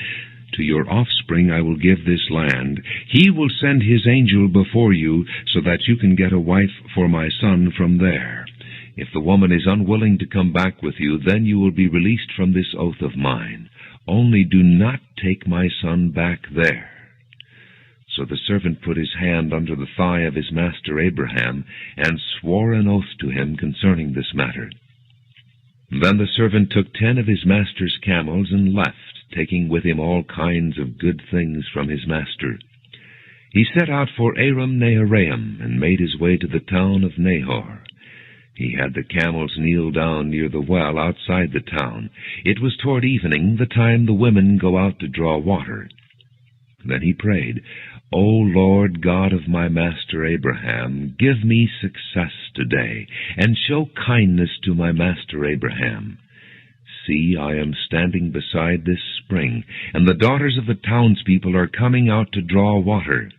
To your offspring I will give this land. He will send his angel before you, so that you can get a wife for my son from there. If the woman is unwilling to come back with you, then you will be released from this oath of mine. Only do not take my son back there. So the servant put his hand under the thigh of his master Abraham, and swore an oath to him concerning this matter. Then the servant took 10 of his master's camels and left, taking with him all kinds of good things from his master. He set out for Aram Naharaim, and made his way to the town of Nahor. He had the camels kneel down near the well outside the town. It was toward evening, the time the women go out to draw water. Then he prayed, O Lord God of my master Abraham, give me success today, and show kindness to my master Abraham. See, I am standing beside this spring, and the daughters of the townspeople are coming out to draw water.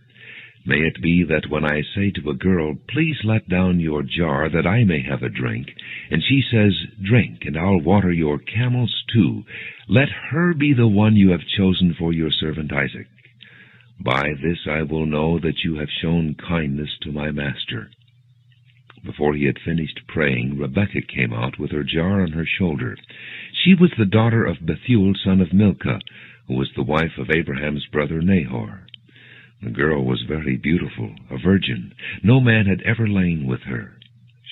May it be that when I say to a girl, Please let down your jar that I may have a drink, and she says, Drink, and I'll water your camels too, let her be the one you have chosen for your servant Isaac. By this I will know that you have shown kindness to my master. Before he had finished praying, Rebekah came out with her jar on her shoulder. She was the daughter of Bethuel, son of Milcah, who was the wife of Abraham's brother Nahor. The girl was very beautiful, a virgin. No man had ever lain with her.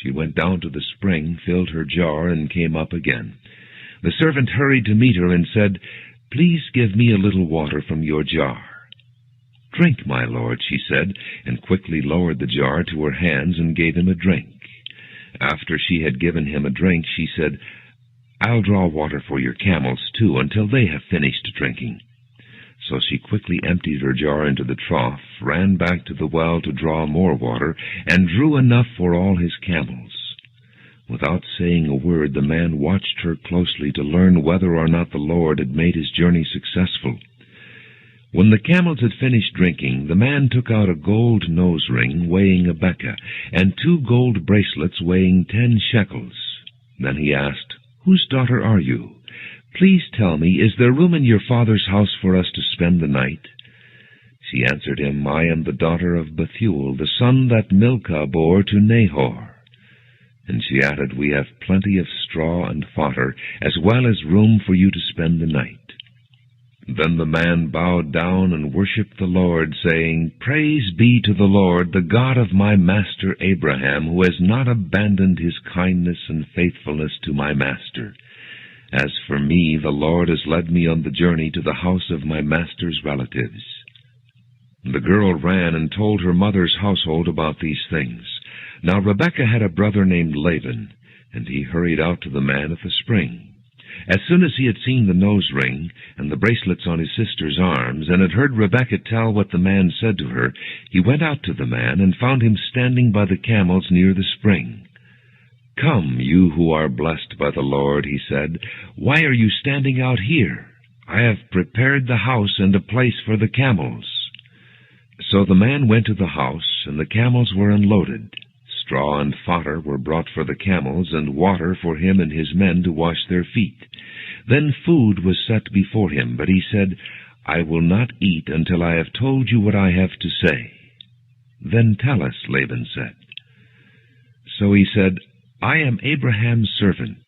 She went down to the spring, filled her jar, and came up again. The servant hurried to meet her and said, Please give me a little water from your jar. Drink, my lord, she said, and quickly lowered the jar to her hands and gave him a drink. After she had given him a drink, she said, I'll draw water for your camels, too, until they have finished drinking. So she quickly emptied her jar into the trough, ran back to the well to draw more water, and drew enough for all his camels. Without saying a word, the man watched her closely to learn whether or not the Lord had made his journey successful. When the camels had finished drinking, the man took out a gold nose ring weighing a beka, and 2 gold bracelets weighing 10 shekels. Then he asked, Whose daughter are you? Please tell me, is there room in your father's house for us to spend the night? She answered him, I am the daughter of Bethuel, the son that Milcah bore to Nahor. And she added, We have plenty of straw and fodder, as well as room for you to spend the night. Then the man bowed down and worshipped the Lord, saying, Praise be to the Lord, the God of my master Abraham, who has not abandoned his kindness and faithfulness to my master. As for me, the Lord has led me on the journey to the house of my master's relatives. The girl ran and told her mother's household about these things. Now Rebekah had a brother named Laban, and he hurried out to the man at the spring. As soon as he had seen the nose ring and the bracelets on his sister's arms, and had heard Rebekah tell what the man said to her, he went out to the man and found him standing by the camels near the spring. Come, you who are blessed by the Lord, he said, why are you standing out here? I have prepared the house and a place for the camels. So the man went to the house, and the camels were unloaded. Straw and fodder were brought for the camels, and water for him and his men to wash their feet. Then food was set before him, but he said, I will not eat until I have told you what I have to say. Then tell us, Laban said. So he said, I am Abraham's servant.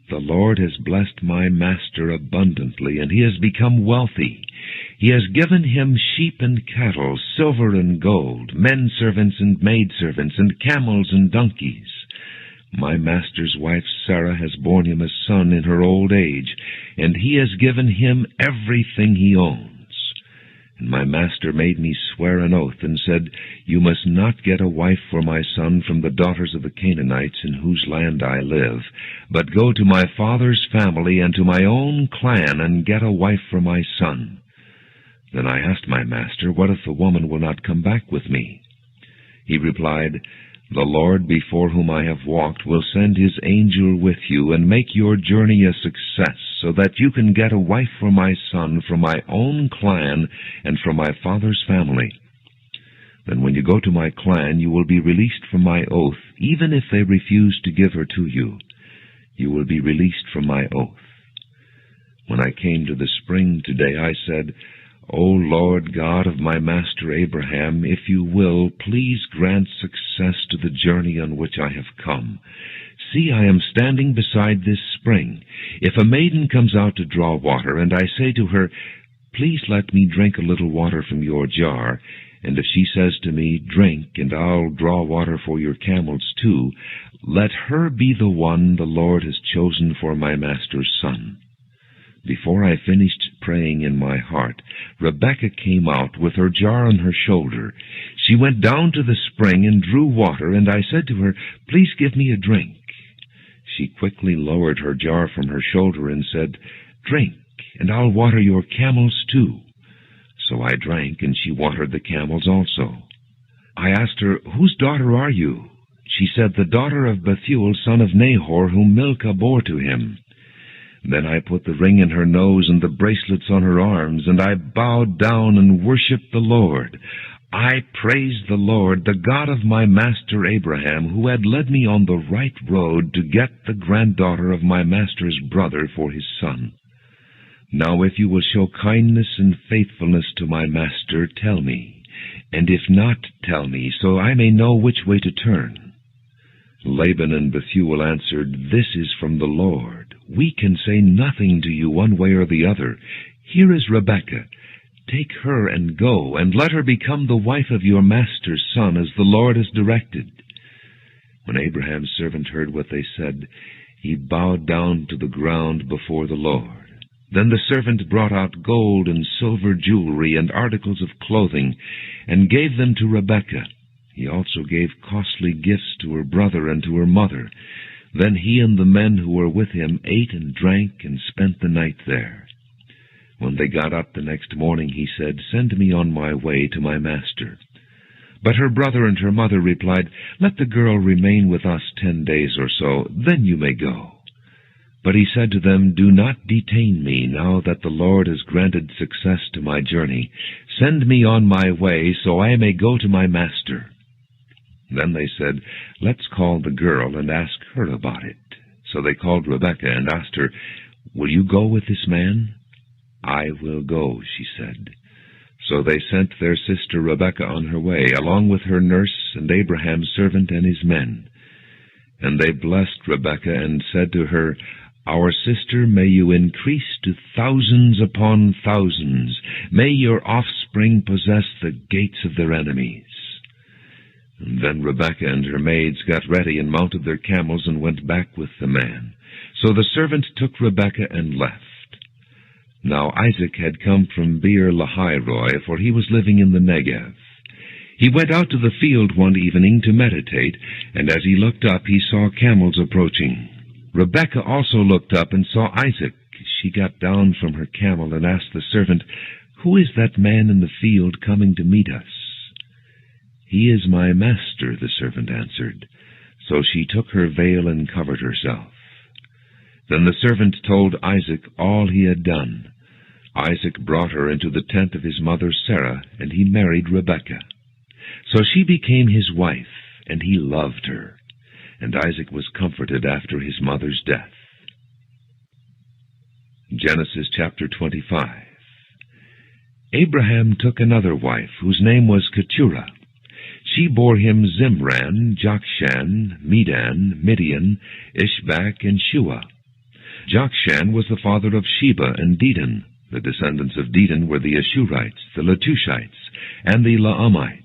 The Lord has blessed my master abundantly, and he has become wealthy. He has given him sheep and cattle, silver and gold, men servants and maidservants, and camels and donkeys. My master's wife Sarah has borne him a son in her old age, and he has given him everything he owns. And my master made me swear an oath, and said, You must not get a wife for my son from the daughters of the Canaanites in whose land I live, but go to my father's family and to my own clan, and get a wife for my son. Then I asked my master, What if the woman will not come back with me? He replied, The Lord before whom I have walked will send his angel with you, and make your journey a success, so that you can get a wife for my son from my own clan and from my father's family. Then when you go to my clan, you will be released from my oath, even if they refuse to give her to you. You will be released from my oath. When I came to the spring today, I said, O Lord God of my master Abraham, if you will, please grant success to the journey on which I have come. See, I am standing beside this spring. If a maiden comes out to draw water, and I say to her, Please let me drink a little water from your jar, and if she says to me, Drink, and I'll draw water for your camels too, let her be the one the Lord has chosen for my master's son. Before I finished praying in my heart, Rebekah came out with her jar on her shoulder. She went down to the spring and drew water, and I said to her, Please give me a drink. She quickly lowered her jar from her shoulder and said, Drink, and I'll water your camels too. So I drank, and she watered the camels also. I asked her, Whose daughter are you? She said, The daughter of Bethuel, son of Nahor, whom Milcah bore to him. Then I put the ring in her nose and the bracelets on her arms, and I bowed down and worshipped the Lord. I praised the Lord, the God of my master Abraham, who had led me on the right road to get the granddaughter of my master's brother for his son. Now if you will show kindness and faithfulness to my master, tell me, and if not, tell me, so I may know which way to turn. Laban and Bethuel answered, This is from the Lord. We can say nothing to you one way or the other. Here is Rebekah. Take her and go, and let her become the wife of your master's son, as the Lord has directed. When Abraham's servant heard what they said, he bowed down to the ground before the Lord. Then the servant brought out gold and silver jewelry and articles of clothing, and gave them to Rebekah. He also gave costly gifts to her brother and to her mother. Then he and the men who were with him ate and drank and spent the night there. When they got up the next morning, he said, Send me on my way to my master. But her brother and her mother replied, Let the girl remain with us 10 days or so, then you may go. But he said to them, Do not detain me, now that the Lord has granted success to my journey. Send me on my way, so I may go to my master. Then they said, Let's call the girl and ask her about it. So they called Rebekah and asked her, Will you go with this man? I will go, she said. So they sent their sister Rebekah on her way, along with her nurse and Abraham's servant and his men. And they blessed Rebekah and said to her, Our sister, may you increase to thousands upon thousands. May your offspring possess the gates of their enemies. And then Rebekah and her maids got ready and mounted their camels and went back with the man. So the servant took Rebekah and left. Now Isaac had come from Beer-lahai-roi, for he was living in the Negev. He went out to the field one evening to meditate, and as he looked up he saw camels approaching. Rebekah also looked up and saw Isaac. She got down from her camel and asked the servant, Who is that man in the field coming to meet us? He is my master, the servant answered. So she took her veil and covered herself. Then the servant told Isaac all he had done. Isaac brought her into the tent of his mother Sarah, and he married Rebekah. So she became his wife, and he loved her. And Isaac was comforted after his mother's death. Genesis chapter 25. Abraham took another wife, whose name was Keturah. She bore him Zimran, Jokshan, Medan, Midian, Ishbak, and Shua. Jokshan was the father of Sheba and Dedan. The descendants of Dedan were the Ashurites, the Letushites, and the Laamites.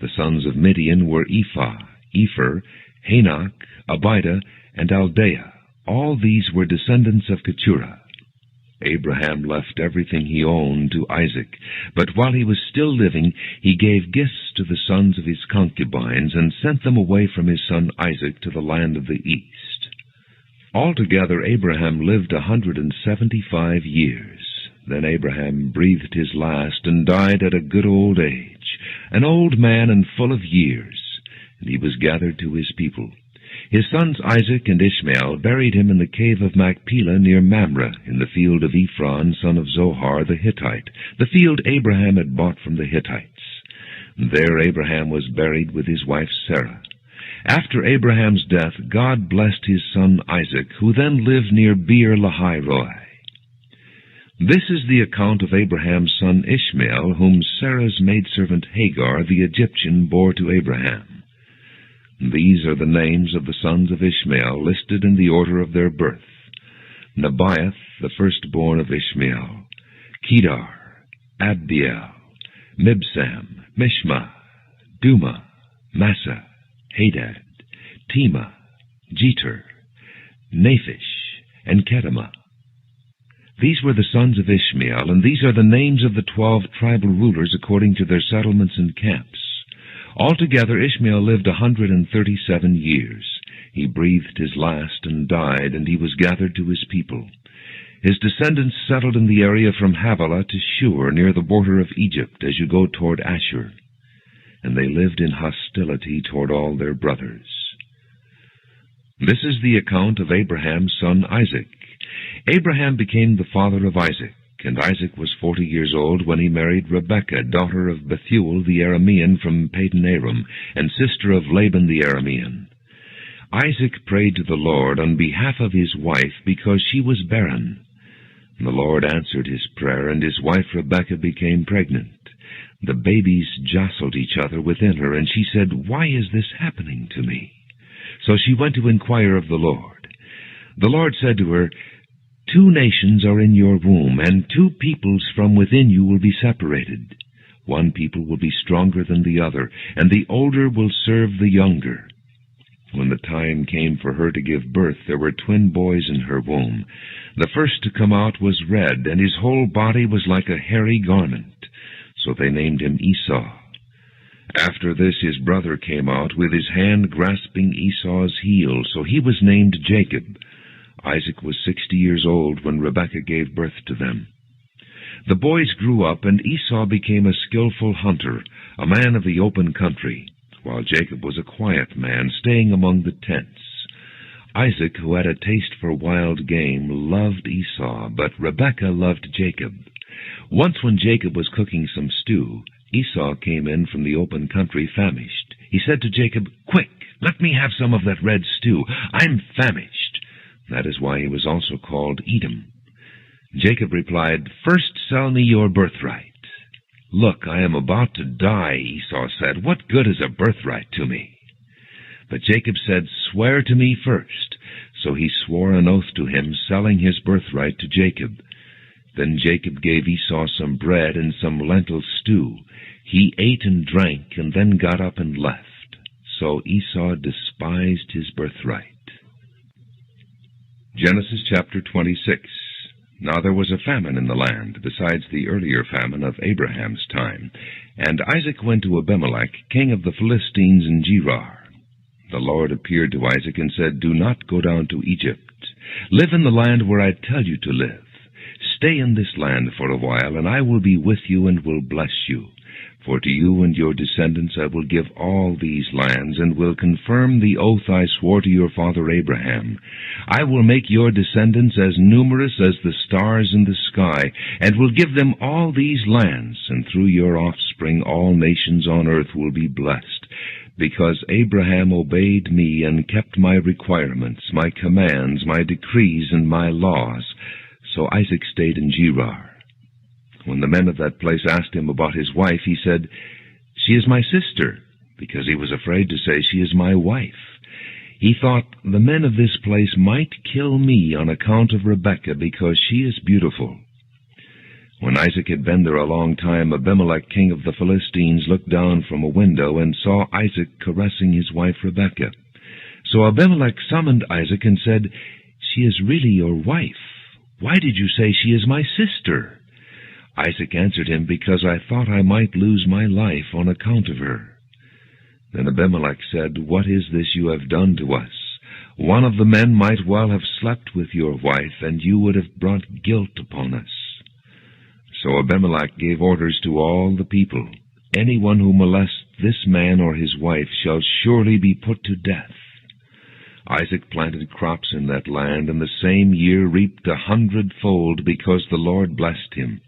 The sons of Midian were Ephah, Epher, Hanok, Abida, and Aldea. All these were descendants of Keturah. Abraham left everything he owned to Isaac, but while he was still living, he gave gifts to the sons of his concubines and sent them away from his son Isaac to the land of the east. Altogether Abraham lived 175 years. Then Abraham breathed his last and died at a good old age, an old man and full of years, and he was gathered to his people. His sons Isaac and Ishmael buried him in the cave of Machpelah near Mamre, in the field of Ephron, son of Zohar the Hittite, the field Abraham had bought from the Hittites. There Abraham was buried with his wife Sarah. After Abraham's death, God blessed his son Isaac, who then lived near Beer Lahai Roi. This is the account of Abraham's son Ishmael, whom Sarah's maidservant Hagar the Egyptian bore to Abraham. These are the names of the sons of Ishmael, listed in the order of their birth. Nebaioth, the firstborn of Ishmael, Kedar, Adbeel, Mibsam, Mishma, Duma, Massa, Hadad, Tema, Jeter, Naphish, and Kedemah. These were the sons of Ishmael, and these are the names of the 12 tribal rulers according to their settlements and camps. Altogether Ishmael lived 137 years. He breathed his last and died, and he was gathered to his people. His descendants settled in the area from Havilah to Shur, near the border of Egypt, as you go toward Ashur. And they lived in hostility toward all their brothers. This is the account of Abraham's son Isaac. Abraham became the father of Isaac, and Isaac was 40 years old when he married Rebekah, daughter of Bethuel the Aramean from Padan Aram, and sister of Laban the Aramean. Isaac prayed to the Lord on behalf of his wife because she was barren. The Lord answered his prayer, and his wife Rebekah became pregnant. The babies jostled each other within her, and she said, "Why is this happening to me?" So she went to inquire of the Lord. The Lord said to her, "2 nations are in your womb, and 2 peoples from within you will be separated. One people will be stronger than the other, and the older will serve the younger." When the time came for her to give birth, there were twin boys in her womb. The first to come out was red, and his whole body was like a hairy garment. So they named him Esau. After this his brother came out, with his hand grasping Esau's heel, so he was named Jacob. Isaac was 60 years old when Rebekah gave birth to them. The boys grew up, and Esau became a skillful hunter, a man of the open country, while Jacob was a quiet man, staying among the tents. Isaac, who had a taste for wild game, loved Esau, but Rebekah loved Jacob. Once when Jacob was cooking some stew, Esau came in from the open country famished. He said to Jacob, "Quick, let me have some of that red stew. I'm famished." That is why he was also called Edom. Jacob replied, "First sell me your birthright." "Look, I am about to die," Esau said. "What good is a birthright to me?" But Jacob said, "Swear to me first." So he swore an oath to him, selling his birthright to Jacob. Then Jacob gave Esau some bread and some lentil stew. He ate and drank, and then got up and left. So Esau despised his birthright. Genesis chapter 26. Now there was a famine in the land, besides the earlier famine of Abraham's time. And Isaac went to Abimelech, king of the Philistines, in Gerar. The Lord appeared to Isaac and said, "Do not go down to Egypt. Live in the land where I tell you to live. Stay in this land for a while, and I will be with you and will bless you. For to you and your descendants I will give all these lands, and will confirm the oath I swore to your father Abraham. I will make your descendants as numerous as the stars in the sky, and will give them all these lands, and through your offspring all nations on earth will be blessed, because Abraham obeyed me and kept my requirements, my commands, my decrees, and my laws." So Isaac stayed in Gerar. When the men of that place asked him about his wife, he said, "She is my sister," because he was afraid to say, "She is my wife." He thought, "The men of this place might kill me on account of Rebekah, because she is beautiful." When Isaac had been there a long time, Abimelech, king of the Philistines, looked down from a window and saw Isaac caressing his wife Rebekah. So Abimelech summoned Isaac and said, "She is really your wife. Why did you say she is my sister?" Isaac answered him, "Because I thought I might lose my life on account of her." Then Abimelech said, "What is this you have done to us? One of the men might well have slept with your wife, and you would have brought guilt upon us." So Abimelech gave orders to all the people, "Anyone who molests this man or his wife shall surely be put to death." Isaac planted crops in that land, and the same year reaped 100-fold, because the Lord blessed him.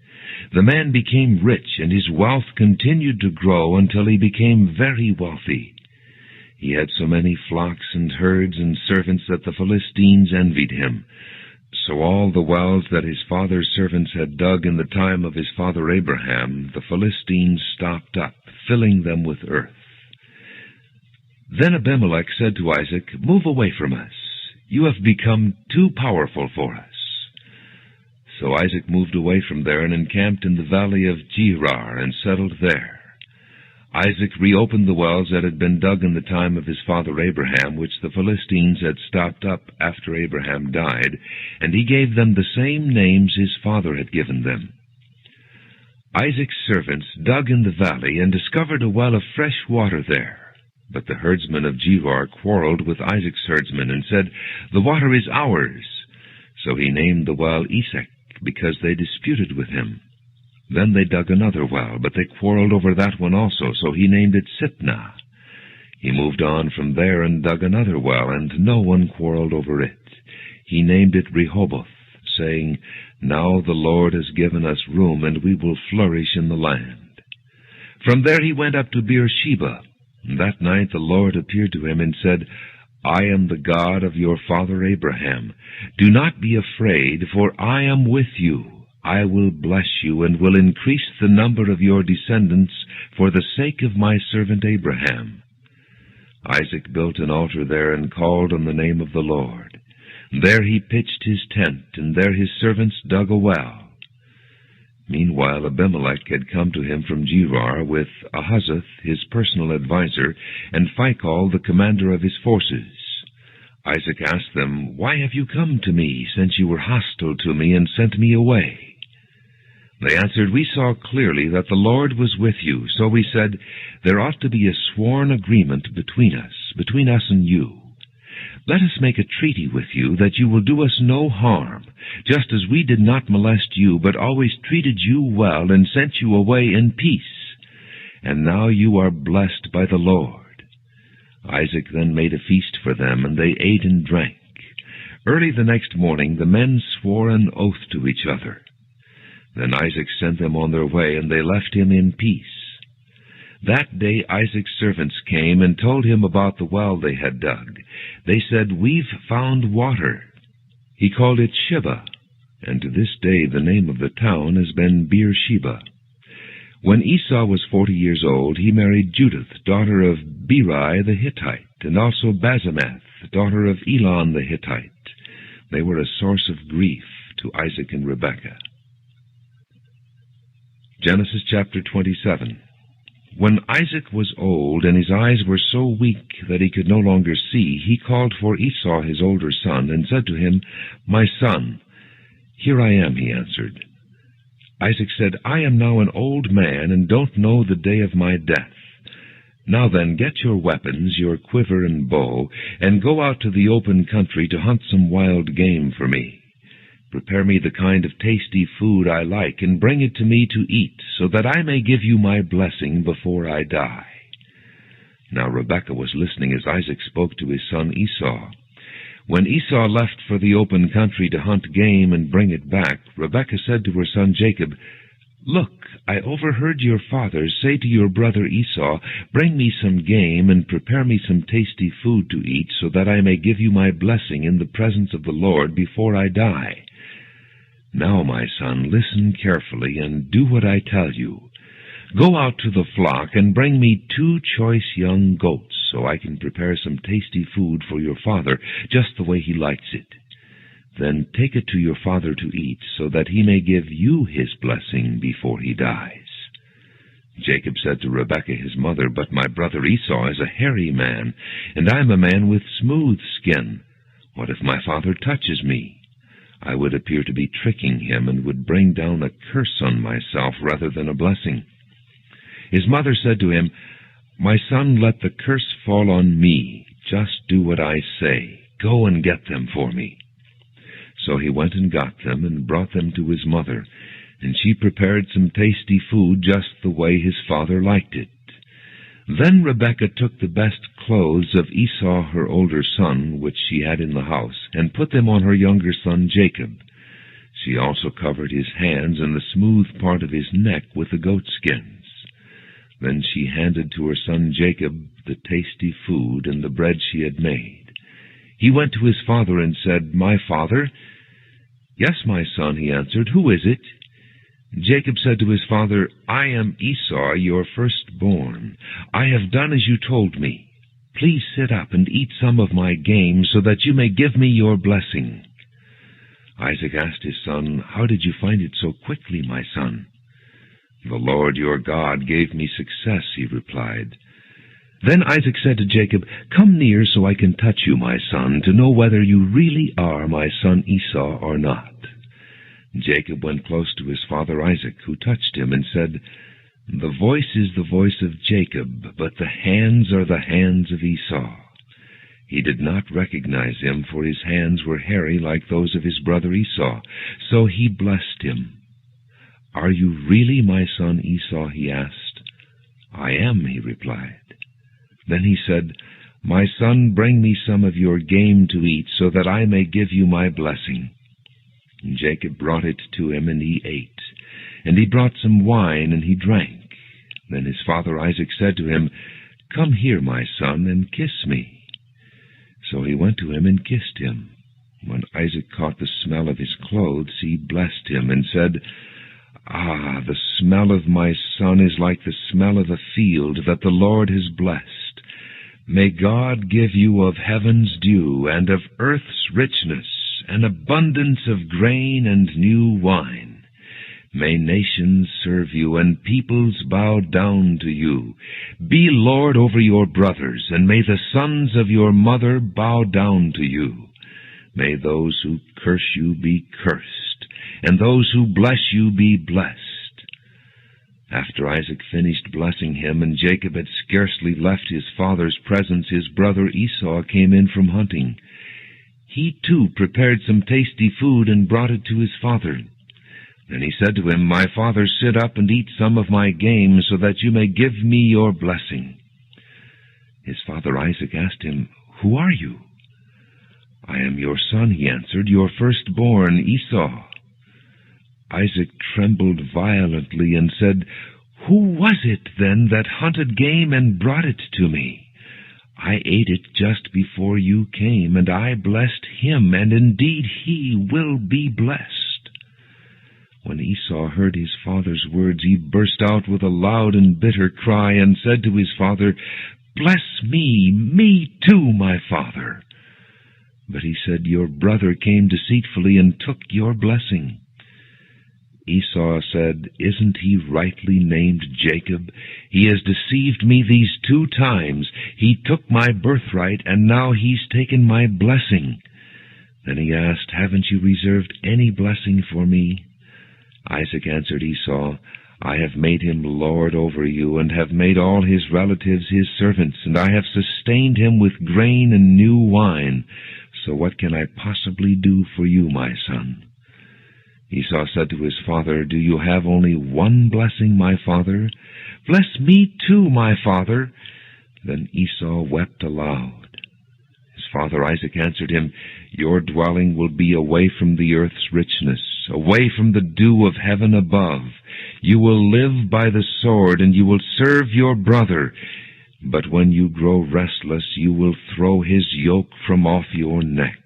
The man became rich, and his wealth continued to grow until he became very wealthy. He had so many flocks and herds and servants that the Philistines envied him. So all the wells that his father's servants had dug in the time of his father Abraham, the Philistines stopped up, filling them with earth. Then Abimelech said to Isaac, "Move away from us. You have become too powerful for us." So Isaac moved away from there and encamped in the valley of Gerar and settled there. Isaac reopened the wells that had been dug in the time of his father Abraham, which the Philistines had stopped up after Abraham died, and he gave them the same names his father had given them. Isaac's servants dug in the valley and discovered a well of fresh water there. But the herdsmen of Gerar quarreled with Isaac's herdsmen and said, "The water is ours." So he named the well Esek, because they disputed with him. Then they dug another well, but they quarreled over that one also, so he named it Sitnah. He moved on from there and dug another well, and no one quarreled over it. He named it Rehoboth, saying, "Now the Lord has given us room, and we will flourish in the land." From there he went up to Beersheba. That night the Lord appeared to him and said, "I am the God of your father Abraham. Do not be afraid, for I am with you. I will bless you and will increase the number of your descendants for the sake of my servant Abraham." Isaac built an altar there and called on the name of the Lord. There he pitched his tent, and there his servants dug a well. Meanwhile Abimelech had come to him from Gerar with Ahuzzath, his personal adviser, and Phicol, the commander of his forces. Isaac asked them, "Why have you come to me, since you were hostile to me and sent me away?" They answered, "We saw clearly that the Lord was with you, so we said, there ought to be a sworn agreement between us and you. Let us make a treaty with you that you will do us no harm, just as we did not molest you, but always treated you well and sent you away in peace. And now you are blessed by the Lord." Isaac then made a feast for them, and they ate and drank. Early the next morning the men swore an oath to each other. Then Isaac sent them on their way, and they left him in peace. That day Isaac's servants came and told him about the well they had dug. They said, "We've found water." He called it Sheba, and to this day the name of the town has been Beersheba. When Esau was 40 years old, he married Judith, daughter of Beeri the Hittite, and also Basemath, daughter of Elon the Hittite. They were a source of grief to Isaac and Rebekah. Genesis chapter 27. When Isaac was old, and his eyes were so weak that he could no longer see, he called for Esau his older son, and said to him, "My son." "Here I am," he answered. Isaac said, "I am now an old man, and don't know the day of my death. Now then, get your weapons, your quiver and bow, and go out to the open country to hunt some wild game for me. Prepare me the kind of tasty food I like, and bring it to me to eat, so that I may give you my blessing before I die." Now Rebekah was listening as Isaac spoke to his son Esau. When Esau left for the open country to hunt game and bring it back, Rebekah said to her son Jacob, "Look, I overheard your father say to your brother Esau, 'Bring me some game and prepare me some tasty food to eat, so that I may give you my blessing in the presence of the Lord before I die.' Now, my son, listen carefully and do what I tell you. Go out to the flock and bring me 2 choice young goats, so I can prepare some tasty food for your father, just the way he likes it. Then take it to your father to eat, so that he may give you his blessing before he dies." Jacob said to Rebekah his mother, "But my brother Esau is a hairy man, and I am a man with smooth skin. What if my father touches me? I would appear to be tricking him and would bring down a curse on myself rather than a blessing. His mother said to him, "My son, let the curse fall on me. Just do what I say. Go and get them for me." So he went and got them and brought them to his mother, and she prepared some tasty food just the way his father liked it. Then Rebekah took the best clothes of Esau her older son, which she had in the house, and put them on her younger son Jacob. She also covered his hands and the smooth part of his neck with the goatskins. Then she handed to her son Jacob the tasty food and the bread she had made. He went to his father and said, "My father?" "Yes, my son," he answered. "Who is it?" Jacob said to his father, "I am Esau, your firstborn. I have done as you told me. Please sit up and eat some of my game so that you may give me your blessing." Isaac asked his son, "How did you find it so quickly, my son?" "The Lord your God gave me success," he replied. Then Isaac said to Jacob, "Come near so I can touch you, my son, to know whether you really are my son Esau or not." Jacob went close to his father Isaac, who touched him and said, "The voice is the voice of Jacob, but the hands are the hands of Esau." He did not recognize him, for his hands were hairy like those of his brother Esau. So he blessed him. "Are you really my son Esau?" he asked. "I am," he replied. Then he said, "My son, bring me some of your game to eat, so that I may give you my blessing." And Jacob brought it to him, and he ate. And he brought some wine, and he drank. Then his father Isaac said to him, "Come here, my son, and kiss me." So he went to him and kissed him. When Isaac caught the smell of his clothes, he blessed him and said, "Ah, the smell of my son is like the smell of a field that the Lord has blessed. May God give you of heaven's dew and of earth's richness, an abundance of grain and new wine. May nations serve you, and peoples bow down to you. Be Lord over your brothers, and may the sons of your mother bow down to you. May those who curse you be cursed, and those who bless you be blessed." After Isaac finished blessing him, and Jacob had scarcely left his father's presence, his brother Esau came in from hunting. He too prepared some tasty food and brought it to his father. Then he said to him, "My father, sit up and eat some of my game, so that you may give me your blessing." His father Isaac asked him, "Who are you?" "I am your son," he answered, "your firstborn, Esau." Isaac trembled violently and said, "Who was it, then, that hunted game and brought it to me? I ate it just before you came, and I blessed him, and indeed he will be blessed." When Esau heard his father's words, he burst out with a loud and bitter cry, and said to his father, "Bless me, me too, my father." But he said, "Your brother came deceitfully and took your blessing." Esau said, "Isn't he rightly named Jacob? He has deceived me these 2 times. He took my birthright, and now he's taken my blessing." Then he asked, "Haven't you reserved any blessing for me?" Isaac answered Esau, "I have made him lord over you, and have made all his relatives his servants, and I have sustained him with grain and new wine. So what can I possibly do for you, my son?" Esau said to his father, "Do you have only one blessing, my father? Bless me too, my father." Then Esau wept aloud. His father Isaac answered him, "Your dwelling will be away from the earth's richness, away from the dew of heaven above. You will live by the sword, and you will serve your brother. But when you grow restless, you will throw his yoke from off your neck."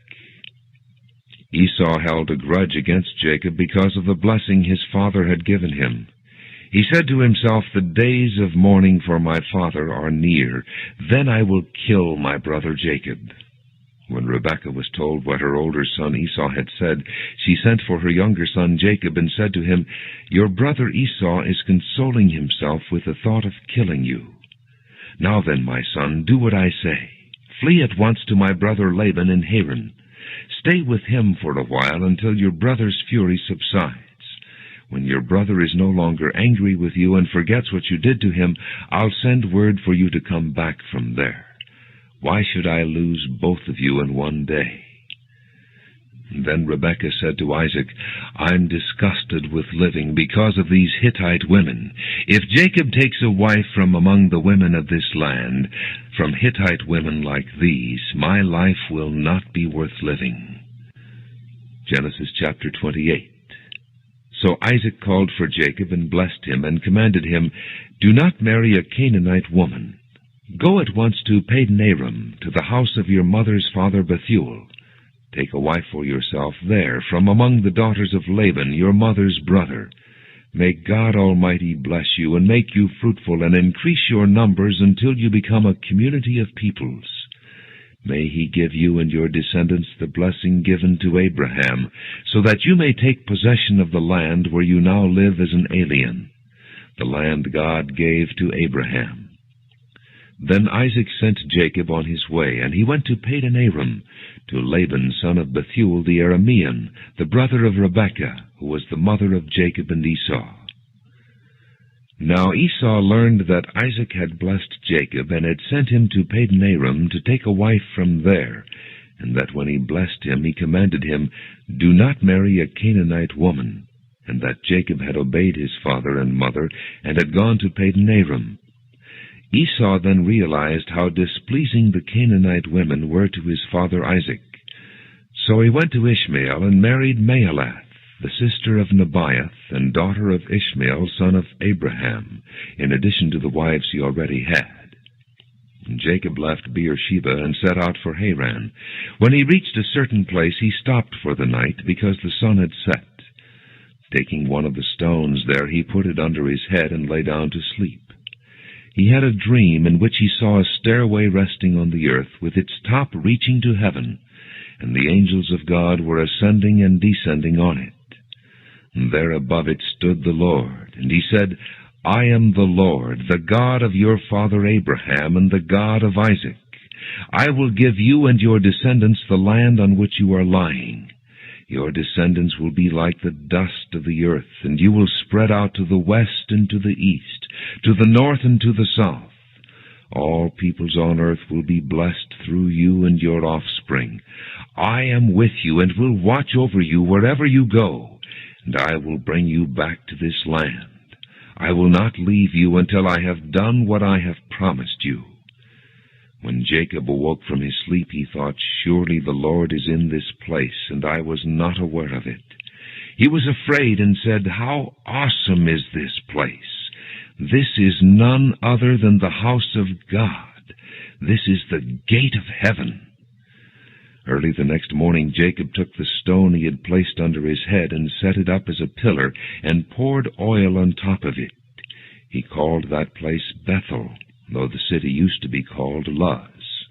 Esau held a grudge against Jacob because of the blessing his father had given him. He said to himself, "The days of mourning for my father are near. Then I will kill my brother Jacob." When Rebekah was told what her older son Esau had said, she sent for her younger son Jacob and said to him, "Your brother Esau is consoling himself with the thought of killing you. Now then, my son, do what I say. Flee at once to my brother Laban in Haran. Stay with him for a while until your brother's fury subsides. When your brother is no longer angry with you and forgets what you did to him, I'll send word for you to come back from there. Why should I lose both of you in one day?" Then Rebekah said to Isaac, "I'm disgusted with living because of these Hittite women. If Jacob takes a wife from among the women of this land, from Hittite women like these, my life will not be worth living." Genesis chapter 28. So Isaac called for Jacob and blessed him and commanded him, "Do not marry a Canaanite woman. Go at once to Padan-aram, to the house of your mother's father Bethuel. Take a wife for yourself there, from among the daughters of Laban, your mother's brother. May God Almighty bless you, and make you fruitful, and increase your numbers until you become a community of peoples. May He give you and your descendants the blessing given to Abraham, so that you may take possession of the land where you now live as an alien, the land God gave to Abraham." Then Isaac sent Jacob on his way, and he went to Padan-aram, to Laban son of Bethuel the Aramean, the brother of Rebekah, who was the mother of Jacob and Esau. Now Esau learned that Isaac had blessed Jacob, and had sent him to Padan-aram to take a wife from there, and that when he blessed him, he commanded him, "Do not marry a Canaanite woman," and that Jacob had obeyed his father and mother, and had gone to Padan-aram. Esau then realized how displeasing the Canaanite women were to his father Isaac. So he went to Ishmael and married Mahalath, the sister of Nebaioth, and daughter of Ishmael, son of Abraham, in addition to the wives he already had. And Jacob left Beersheba and set out for Haran. When he reached a certain place, he stopped for the night, because the sun had set. Taking one of the stones there, he put it under his head and lay down to sleep. He had a dream in which he saw a stairway resting on the earth, with its top reaching to heaven, and the angels of God were ascending and descending on it. And there above it stood the Lord, and he said, "I am the Lord, the God of your father Abraham, and the God of Isaac. I will give you and your descendants the land on which you are lying. Your descendants will be like the dust of the earth, and you will spread out to the west and to the east, to the north and to the south. All peoples on earth will be blessed through you and your offspring. I am with you and will watch over you wherever you go, and I will bring you back to this land. I will not leave you until I have done what I have promised you." When Jacob awoke from his sleep, he thought, "Surely the Lord is in this place, and I was not aware of it." He was afraid and said, "How awesome is this place! This is none other than the house of God. This is the gate of heaven." Early the next morning Jacob took the stone he had placed under his head and set it up as a pillar, and poured oil on top of it. He called that place Bethel, though the city used to be called Luz.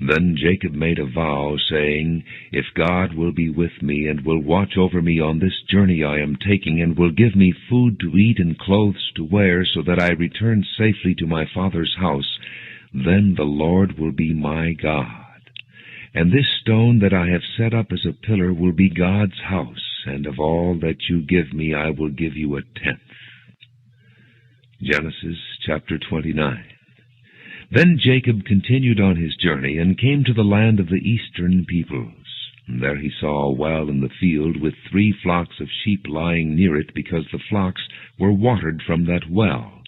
Then Jacob made a vow, saying, "If God will be with me, and will watch over me on this journey I am taking, and will give me food to eat and clothes to wear, so that I return safely to my father's house, then the Lord will be my God. And this stone that I have set up as a pillar will be God's house, and of all that you give me I will give you a tenth." Genesis chapter 29. Then Jacob continued on his journey, and came to the land of the eastern peoples. And there he saw a well in the field, with 3 flocks of sheep lying near it, because the flocks were watered from that well.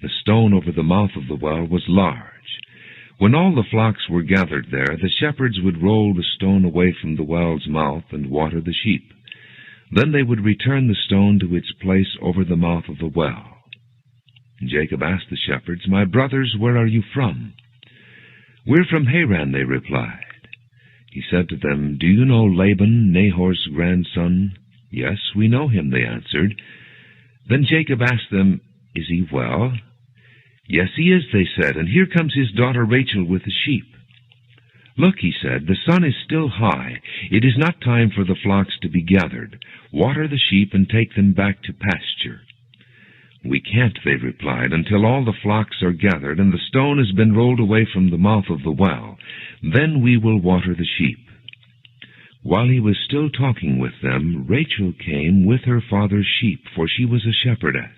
The stone over the mouth of the well was large. When all the flocks were gathered there, the shepherds would roll the stone away from the well's mouth and water the sheep. Then they would return the stone to its place over the mouth of the well. Jacob asked the shepherds, "My brothers, where are you from?" "We're from Haran," they replied. He said to them, "Do you know Laban, Nahor's grandson?" "Yes, we know him," they answered. Then Jacob asked them, "Is he well?" "Yes, he is," they said, "and here comes his daughter Rachel with the sheep." "Look," he said, "the sun is still high. It is not time for the flocks to be gathered. Water the sheep and take them back to pasture." "We can't," they replied, "until all the flocks are gathered and the stone has been rolled away from the mouth of the well. Then we will water the sheep." While he was still talking with them, Rachel came with her father's sheep, for she was a shepherdess.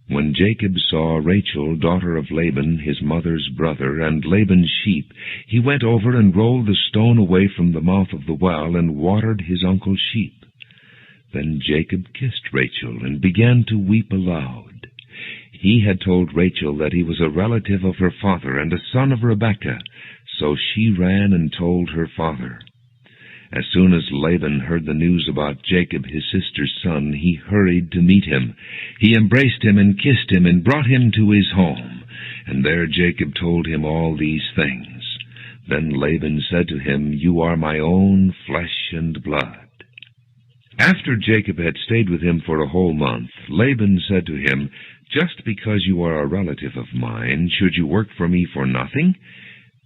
When Jacob saw Rachel, daughter of Laban, his mother's brother, and Laban's sheep, he went over and rolled the stone away from the mouth of the well and watered his uncle's sheep. Then Jacob kissed Rachel and began to weep aloud. He had told Rachel that he was a relative of her father and a son of Rebekah, so she ran and told her father. As soon as Laban heard the news about Jacob, his sister's son, he hurried to meet him. He embraced him and kissed him and brought him to his home. And there Jacob told him all these things. Then Laban said to him, "You are my own flesh and blood." After Jacob had stayed with him for a whole month, Laban said to him, "Just because you are a relative of mine, should you work for me for nothing?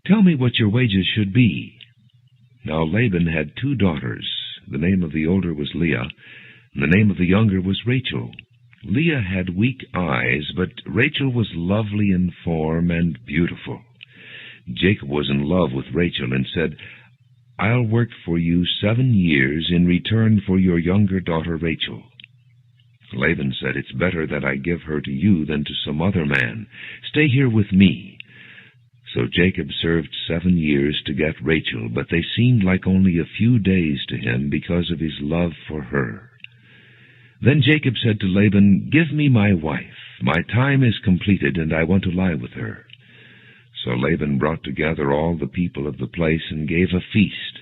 Tell me what your wages should be." Now Laban had 2 daughters. The name of the older was Leah, and the name of the younger was Rachel. Leah had weak eyes, but Rachel was lovely in form and beautiful. Jacob was in love with Rachel and said, "I'll work for you 7 years in return for your younger daughter Rachel." Laban said, "It's better that I give her to you than to some other man. Stay here with me." So Jacob served 7 years to get Rachel, but they seemed like only a few days to him because of his love for her. Then Jacob said to Laban, "Give me my wife. My time is completed, and I want to lie with her." So Laban brought together all the people of the place and gave a feast.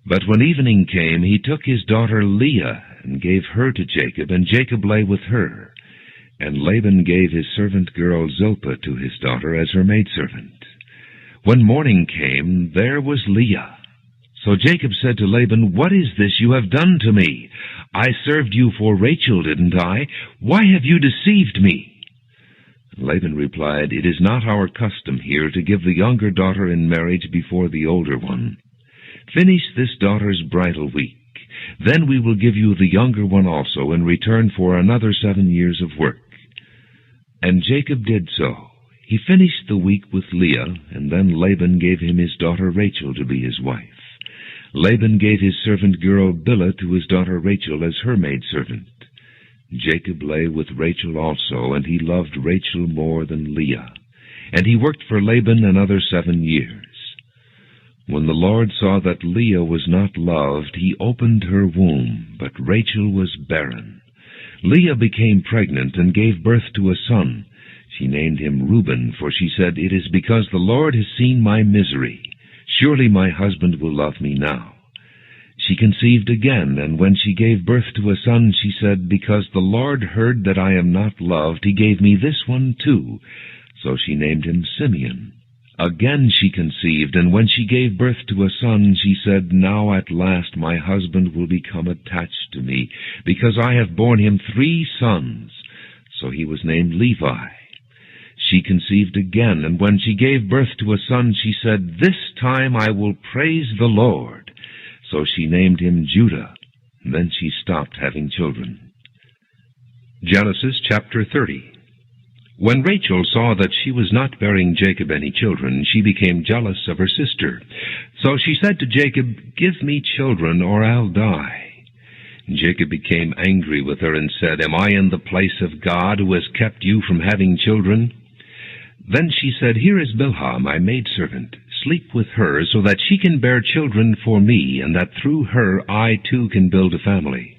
But when evening came, he took his daughter Leah and gave her to Jacob, and Jacob lay with her. And Laban gave his servant girl Zilpah to his daughter as her maidservant. When morning came, there was Leah. So Jacob said to Laban, "What is this you have done to me? I served you for Rachel, didn't I? Why have you deceived me?" Laban replied, "It is not our custom here to give the younger daughter in marriage before the older one. Finish this daughter's bridal week. Then we will give you the younger one also in return for another 7 years of work." And Jacob did so. He finished the week with Leah, and then Laban gave him his daughter Rachel to be his wife. Laban gave his servant girl Bilhah to his daughter Rachel as her maidservant. Jacob lay with Rachel also, and he loved Rachel more than Leah. And he worked for Laban another 7 years. When the Lord saw that Leah was not loved, he opened her womb, but Rachel was barren. Leah became pregnant and gave birth to a son. She named him Reuben, for she said, "It is because the Lord has seen my misery. Surely my husband will love me now." She conceived again, and when she gave birth to a son, she said, "Because the Lord heard that I am not loved, he gave me this one too." So she named him Simeon. Again she conceived, and when she gave birth to a son, she said, "Now at last my husband will become attached to me, because I have borne him 3 sons." So he was named Levi. She conceived again, and when she gave birth to a son, she said, "This time I will praise the Lord." So she named him Judah. Then she stopped having children. Genesis chapter 30. When Rachel saw that she was not bearing Jacob any children, she became jealous of her sister. So she said to Jacob, "Give me children, or I'll die." Jacob became angry with her and said, "Am I in the place of God, who has kept you from having children?" Then she said, "Here is Bilhah, my maidservant. Sleep with her, so that she can bear children for me, and that through her I too can build a family."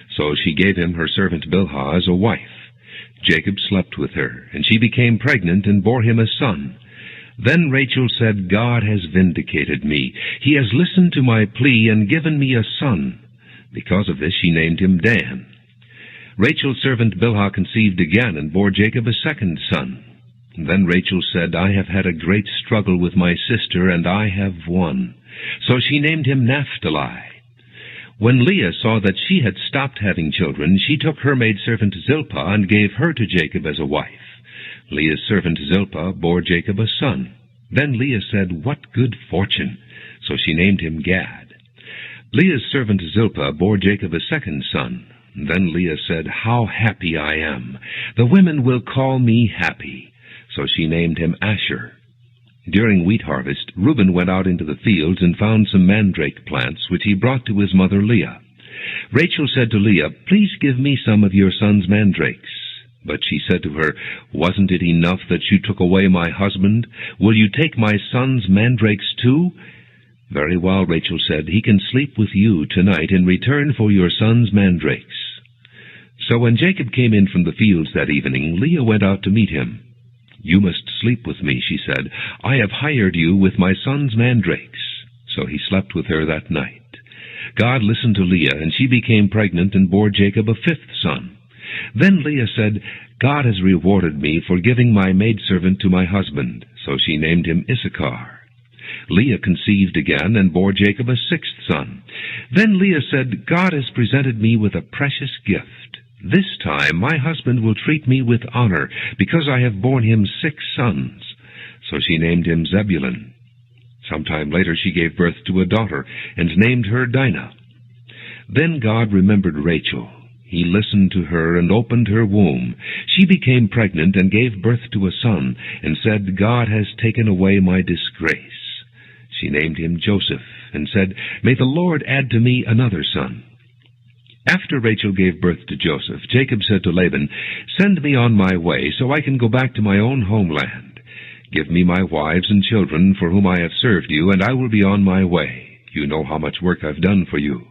So she gave him her servant Bilhah as a wife. Jacob slept with her, and she became pregnant and bore him a son. Then Rachel said, "God has vindicated me. He has listened to my plea and given me a son." Because of this she named him Dan. Rachel's servant Bilhah conceived again and bore Jacob a second son. Then Rachel said, "I have had a great struggle with my sister, and I have won." So she named him Naphtali. When Leah saw that she had stopped having children, she took her maidservant Zilpah and gave her to Jacob as a wife. Leah's servant Zilpah bore Jacob a son. Then Leah said, "What good fortune!" So she named him Gad. Leah's servant Zilpah bore Jacob a second son. Then Leah said, "How happy I am! The women will call me happy." So she named him Asher. During wheat harvest, Reuben went out into the fields and found some mandrake plants, which he brought to his mother Leah. Rachel said to Leah, "Please give me some of your son's mandrakes." But she said to her, "Wasn't it enough that you took away my husband? Will you take my son's mandrakes too?" "Very well," Rachel said, "he can sleep with you tonight in return for your son's mandrakes." So when Jacob came in from the fields that evening, Leah went out to meet him. "You must sleep with me," she said. "I have hired you with my son's mandrakes." So he slept with her that night. God listened to Leah, and she became pregnant and bore Jacob a fifth son. Then Leah said, "God has rewarded me for giving my maidservant to my husband." So she named him Issachar. Leah conceived again and bore Jacob a sixth son. Then Leah said, "God has presented me with a precious gift. This time my husband will treat me with honor, because I have borne him 6 sons. So she named him Zebulun. Sometime later she gave birth to a daughter, and named her Dinah. Then God remembered Rachel. He listened to her and opened her womb. She became pregnant and gave birth to a son, and said, "God has taken away my disgrace." She named him Joseph, and said, "May the Lord add to me another son." After Rachel gave birth to Joseph, Jacob said to Laban, "Send me on my way, so I can go back to my own homeland. Give me my wives and children, for whom I have served you, and I will be on my way. You know how much work I've done for you."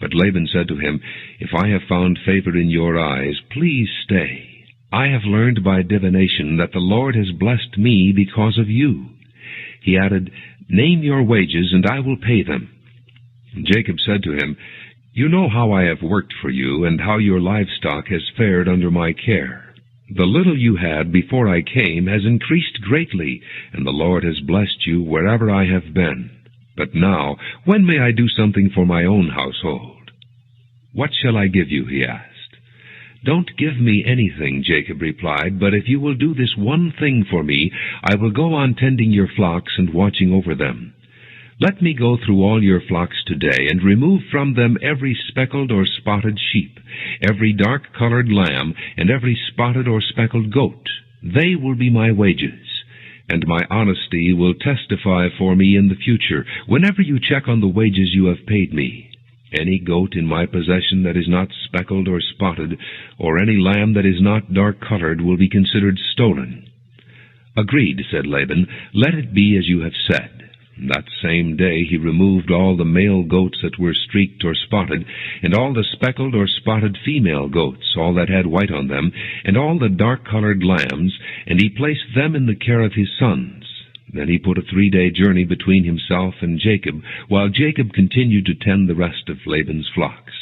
But Laban said to him, "If I have found favor in your eyes, please stay. I have learned by divination that the Lord has blessed me because of you." He added, "Name your wages, and I will pay them." And Jacob said to him, "You know how I have worked for you, and how your livestock has fared under my care. The little you had before I came has increased greatly, and the Lord has blessed you wherever I have been. But now, when may I do something for my own household?" "What shall I give you?" he asked. "Don't give me anything," Jacob replied, "but if you will do this one thing for me, I will go on tending your flocks and watching over them. Let me go through all your flocks today, and remove from them every speckled or spotted sheep, every dark-colored lamb, and every spotted or speckled goat. They will be my wages, and my honesty will testify for me in the future, whenever you check on the wages you have paid me. Any goat in my possession that is not speckled or spotted, or any lamb that is not dark-colored, will be considered stolen." "Agreed," said Laban. "Let it be as you have said." That same day he removed all the male goats that were streaked or spotted, and all the speckled or spotted female goats, all that had white on them, and all the dark-colored lambs, and he placed them in the care of his sons. Then he put a 3-day journey between himself and Jacob, while Jacob continued to tend the rest of Laban's flocks.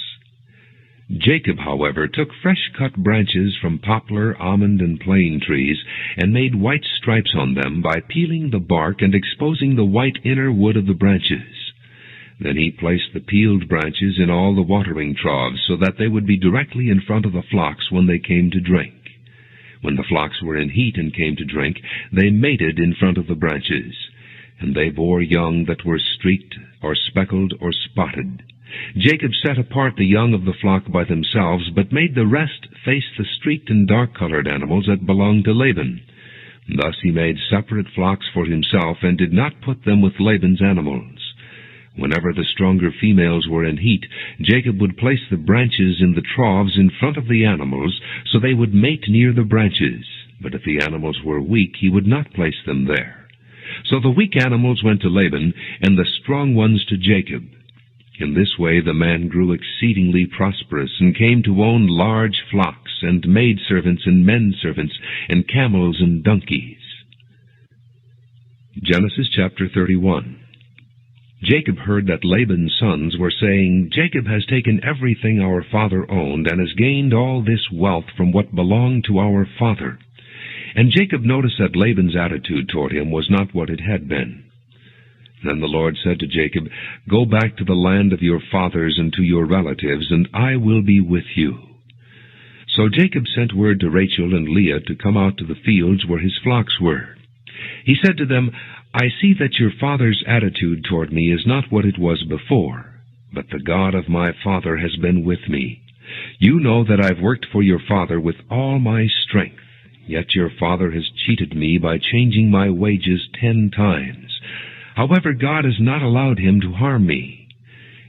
Jacob, however, took fresh-cut branches from poplar, almond, and plane trees, and made white stripes on them by peeling the bark and exposing the white inner wood of the branches. Then he placed the peeled branches in all the watering troughs, so that they would be directly in front of the flocks when they came to drink. When the flocks were in heat and came to drink, they mated in front of the branches, and they bore young that were streaked or speckled or spotted. Jacob set apart the young of the flock by themselves, but made the rest face the streaked and dark-colored animals that belonged to Laban. Thus he made separate flocks for himself, and did not put them with Laban's animals. Whenever the stronger females were in heat, Jacob would place the branches in the troughs in front of the animals, so they would mate near the branches. But if the animals were weak, he would not place them there. So the weak animals went to Laban, and the strong ones to Jacob. In this way the man grew exceedingly prosperous, and came to own large flocks, and maidservants and menservants, and camels and donkeys. Genesis chapter 31. Jacob heard that Laban's sons were saying, "Jacob has taken everything our father owned, and has gained all this wealth from what belonged to our father." And Jacob noticed that Laban's attitude toward him was not what it had been. Then the Lord said to Jacob, "Go back to the land of your fathers and to your relatives, and I will be with you." So Jacob sent word to Rachel and Leah to come out to the fields where his flocks were. He said to them, "I see that your father's attitude toward me is not what it was before, but the God of my father has been with me. You know that I've worked for your father with all my strength. Yet your father has cheated me by changing my wages 10 times. However, God has not allowed him to harm me.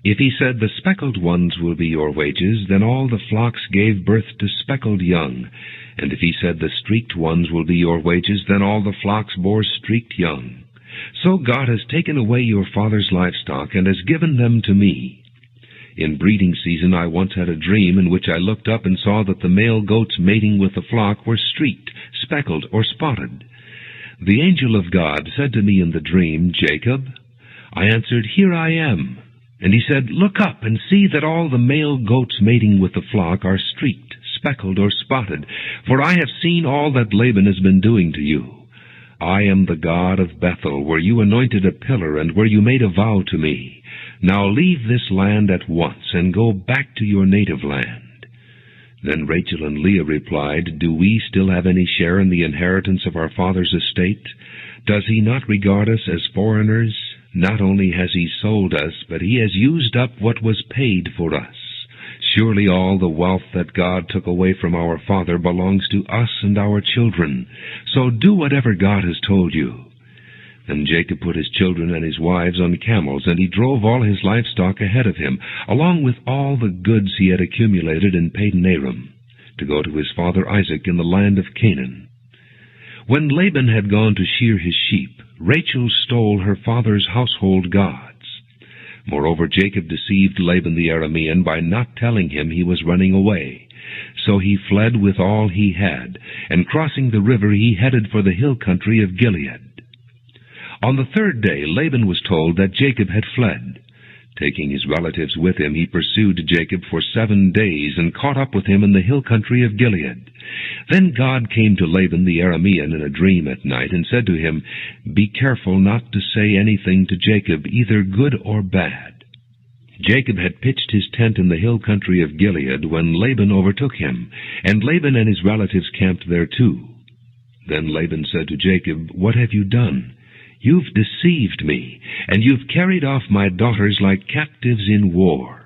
If he said, the speckled ones will be your wages, then all the flocks gave birth to speckled young. And if he said, the streaked ones will be your wages, then all the flocks bore streaked young. So God has taken away your father's livestock and has given them to me. In breeding season I once had a dream in which I looked up and saw that the male goats mating with the flock were streaked, speckled, or spotted. The angel of God said to me in the dream, Jacob. I answered, Here I am. And he said, Look up and see that all the male goats mating with the flock are streaked, speckled, or spotted, for I have seen all that Laban has been doing to you. I am the God of Bethel, where you anointed a pillar and where you made a vow to me. Now leave this land at once and go back to your native land. Then Rachel and Leah replied, Do we still have any share in the inheritance of our father's estate? Does he not regard us as foreigners? Not only has he sold us, but he has used up what was paid for us. Surely all the wealth that God took away from our father belongs to us and our children. So do whatever God has told you. Then Jacob put his children and his wives on camels, and he drove all his livestock ahead of him, along with all the goods he had accumulated in Padan Aram, to go to his father Isaac in the land of Canaan. When Laban had gone to shear his sheep, Rachel stole her father's household gods. Moreover, Jacob deceived Laban the Aramean by not telling him he was running away. So he fled with all he had, and crossing the river he headed for the hill country of Gilead. On the 3rd day Laban was told that Jacob had fled. Taking his relatives with him, he pursued Jacob for 7 days and caught up with him in the hill country of Gilead. Then God came to Laban the Aramean in a dream at night and said to him, Be careful not to say anything to Jacob, either good or bad. Jacob had pitched his tent in the hill country of Gilead when Laban overtook him, and Laban and his relatives camped there too. Then Laban said to Jacob, What have you done? You've deceived me, and you've carried off my daughters like captives in war.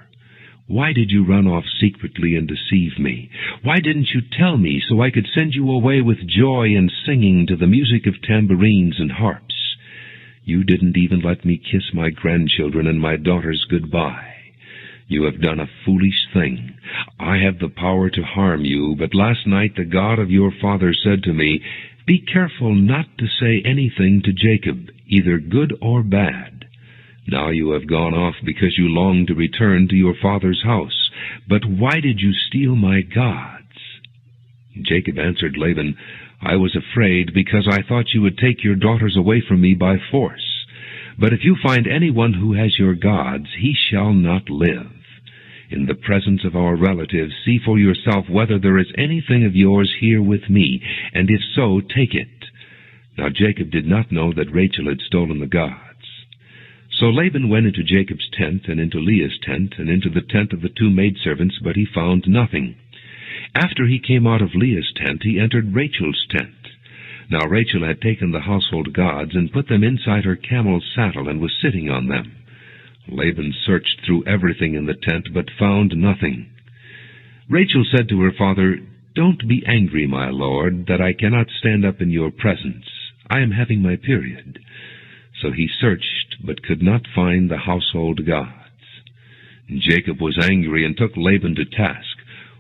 Why did you run off secretly and deceive me? Why didn't you tell me so I could send you away with joy and singing to the music of tambourines and harps? You didn't even let me kiss my grandchildren and my daughters goodbye. You have done a foolish thing. I have the power to harm you, but last night the God of your father said to me, Be careful not to say anything to Jacob, either good or bad. Now you have gone off because you long to return to your father's house. But why did you steal my gods? Jacob answered Laban, I was afraid because I thought you would take your daughters away from me by force. But if you find anyone who has your gods, he shall not live. In the presence of our relatives, see for yourself whether there is anything of yours here with me, and if so, take it. Now Jacob did not know that Rachel had stolen the gods. So Laban went into Jacob's tent, and into Leah's tent, and into the tent of the 2 maidservants, but he found nothing. After he came out of Leah's tent, he entered Rachel's tent. Now Rachel had taken the household gods and put them inside her camel's saddle, and was sitting on them. Laban searched through everything in the tent, but found nothing. Rachel said to her father, Don't be angry, my lord, that I cannot stand up in your presence. I am having my period. So he searched, but could not find the household gods. Jacob was angry and took Laban to task.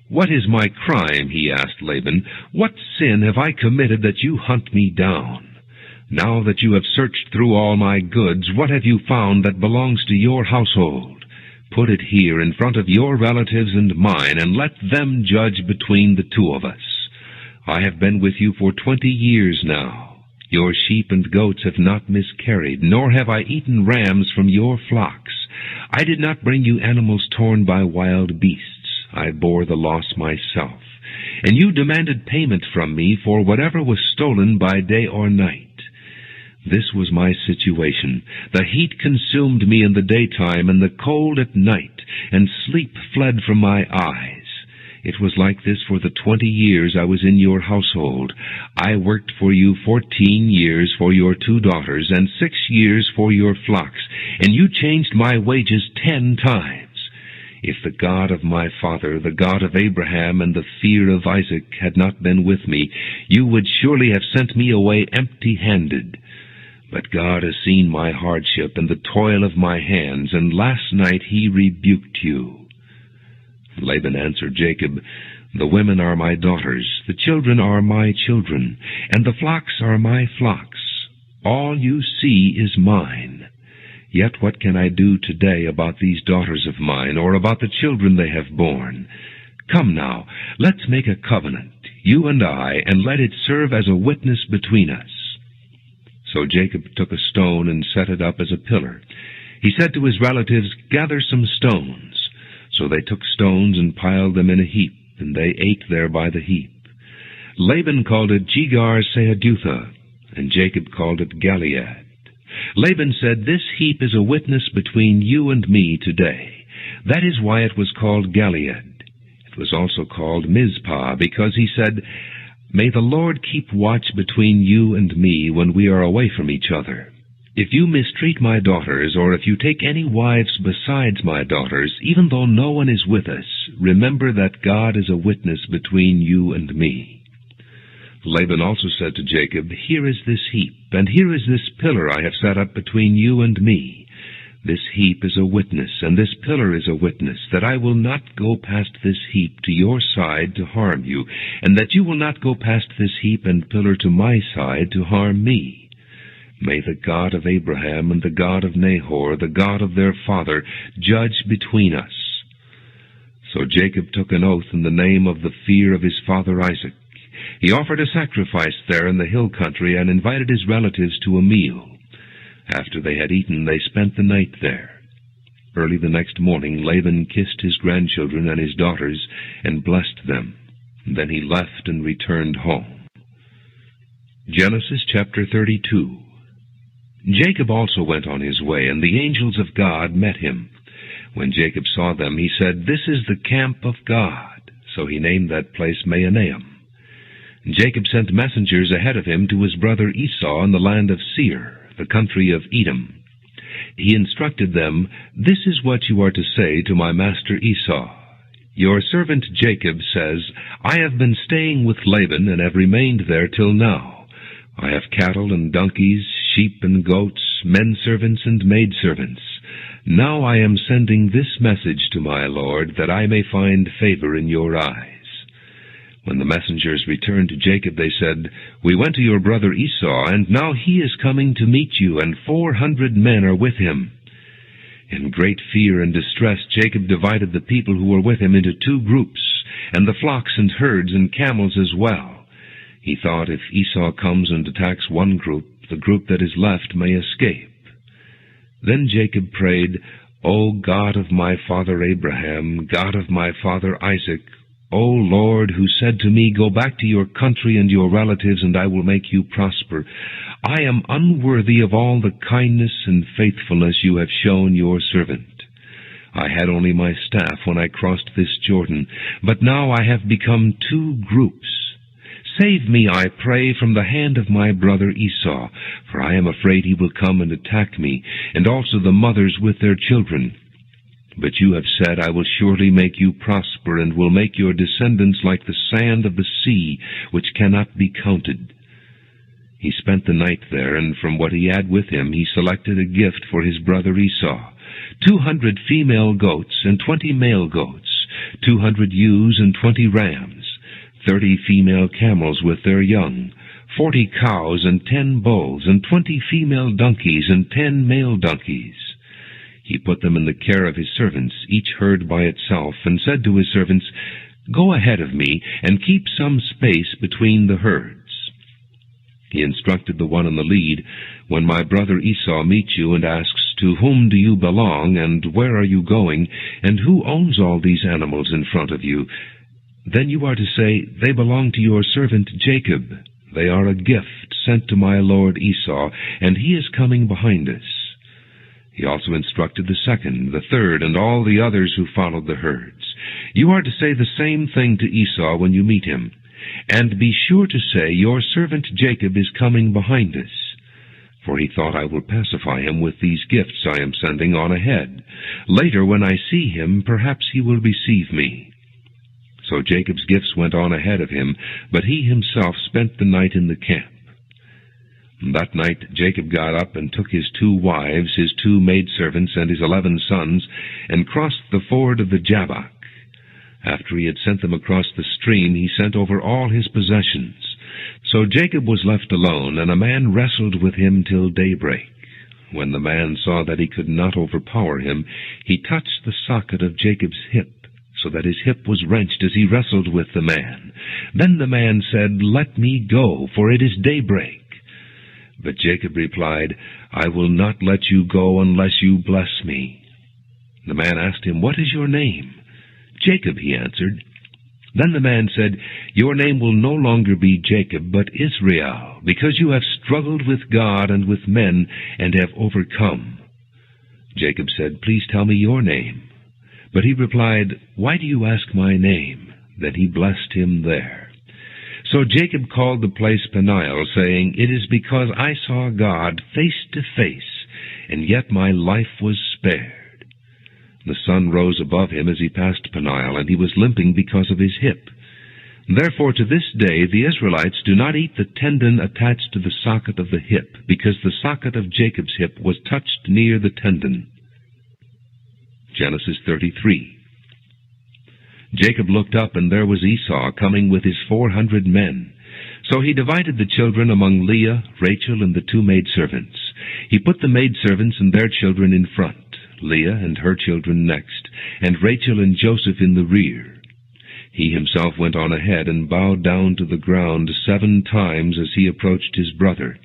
What is my crime? He asked Laban. What sin have I committed that you hunt me down? Now that you have searched through all my goods, what have you found that belongs to your household? Put it here in front of your relatives and mine, and let them judge between the 2 of us. I have been with you for 20 years now. Your sheep and goats have not miscarried, nor have I eaten rams from your flocks. I did not bring you animals torn by wild beasts. I bore the loss myself. And you demanded payment from me for whatever was stolen by day or night. This was my situation. The heat consumed me in the daytime, and the cold at night, and sleep fled from my eyes. It was like this for the 20 years I was in your household. I worked for you 14 years for your 2 daughters, and 6 years for your flocks, and you changed my wages 10 times. If the God of my father, the God of Abraham and the fear of Isaac had not been with me, you would surely have sent me away empty-handed. But God has seen my hardship and the toil of my hands, and last night he rebuked you." Laban answered Jacob, "The women are my daughters, the children are my children, and the flocks are my flocks. All you see is mine. Yet what can I do today about these daughters of mine, or about the children they have borne? Come now, let's make a covenant, you and I, and let it serve as a witness between us." So Jacob took a stone and set it up as a pillar. He said to his relatives, "Gather some stones." So they took stones and piled them in a heap, and they ate there by the heap. Laban called it Jegar-Sahadutha, and Jacob called it Galeed. Laban said, "This heap is a witness between you and me today." That is why it was called Galeed. It was also called Mizpah, because he said, "May the Lord keep watch between you and me when we are away from each other. If you mistreat my daughters, or if you take any wives besides my daughters, even though no one is with us, remember that God is a witness between you and me." Laban also said to Jacob, "Here is this heap, and here is this pillar I have set up between you and me. This heap is a witness, and this pillar is a witness, that I will not go past this heap to your side to harm you, and that you will not go past this heap and pillar to my side to harm me. May the God of Abraham and the God of Nahor, the God of their father, judge between us." So Jacob took an oath in the name of the fear of his father Isaac. He offered a sacrifice there in the hill country and invited his relatives to a meal. After they had eaten, they spent the night there. Early the next morning, Laban kissed his grandchildren and his daughters and blessed them. Then he left and returned home. Genesis chapter 32. Jacob also went on his way, and the angels of God met him. When Jacob saw them, he said, "This is the camp of God." So he named that place Mahanaim. Jacob sent messengers ahead of him to his brother Esau in the land of Seir, the country of Edom. He instructed them, "This is what you are to say to my master Esau. Your servant Jacob says, I have been staying with Laban and have remained there till now. I have cattle and donkeys, sheep and goats, men servants and maid servants. Now I am sending this message to my lord, that I may find favor in your eyes." When the messengers returned to Jacob, they said, "We went to your brother Esau, and now he is coming to meet you, and 400 men are with him." In great fear and distress, Jacob divided the people who were with him into 2 groups, and the flocks and herds and camels as well. He thought, if Esau comes and attacks one group, the group that is left may escape. Then Jacob prayed, "O God of my father Abraham, God of my father Isaac, O Lord, who said to me, 'Go back to your country and your relatives, and I will make you prosper,' I am unworthy of all the kindness and faithfulness you have shown your servant. I had only my staff when I crossed this Jordan, but now I have become 2 groups. Save me, I pray, from the hand of my brother Esau, for I am afraid he will come and attack me, and also the mothers with their children. But you have said, I will surely make you prosper, and will make your descendants like the sand of the sea, which cannot be counted." He spent the night there, and from what he had with him he selected a gift for his brother Esau, 200 female goats and 20 male goats, 200 ewes and 20 rams, 30 female camels with their young, 40 cows and 10 bulls, and 20 female donkeys and 10 male donkeys. He put them in the care of his servants, each herd by itself, and said to his servants, "Go ahead of me, and keep some space between the herds." He instructed the one in the lead, "When my brother Esau meets you and asks, 'To whom do you belong, and where are you going, and who owns all these animals in front of you?' then you are to say, 'They belong to your servant Jacob. They are a gift sent to my lord Esau, and he is coming behind us.'" He also instructed the second, the third, and all the others who followed the herds. "You are to say the same thing to Esau when you meet him. And be sure to say, 'Your servant Jacob is coming behind us.'" For he thought, I will pacify him with these gifts I am sending on ahead. Later, when I see him, perhaps he will receive me. So Jacob's gifts went on ahead of him, but he himself spent the night in the camp. That night Jacob got up and took his 2 wives, his 2 maidservants, and his 11 sons, and crossed the ford of the Jabbok. After he had sent them across the stream, he sent over all his possessions. So Jacob was left alone, and a man wrestled with him till daybreak. When the man saw that he could not overpower him, he touched the socket of Jacob's hip, so that his hip was wrenched as he wrestled with the man. Then the man said, Let me go, for it is daybreak. But Jacob replied, I will not let you go unless you bless me. The man asked him, What is your name? Jacob, he answered. Then the man said, Your name will no longer be Jacob, but Israel, because you have struggled with God and with men, and have overcome. Jacob said, Please tell me your name. But he replied, Why do you ask my name? Then he blessed him there. So Jacob called the place Peniel, saying, It is because I saw God face to face, and yet my life was spared. The sun rose above him as he passed Peniel, and he was limping because of his hip. Therefore to this day the Israelites do not eat the tendon attached to the socket of the hip, because the socket of Jacob's hip was touched near the tendon. Genesis 33. Jacob looked up, and there was Esau coming with his 400 men. So he divided the children among Leah, Rachel, and the 2 maidservants. He put the maidservants and their children in front, Leah and her children next, and Rachel and Joseph in the rear. He himself went on ahead and bowed down to the ground 7 times as he approached his brother.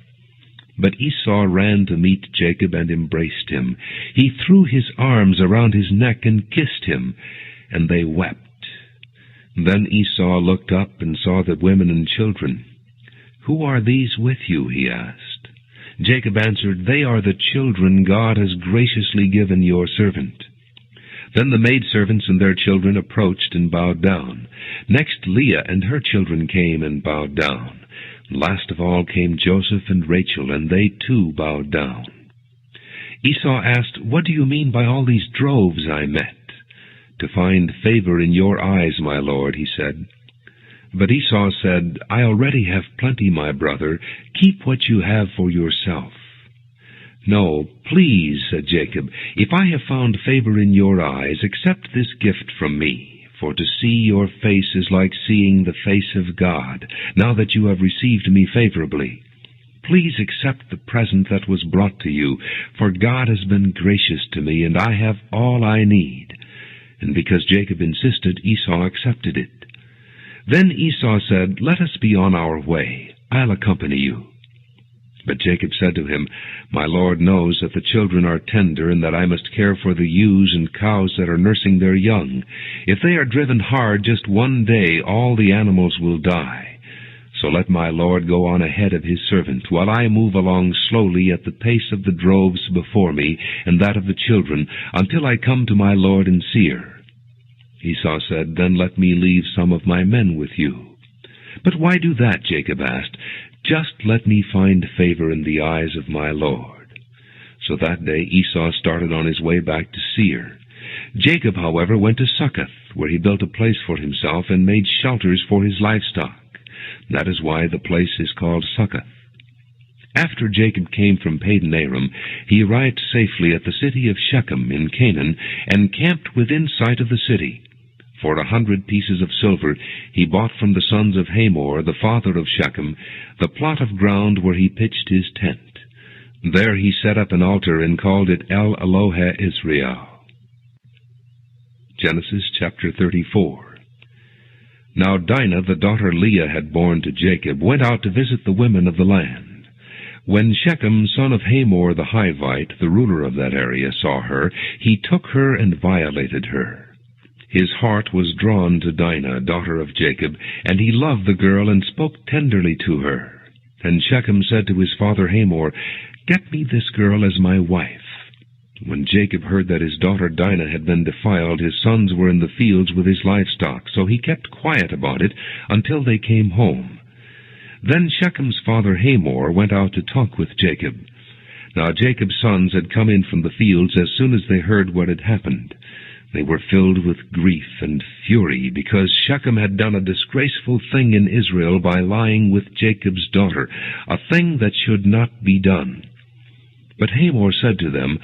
But Esau ran to meet Jacob and embraced him. He threw his arms around his neck and kissed him, and they wept. Then Esau looked up and saw the women and children. Who are these with you? He asked. Jacob answered, They are the children God has graciously given your servant. Then the maidservants and their children approached and bowed down. Next Leah and her children came and bowed down. Last of all came Joseph and Rachel, and they too bowed down. Esau asked, What do you mean by all these droves I met? To find favor in your eyes, my lord, he said. But Esau said, I already have plenty, my brother. Keep what you have for yourself. No, please, said Jacob, if I have found favor in your eyes, accept this gift from me. For to see your face is like seeing the face of God, now that you have received me favorably. Please accept the present that was brought to you, for God has been gracious to me, and I have all I need. And because Jacob insisted, Esau accepted it. Then Esau said, Let us be on our way. I'll accompany you. But Jacob said to him, My lord knows that the children are tender, and that I must care for the ewes and cows that are nursing their young. If they are driven hard just one day, all the animals will die. So let my lord go on ahead of his servant, while I move along slowly at the pace of the droves before me, and that of the children, until I come to my lord in Seir. Esau said, Then let me leave some of my men with you. But why do that? Jacob asked. Just let me find favor in the eyes of my lord. So that day Esau started on his way back to Seir. Jacob, however, went to Succoth, where he built a place for himself and made shelters for his livestock. That is why the place is called Succoth. After Jacob came from Padan Aram, he arrived safely at the city of Shechem in Canaan, and camped within sight of the city. For 100 pieces of silver he bought from the sons of Hamor, the father of Shechem, the plot of ground where he pitched his tent. There he set up an altar and called it El Elohe Israel. Genesis chapter 34. Now Dinah, the daughter Leah had borne to Jacob, went out to visit the women of the land. When Shechem, son of Hamor the Hivite, the ruler of that area, saw her, he took her and violated her. His heart was drawn to Dinah, daughter of Jacob, and he loved the girl and spoke tenderly to her. And Shechem said to his father Hamor, Get me this girl as my wife. When Jacob heard that his daughter Dinah had been defiled, his sons were in the fields with his livestock, so he kept quiet about it until they came home. Then Shechem's father Hamor went out to talk with Jacob. Now Jacob's sons had come in from the fields as soon as they heard what had happened. They were filled with grief and fury, because Shechem had done a disgraceful thing in Israel by lying with Jacob's daughter, a thing that should not be done. But Hamor said to them,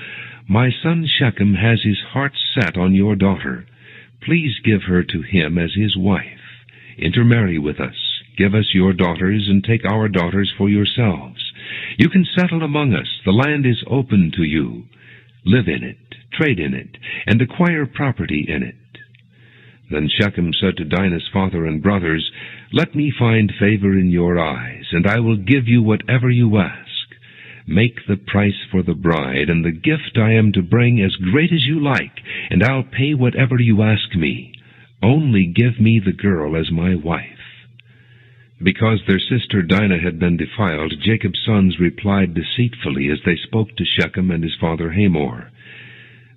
"My son Shechem has his heart set on your daughter. Please give her to him as his wife. Intermarry with us. Give us your daughters, and take our daughters for yourselves. You can settle among us. The land is open to you. Live in it, trade in it, and acquire property in it." Then Shechem said to Dinah's father and brothers, "Let me find favor in your eyes, and I will give you whatever you ask. Make the price for the bride and the gift I am to bring as great as you like, and I'll pay whatever you ask me. Only give me the girl as my wife." Because their sister Dinah had been defiled, Jacob's sons replied deceitfully as they spoke to Shechem and his father Hamor.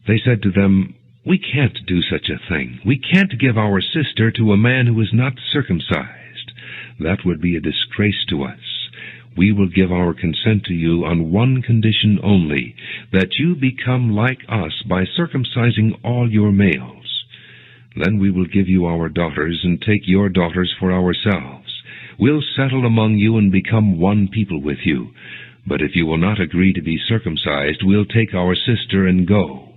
They said to them, "We can't do such a thing. We can't give our sister to a man who is not circumcised. That would be a disgrace to us. We will give our consent to you on one condition only, that you become like us by circumcising all your males. Then we will give you our daughters and take your daughters for ourselves. We'll settle among you and become one people with you. But if you will not agree to be circumcised, we'll take our sister and go."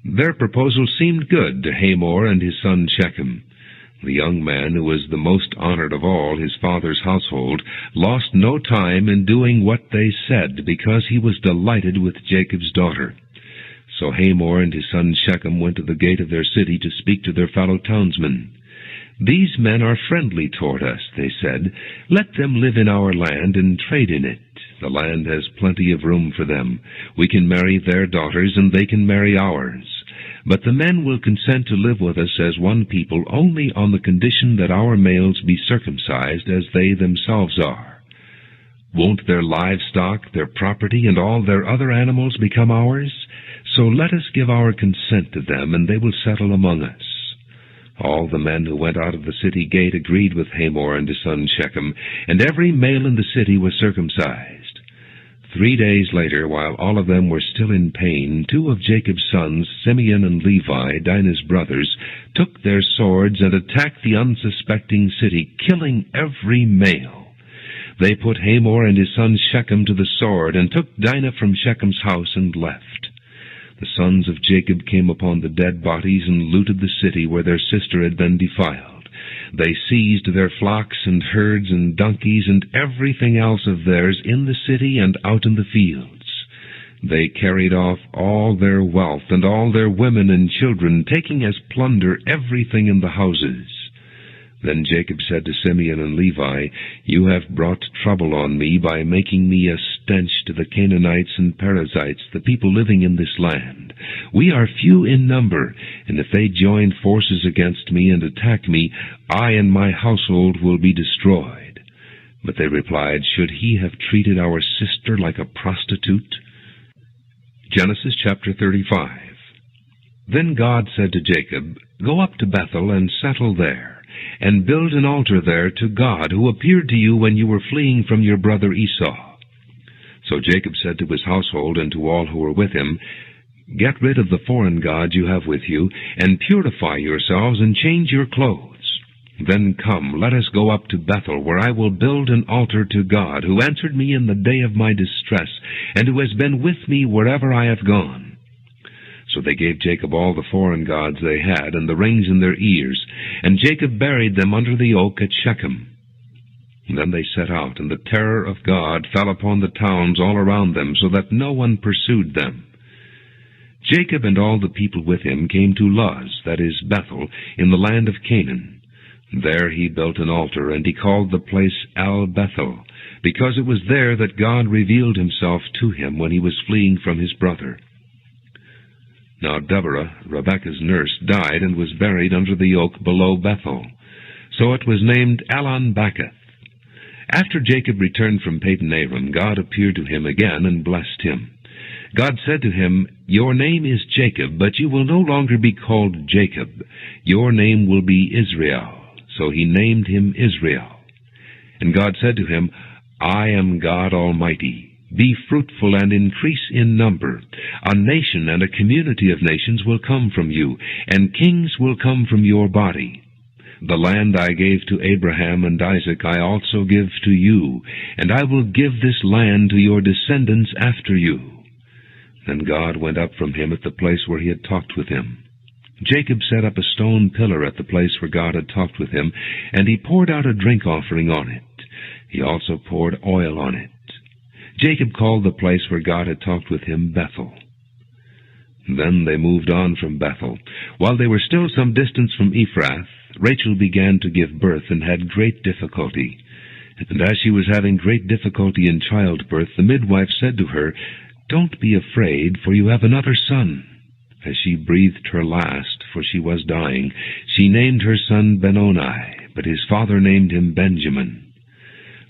Their proposal seemed good to Hamor and his son Shechem. The young man, who was the most honored of all his father's household, lost no time in doing what they said, because he was delighted with Jacob's daughter. So Hamor and his son Shechem went to the gate of their city to speak to their fellow townsmen. "These men are friendly toward us," they said. "Let them live in our land and trade in it. The land has plenty of room for them. We can marry their daughters, and they can marry ours. But the men will consent to live with us as one people only on the condition that our males be circumcised as they themselves are. Won't their livestock, their property, and all their other animals become ours? So let us give our consent to them, and they will settle among us." All the men who went out of the city gate agreed with Hamor and his son Shechem, and every male in the city was circumcised. 3 days later, while all of them were still in pain, 2 of Jacob's sons, Simeon and Levi, Dinah's brothers, took their swords and attacked the unsuspecting city, killing every male. They put Hamor and his son Shechem to the sword, and took Dinah from Shechem's house and left. The sons of Jacob came upon the dead bodies and looted the city where their sister had been defiled. They seized their flocks and herds and donkeys and everything else of theirs in the city and out in the fields. They carried off all their wealth and all their women and children, taking as plunder everything in the houses. Then Jacob said to Simeon and Levi, "You have brought trouble on me by making me a stench to the Canaanites and Perizzites, the people living in this land. We are few in number, and if they join forces against me and attack me, I and my household will be destroyed." But they replied, "Should he have treated our sister like a prostitute?" Genesis chapter 35. Then God said to Jacob, "Go up to Bethel and settle there, and build an altar there to God, who appeared to you when you were fleeing from your brother Esau." So Jacob said to his household and to all who were with him, "Get rid of the foreign gods you have with you, and purify yourselves and change your clothes. Then come, let us go up to Bethel, where I will build an altar to God, who answered me in the day of my distress, and who has been with me wherever I have gone." So they gave Jacob all the foreign gods they had, and the rings in their ears, and Jacob buried them under the oak at Shechem. And then they set out, and the terror of God fell upon the towns all around them, so that no one pursued them. Jacob and all the people with him came to Luz, that is Bethel, in the land of Canaan. There he built an altar, and he called the place El-Bethel, because it was there that God revealed himself to him when he was fleeing from his brother. Now Deborah, Rebekah's nurse, died and was buried under the oak below Bethel. So it was named Allon-Bachuth. After Jacob returned from Padan-Aram, God appeared to him again and blessed him. God said to him, "Your name is Jacob, but you will no longer be called Jacob. Your name will be Israel." So he named him Israel. And God said to him, "I am God Almighty. Be fruitful and increase in number. A nation and a community of nations will come from you, and kings will come from your body. The land I gave to Abraham and Isaac I also give to you, and I will give this land to your descendants after you." Then God went up from him at the place where he had talked with him. Jacob set up a stone pillar at the place where God had talked with him, and he poured out a drink offering on it. He also poured oil on it. Jacob called the place where God had talked with him Bethel. Then they moved on from Bethel. While they were still some distance from Ephrath, Rachel began to give birth and had great difficulty. And as she was having great difficulty in childbirth, the midwife said to her, "Don't be afraid, for you have another son." As she breathed her last, for she was dying, she named her son Benoni, but his father named him Benjamin.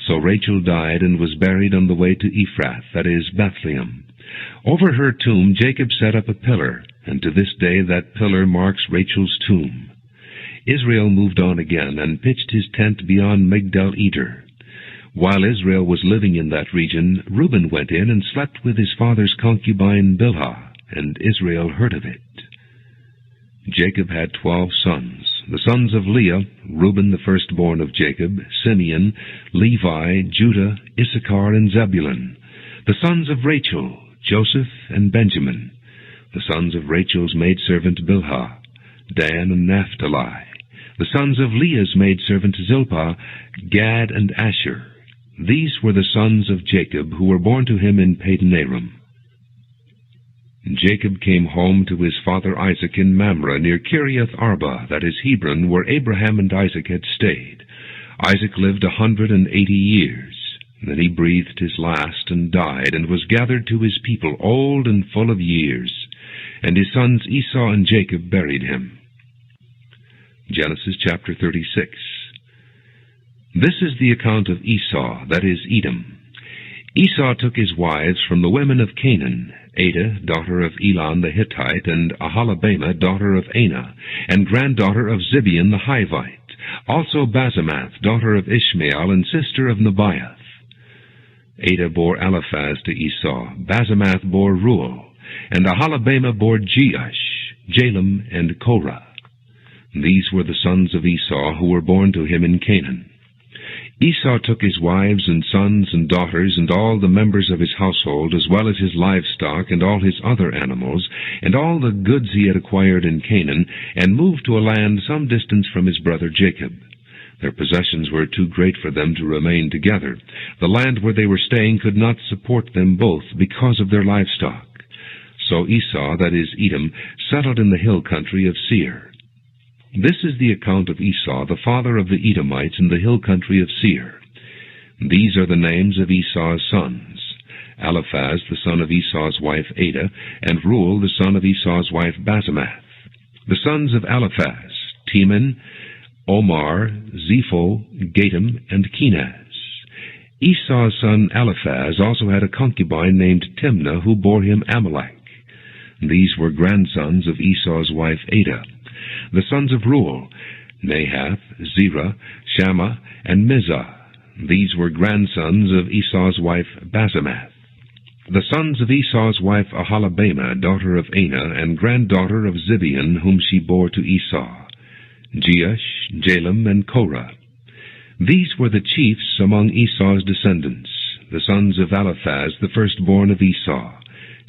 So Rachel died and was buried on the way to Ephrath, that is, Bethlehem. Over her tomb Jacob set up a pillar, and to this day that pillar marks Rachel's tomb. Israel moved on again and pitched his tent beyond Migdal-Eder. While Israel was living in that region, Reuben went in and slept with his father's concubine Bilhah, and Israel heard of it. Jacob had 12 sons. The sons of Leah, Reuben the firstborn of Jacob, Simeon, Levi, Judah, Issachar, and Zebulun. The sons of Rachel, Joseph and Benjamin. The sons of Rachel's maidservant Bilhah, Dan and Naphtali. The sons of Leah's maidservant Zilpah, Gad and Asher. These were the sons of Jacob who were born to him in Padanaram. Jacob came home to his father Isaac in Mamre near Kiriath Arba, that is Hebron, where Abraham and Isaac had stayed. Isaac lived 180 years. Then he breathed his last and died, and was gathered to his people, old and full of years. And his sons Esau and Jacob buried him. Genesis chapter 36. This is the account of Esau, that is Edom. Esau took his wives from the women of Canaan, Adah, daughter of Elon the Hittite, and Aholibamah, daughter of Anah, and granddaughter of Zibeon the Hivite, also Basemath, daughter of Ishmael, and sister of Nebaioth. Adah bore Eliphaz to Esau, Basemath bore Ruel, and Aholibamah bore Jeush, Jalem, and Korah. These were the sons of Esau who were born to him in Canaan. Esau took his wives and sons and daughters and all the members of his household, as well as his livestock and all his other animals, and all the goods he had acquired in Canaan, and moved to a land some distance from his brother Jacob. Their possessions were too great for them to remain together. The land where they were staying could not support them both because of their livestock. So Esau, that is Edom, settled in the hill country of Seir. This is the account of Esau, the father of the Edomites in the hill country of Seir. These are the names of Esau's sons: Eliphaz, the son of Esau's wife Adah, and Ruel, the son of Esau's wife Basemath. The sons of Eliphaz: Teman, Omar, Zepho, Gatam, and Kenaz. Esau's son Eliphaz also had a concubine named Timnah, who bore him Amalek. These were grandsons of Esau's wife Adah. The sons of Ruel: Nahath, Zerah, Shammah, and Mizah. These were grandsons of Esau's wife Basemath. The sons of Esau's wife Aholibamah, daughter of Anah, and granddaughter of Zibeon, whom she bore to Esau: Jeush, Jalem, and Korah. These were the chiefs among Esau's descendants, the sons of Eliphaz, the firstborn of Esau: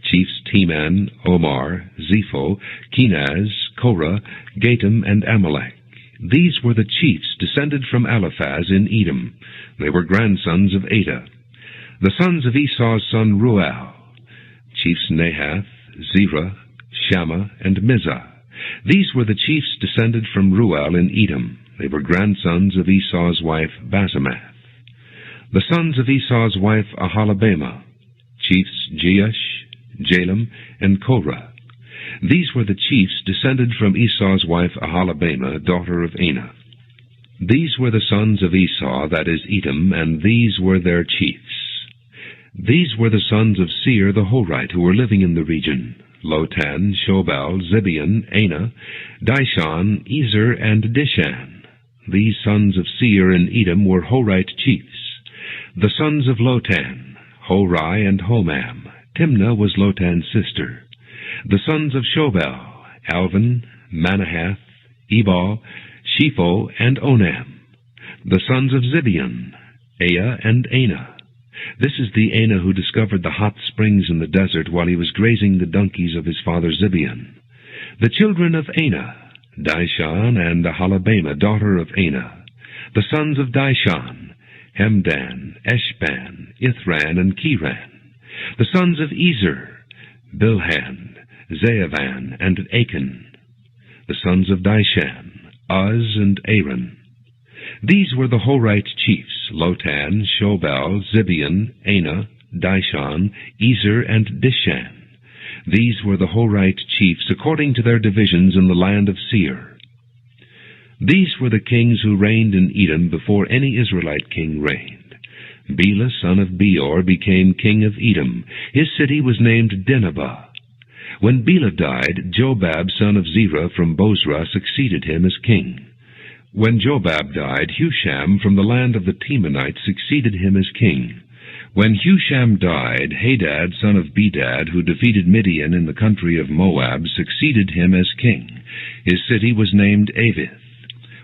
chiefs Teman, Omar, Zepho, Kenaz, Korah, Gatam, and Amalek. These were the chiefs descended from Eliphaz in Edom. They were grandsons of Adah. The sons of Esau's son Ruel: chiefs Nahath, Zerah, Shammah, and Mizah. These were the chiefs descended from Ruel in Edom. They were grandsons of Esau's wife Basemath. The sons of Esau's wife Aholibamah: chiefs Jeush, Jalem, and Korah. These were the chiefs descended from Esau's wife Aholibamah, daughter of Anah. These were the sons of Esau, that is Edom, and these were their chiefs. These were the sons of Seir the Horite, who were living in the region: Lotan, Shobal, Zibeon, Anah, Dishon, Ezer, and Dishan. These sons of Seir in Edom were Horite chiefs. The sons of Lotan: Hori and Homam. Timnah was Lotan's sister. The sons of Shobal, Alvan, Manahath, Ebal, Shepho, and Onam. The sons of Zibeon, Ea and Anah. This is the Anah who discovered the hot springs in the desert while he was grazing the donkeys of his father Zibeon. The children of Anah, Dishon and Aholibamah, daughter of Anah. The sons of Dishon, Hemdan, Eshban, Ithran, and Kiran. The sons of Ezer, Bilhan, Zeavan, and Achan. The sons of Dishan, Uz and Aaron. These were the Horite chiefs, Lotan, Shobal, Zibeon, Anah, Dishon, Ezer, and Dishan. These were the Horite chiefs according to their divisions in the land of Seir. These were the kings who reigned in Edom before any Israelite king reigned. Bela, son of Beor, became king of Edom. His city was named Dinhabah. When Bela died, Jobab, son of Zerah from Bozrah, succeeded him as king. When Jobab died, Husham from the land of the Temanites succeeded him as king. When Husham died, Hadad, son of Bedad, who defeated Midian in the country of Moab, succeeded him as king. His city was named Avith.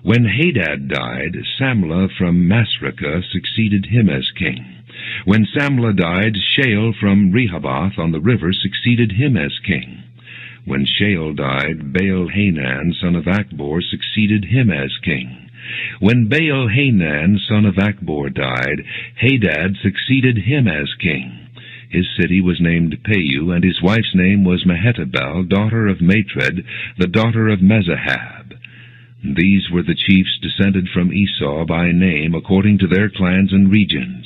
When Hadad died, Samlah from Masrekah succeeded him as king. When Samlah died, Shael from Rehoboth on the river succeeded him as king. When Shael died, Baal-Hanan, son of Akbor, succeeded him as king. When Baal-Hanan, son of Akbor, died, Hadad succeeded him as king. His city was named Pau, and his wife's name was Mehetabel, daughter of Matred, the daughter of Mezahab. These were the chiefs descended from Esau by name, according to their clans and regions: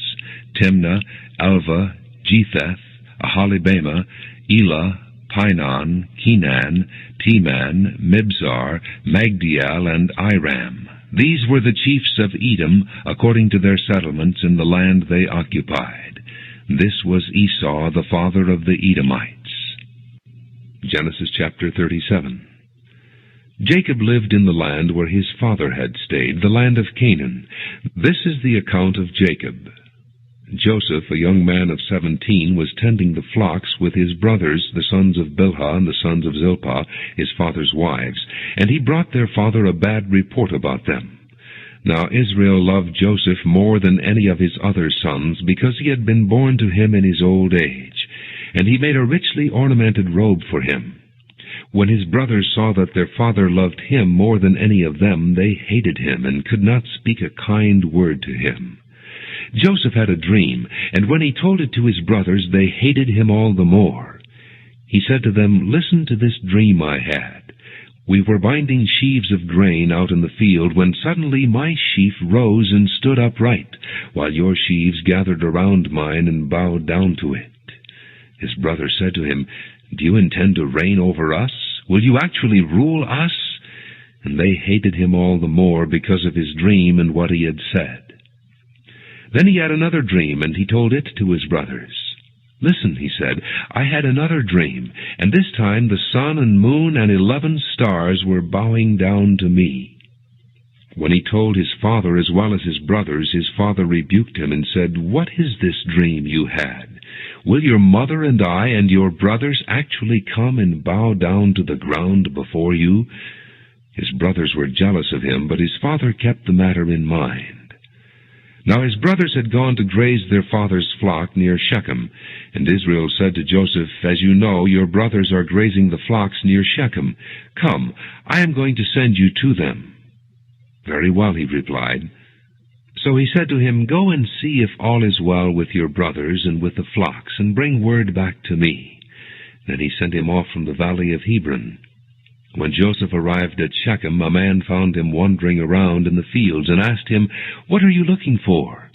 Timnah, Alva, Jetheth, Aholibamah, Elah, Pinon, Kenan, Teman, Mibzar, Magdiel, and Iram. These were the chiefs of Edom, according to their settlements in the land they occupied. This was Esau, the father of the Edomites. Genesis chapter 37. Jacob lived in the land where his father had stayed, the land of Canaan. This is the account of Jacob. Joseph, a young man of 17, was tending the flocks with his brothers, the sons of Bilhah and the sons of Zilpah, his father's wives, and he brought their father a bad report about them. Now Israel loved Joseph more than any of his other sons, because he had been born to him in his old age, and he made a richly ornamented robe for him. When his brothers saw that their father loved him more than any of them, they hated him and could not speak a kind word to him. Joseph had a dream, and when he told it to his brothers, they hated him all the more. He said to them, "Listen to this dream I had. We were binding sheaves of grain out in the field, when suddenly my sheaf rose and stood upright, while your sheaves gathered around mine and bowed down to it." His brothers said to him, "Do you intend to reign over us? Will you actually rule us?" And they hated him all the more because of his dream and what he had said. Then he had another dream, and he told it to his brothers. "Listen," he said, "I had another dream, and this time the sun and moon and 11 stars were bowing down to me." When he told his father as well as his brothers, his father rebuked him and said, "What is this dream you had? Will your mother and I and your brothers actually come and bow down to the ground before you?" His brothers were jealous of him, but his father kept the matter in mind. Now his brothers had gone to graze their father's flock near Shechem, and Israel said to Joseph, "As you know, your brothers are grazing the flocks near Shechem. Come, I am going to send you to them." "Very well," he replied. So he said to him, "Go and see if all is well with your brothers and with the flocks, and bring word back to me." Then he sent him off from the valley of Hebron. When Joseph arrived at Shechem, a man found him wandering around in the fields and asked him, "What are you looking for?"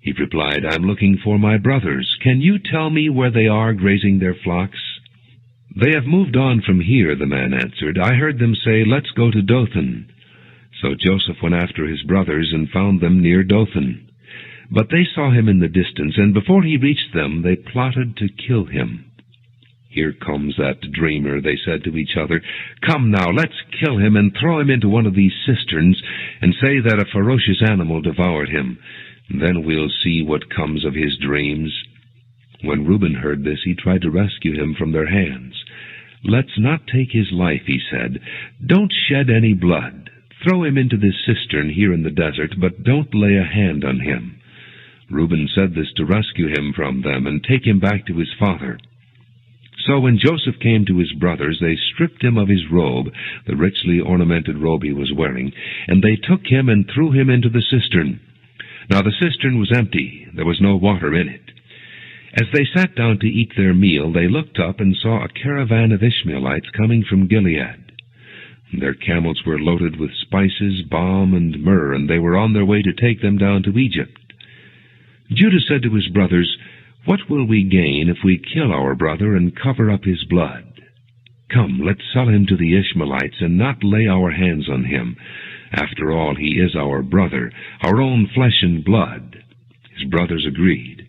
He replied, "I am looking for my brothers. Can you tell me where they are grazing their flocks?" "They have moved on from here," the man answered. "I heard them say, 'Let's go to Dothan.'" So Joseph went after his brothers and found them near Dothan. But they saw him in the distance, and before he reached them, they plotted to kill him. "Here comes that dreamer," they said to each other. "Come now, let's kill him and throw him into one of these cisterns and say that a ferocious animal devoured him. Then we'll see what comes of his dreams." When Reuben heard this, he tried to rescue him from their hands. "Let's not take his life," he said. "Don't shed any blood. Throw him into this cistern here in the desert, but don't lay a hand on him." Reuben said this to rescue him from them and take him back to his father. So when Joseph came to his brothers, they stripped him of his robe, the richly ornamented robe he was wearing, and they took him and threw him into the cistern. Now the cistern was empty, there was no water in it. As they sat down to eat their meal, they looked up and saw a caravan of Ishmaelites coming from Gilead. Their camels were loaded with spices, balm, and myrrh, and they were on their way to take them down to Egypt. Judah said to his brothers, "What will we gain if we kill our brother and cover up his blood? Come, let's sell him to the Ishmaelites and not lay our hands on him. After all, he is our brother, our own flesh and blood." His brothers agreed.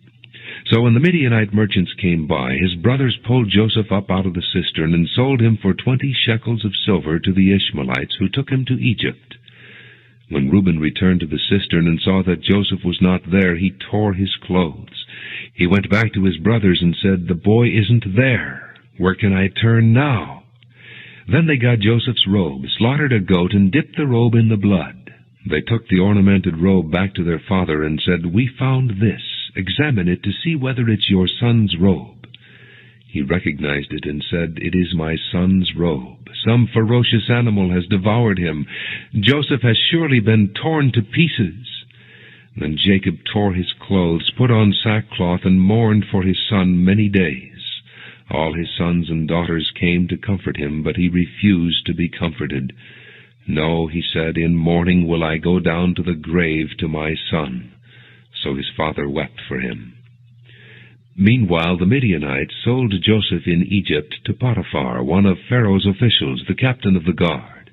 So when the Midianite merchants came by, his brothers pulled Joseph up out of the cistern and sold him for 20 shekels of silver to the Ishmaelites, who took him to Egypt. When Reuben returned to the cistern and saw that Joseph was not there, he tore his clothes. He went back to his brothers and said, "The boy isn't there. Where can I turn now?" Then they got Joseph's robe, slaughtered a goat, and dipped the robe in the blood. They took the ornamented robe back to their father and said, "We found this. Examine it to see whether it's your son's robe." He recognized it and said, "It is my son's robe. Some ferocious animal has devoured him. Joseph has surely been torn to pieces." Then Jacob tore his clothes, put on sackcloth, and mourned for his son many days. All his sons and daughters came to comfort him, but he refused to be comforted. "No," he said, "in mourning will I go down to the grave to my son." So his father wept for him. Meanwhile, the Midianites sold Joseph in Egypt to Potiphar, one of Pharaoh's officials, the captain of the guard.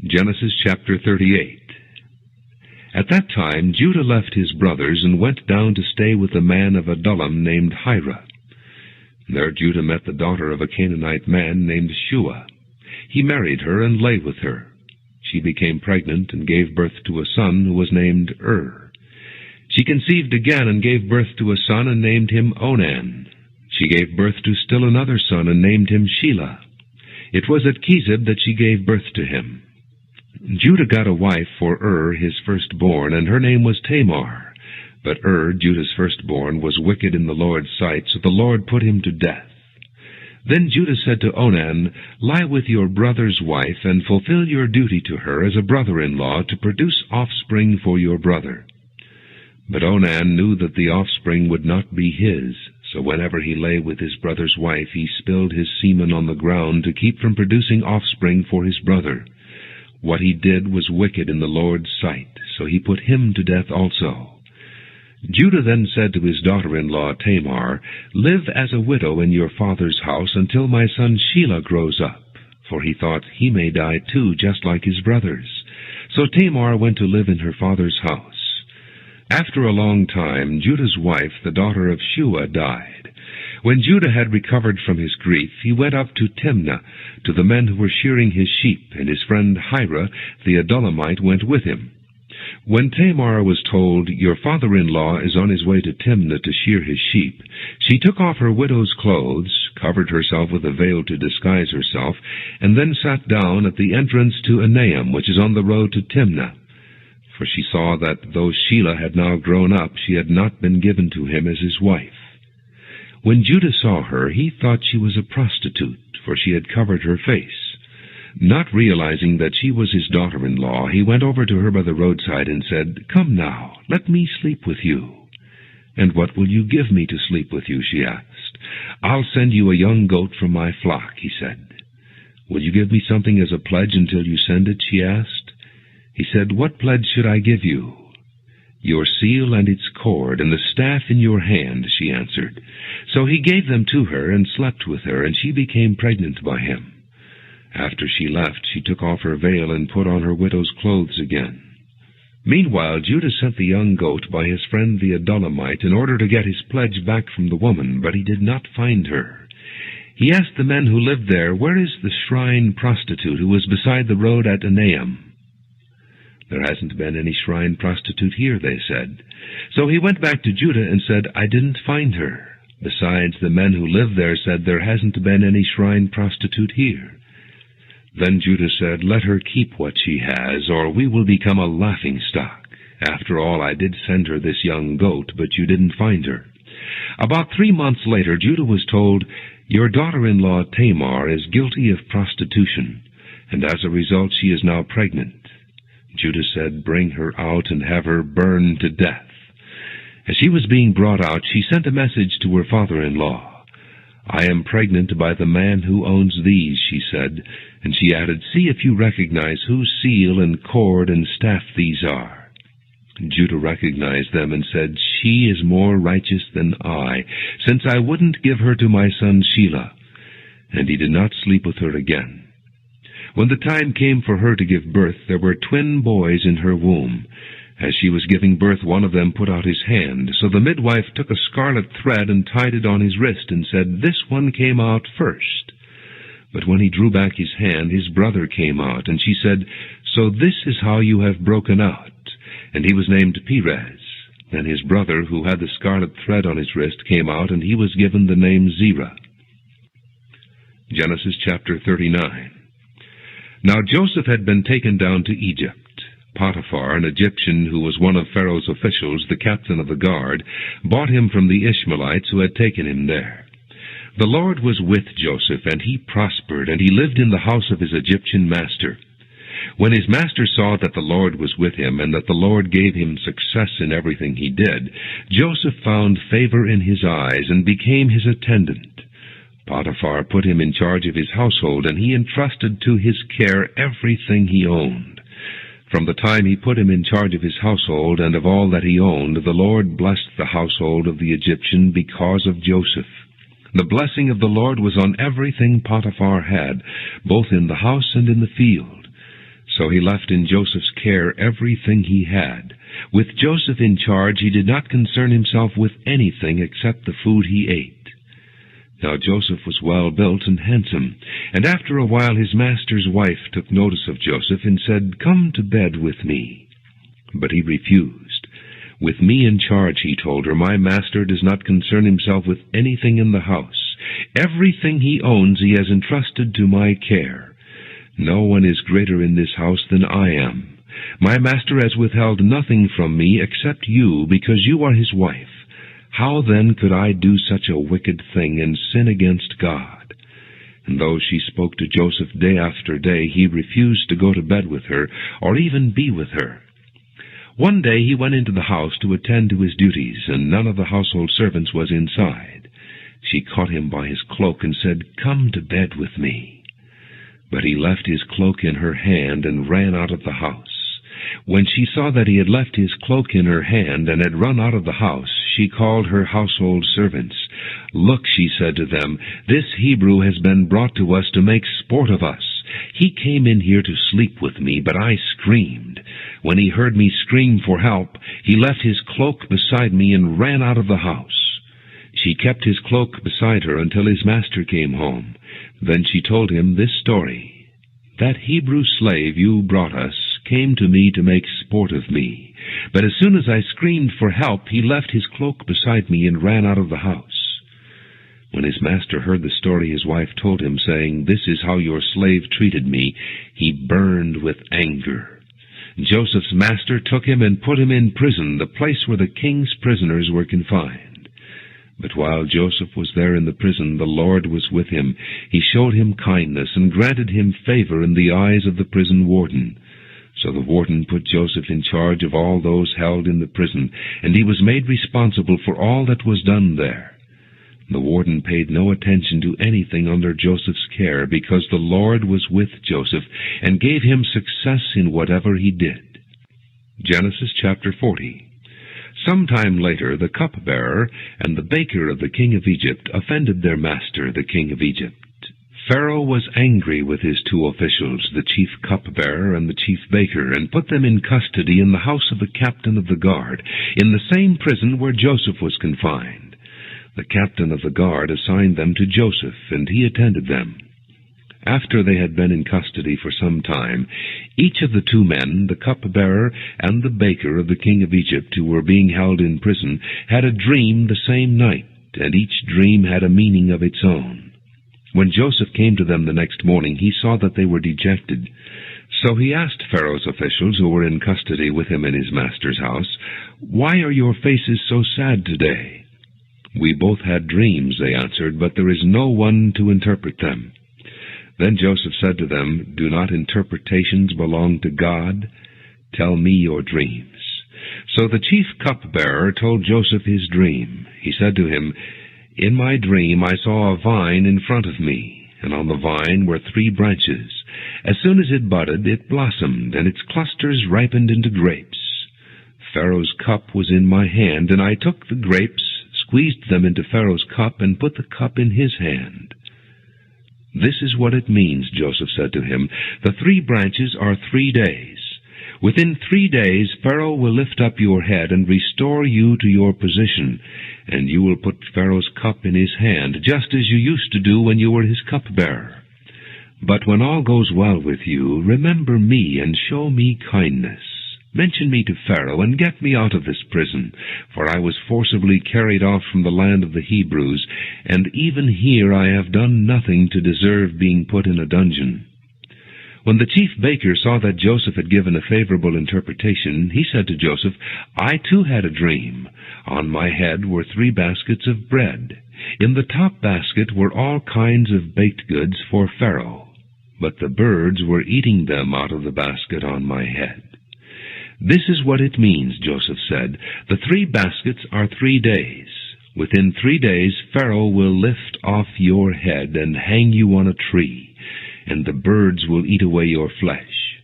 Genesis chapter 38. At that time Judah left his brothers and went down to stay with a man of Adullam named Hira. There Judah met the daughter of a Canaanite man named Shua. He married her and lay with her. She became pregnant and gave birth to a son who was named She conceived again and gave birth to a son and named him Onan. She gave birth to still another son and named him Shelah. It was at Chezib that she gave birth to him. Judah got a wife for his firstborn, and her name was Tamar. But Judah's firstborn, was wicked in the Lord's sight, so the Lord put him to death. Then Judah said to Onan, "Lie with your brother's wife, and fulfill your duty to her as a brother-in-law to produce offspring for your brother." But Onan knew that the offspring would not be his, so whenever he lay with his brother's wife, he spilled his semen on the ground to keep from producing offspring for his brother. What he did was wicked in the Lord's sight, so he put him to death also. Judah then said to his daughter-in-law Tamar, "Live as a widow in your father's house until my son Shelah grows up," for he thought he may die too, just like his brothers. So Tamar went to live in her father's house. After a long time, Judah's wife, the daughter of Shua, died. When Judah had recovered from his grief, he went up to Timnah, to the men who were shearing his sheep, and his friend Hira, the Adullamite, went with him. When Tamar was told, "Your father-in-law is on his way to Timnah to shear his sheep," she took off her widow's clothes, covered herself with a veil to disguise herself, and then sat down at the entrance to Enaim, which is on the road to Timnah. For she saw that though Shelah had now grown up, she had not been given to him as his wife. When Judah saw her, he thought she was a prostitute, for she had covered her face. Not realizing that she was his daughter-in-law, he went over to her by the roadside and said, "Come now, let me sleep with you." "And what will you give me to sleep with you?" she asked. "I'll send you a young goat from my flock," he said. "Will you give me something as a pledge until you send it?" she asked. He said, "What pledge should I give you?" "Your seal and its cord, and the staff in your hand," she answered. So he gave them to her and slept with her, and she became pregnant by him. After she left, she took off her veil and put on her widow's clothes again. Meanwhile, Judah sent the young goat by his friend the Adullamite in order to get his pledge back from the woman, but he did not find her. He asked the men who lived there, "Where is the shrine prostitute who was beside the road at Enaim?" "There hasn't been any shrine prostitute here," they said. So he went back to Judah and said, "I didn't find her. Besides, the men who live there said, 'There hasn't been any shrine prostitute here.'" Then Judah said, "Let her keep what she has, or we will become a laughingstock. After all, I did send her this young goat, but you didn't find her." About 3 months later, Judah was told, "Your daughter-in-law Tamar is guilty of prostitution, and as a result she is now pregnant." Judah said, "Bring her out and have her burned to death." As she was being brought out, she sent a message to her father-in-law. "I am pregnant by the man who owns these," she said, and she added, "See if you recognize whose seal and cord and staff these are." Judah recognized them and said, "She is more righteous than I, since I wouldn't give her to my son Shelah." And he did not sleep with her again. When the time came for her to give birth, there were twin boys in her womb. As she was giving birth, one of them put out his hand. So the midwife took a scarlet thread and tied it on his wrist and said, "This one came out first." But when he drew back his hand, his brother came out, and she said, "So this is how you have broken out." And he was named Perez. Then his brother, who had the scarlet thread on his wrist, came out, and he was given the name Zerah. Genesis chapter 39. Now Joseph had been taken down to Egypt. Potiphar, an Egyptian who was one of Pharaoh's officials, the captain of the guard, bought him from the Ishmaelites who had taken him there. The Lord was with Joseph, and he prospered, and he lived in the house of his Egyptian master. When his master saw that the Lord was with him, and that the Lord gave him success in everything he did, Joseph found favor in his eyes and became his attendant. Potiphar put him in charge of his household, and he entrusted to his care everything he owned. From the time he put him in charge of his household and of all that he owned, the Lord blessed the household of the Egyptian because of Joseph. The blessing of the Lord was on everything Potiphar had, both in the house and in the field. So he left in Joseph's care everything he had. With Joseph in charge, he did not concern himself with anything except the food he ate. Now Joseph was well built and handsome, and after a while his master's wife took notice of Joseph and said, "Come to bed with me." But he refused. "With me in charge," he told her, "my master does not concern himself with anything in the house. Everything he owns he has entrusted to my care. No one is greater in this house than I am. My master has withheld nothing from me except you, because you are his wife. How then could I do such a wicked thing and sin against God?" And though she spoke to Joseph day after day, he refused to go to bed with her, or even be with her. One day he went into the house to attend to his duties, and none of the household servants was inside. She caught him by his cloak and said, "Come to bed with me." But he left his cloak in her hand and ran out of the house. When she saw that he had left his cloak in her hand and had run out of the house, she called her household servants. "Look," she said to them, "this Hebrew has been brought to us to make sport of us. He came in here to sleep with me, but I screamed. When he heard me scream for help, he left his cloak beside me and ran out of the house." She kept his cloak beside her until his master came home. Then she told him this story. "That Hebrew slave you brought us came to me to make sport of me. But as soon as I screamed for help, he left his cloak beside me and ran out of the house." When his master heard the story his wife told him, saying, "This is how your slave treated me," he burned with anger. Joseph's master took him and put him in prison, the place where the king's prisoners were confined. But while Joseph was there in the prison, the Lord was with him. He showed him kindness and granted him favor in the eyes of the prison warden. So the warden put Joseph in charge of all those held in the prison, and he was made responsible for all that was done there. The warden paid no attention to anything under Joseph's care, because the Lord was with Joseph and gave him success in whatever he did. Genesis chapter 40. Sometime later, the cupbearer and the baker of the king of Egypt offended their master, the king of Egypt. Pharaoh was angry with his two officials, the chief cupbearer and the chief baker, and put them in custody in the house of the captain of the guard, in the same prison where Joseph was confined. The captain of the guard assigned them to Joseph, and he attended them. After they had been in custody for some time, each of the two men, the cupbearer and the baker of the king of Egypt, who were being held in prison, had a dream the same night, and each dream had a meaning of its own. When Joseph came to them the next morning, he saw that they were dejected. So he asked Pharaoh's officials, who were in custody with him in his master's house, "Why are your faces so sad today?" "We both had dreams," they answered, "but there is no one to interpret them." Then Joseph said to them, "Do not interpretations belong to God? Tell me your dreams." So the chief cupbearer told Joseph his dream. He said to him, "In my dream I saw a vine in front of me, and on the vine were 3 branches. As soon as it budded, it blossomed, and its clusters ripened into grapes. Pharaoh's cup was in my hand, and I took the grapes, squeezed them into Pharaoh's cup, and put the cup in his hand." "This is what it means," Joseph said to him. "The 3 branches are 3 days. Within 3 days Pharaoh will lift up your head and restore you to your position, and you will put Pharaoh's cup in his hand, just as you used to do when you were his cupbearer. But when all goes well with you, remember me and show me kindness. Mention me to Pharaoh and get me out of this prison, for I was forcibly carried off from the land of the Hebrews, and even here I have done nothing to deserve being put in a dungeon." When the chief baker saw that Joseph had given a favorable interpretation, he said to Joseph, "I too had a dream. On my head were 3 baskets of bread. In the top basket were all kinds of baked goods for Pharaoh, but the birds were eating them out of the basket on my head." "This is what it means," Joseph said. "The 3 baskets are 3 days. Within 3 days Pharaoh will lift off your head and hang you on a tree, and the birds will eat away your flesh."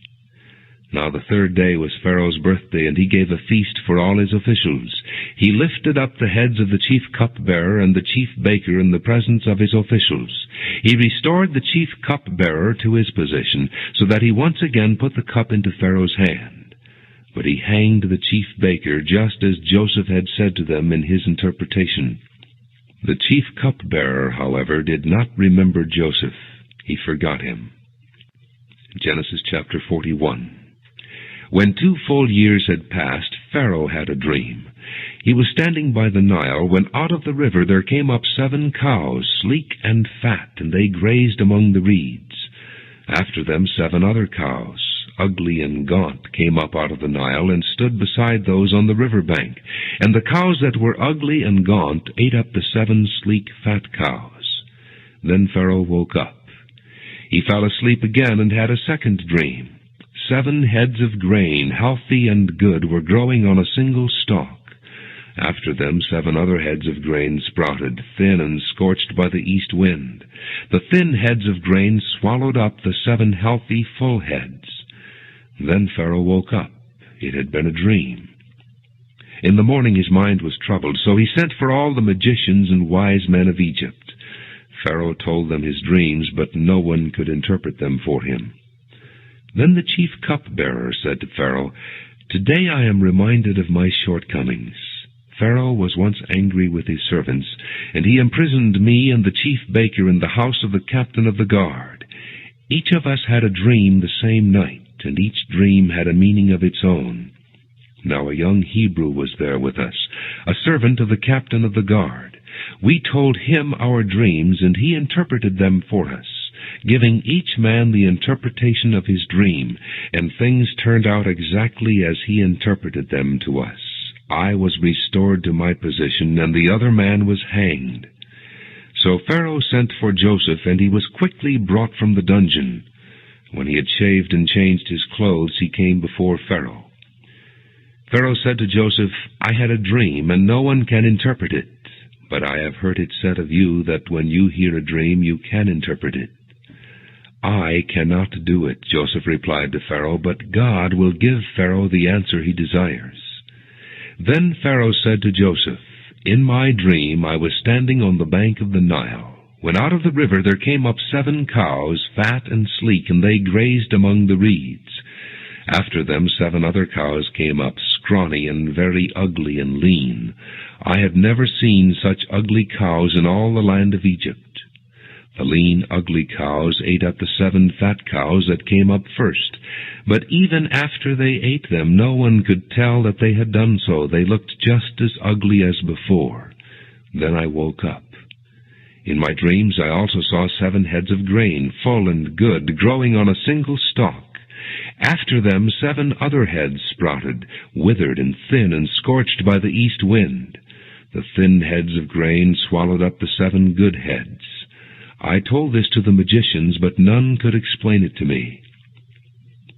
Now the 3rd day was Pharaoh's birthday, and he gave a feast for all his officials. He lifted up the heads of the chief cupbearer and the chief baker in the presence of his officials. He restored the chief cupbearer to his position, so that he once again put the cup into Pharaoh's hand. But he hanged the chief baker, just as Joseph had said to them in his interpretation. The chief cupbearer, however, did not remember Joseph. He forgot him. Genesis chapter 41. When 2 full years had passed, Pharaoh had a dream. He was standing by the Nile, when out of the river there came up 7 cows, sleek and fat, and they grazed among the reeds. After them 7 other cows, ugly and gaunt, came up out of the Nile and stood beside those on the river bank. And the cows that were ugly and gaunt ate up the 7 sleek, fat cows. Then Pharaoh woke up. He fell asleep again and had a second dream. 7 heads of grain, healthy and good, were growing on a single stalk. After them 7 other heads of grain sprouted, thin and scorched by the east wind. The thin heads of grain swallowed up the 7 healthy, full heads. Then Pharaoh woke up. It had been a dream. In the morning his mind was troubled, so he sent for all the magicians and wise men of Egypt. Pharaoh told them his dreams, but no one could interpret them for him. Then the chief cupbearer said to Pharaoh, "Today I am reminded of my shortcomings. Pharaoh was once angry with his servants, and he imprisoned me and the chief baker in the house of the captain of the guard. Each of us had a dream the same night, and each dream had a meaning of its own. Now a young Hebrew was there with us, a servant of the captain of the guard. We told him our dreams, and he interpreted them for us, giving each man the interpretation of his dream, and things turned out exactly as he interpreted them to us. I was restored to my position, and the other man was hanged." So Pharaoh sent for Joseph, and he was quickly brought from the dungeon. When he had shaved and changed his clothes, he came before Pharaoh. Pharaoh said to Joseph, "I had a dream, and no one can interpret it. But I have heard it said of you that when you hear a dream, you can interpret it." "I cannot do it," Joseph replied to Pharaoh, "but God will give Pharaoh the answer he desires." Then Pharaoh said to Joseph, "In my dream I was standing on the bank of the Nile, when out of the river there came up 7 cows, fat and sleek, and they grazed among the reeds. After them 7 other cows came up, scrawny and very ugly and lean. I had never seen such ugly cows in all the land of Egypt. The lean, ugly cows ate up the 7 fat cows that came up first. But even after they ate them, no one could tell that they had done so. They looked just as ugly as before. Then I woke up. In my dreams I also saw 7 heads of grain, full and good, growing on a single stalk. After them 7 other heads sprouted, withered and thin and scorched by the east wind. The thin heads of grain swallowed up the 7 good heads. I told this to the magicians, but none could explain it to me.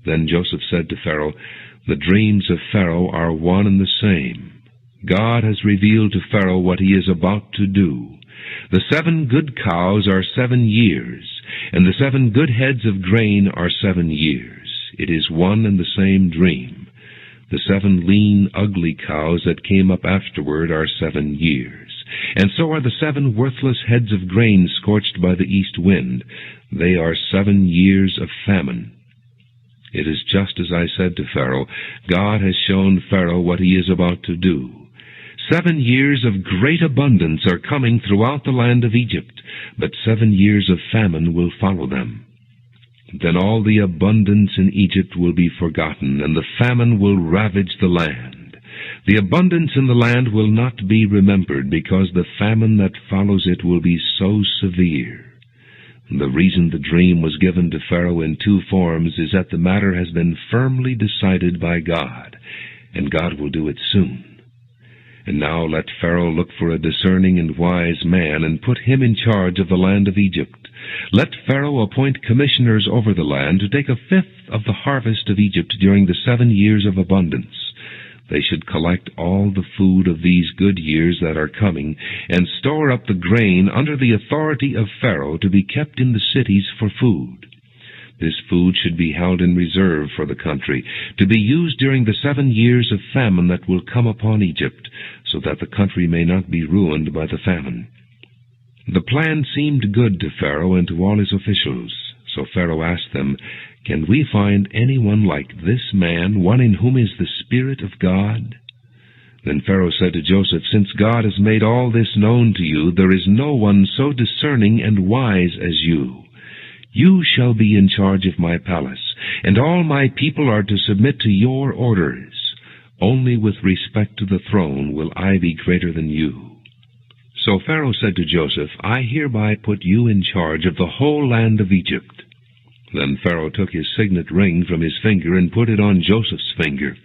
Then Joseph said to Pharaoh, "The dreams of Pharaoh are one and the same. God has revealed to Pharaoh what he is about to do. The 7 good cows are 7 years, and the 7 good heads of grain are 7 years. It is one and the same dream. The 7 lean, ugly cows that came up afterward are 7 years. And so are the 7 worthless heads of grain scorched by the east wind. They are 7 years of famine. It is just as I said to Pharaoh. God has shown Pharaoh what he is about to do. 7 years of great abundance are coming throughout the land of Egypt, but 7 years of famine will follow them. Then all the abundance in Egypt will be forgotten, and the famine will ravage the land. The abundance in the land will not be remembered, because the famine that follows it will be so severe. The reason the dream was given to Pharaoh in 2 forms is that the matter has been firmly decided by God, and God will do it soon. And now let Pharaoh look for a discerning and wise man, and put him in charge of the land of Egypt. Let Pharaoh appoint commissioners over the land to take 1/5 of the harvest of Egypt during the 7 years of abundance. They should collect all the food of these good years that are coming, and store up the grain under the authority of Pharaoh to be kept in the cities for food. This food should be held in reserve for the country, to be used during the 7 years of famine that will come upon Egypt, so that the country may not be ruined by the famine. The plan seemed good to Pharaoh and to all his officials. So Pharaoh asked them, "Can we find anyone like this man, one in whom is the Spirit of God?" Then Pharaoh said to Joseph, "Since God has made all this known to you, there is no one so discerning and wise as you. You shall be in charge of my palace, and all my people are to submit to your orders. Only with respect to the throne will I be greater than you." So Pharaoh said to Joseph, "I hereby put you in charge of the whole land of Egypt." Then Pharaoh took his signet ring from his finger and put it on Joseph's finger.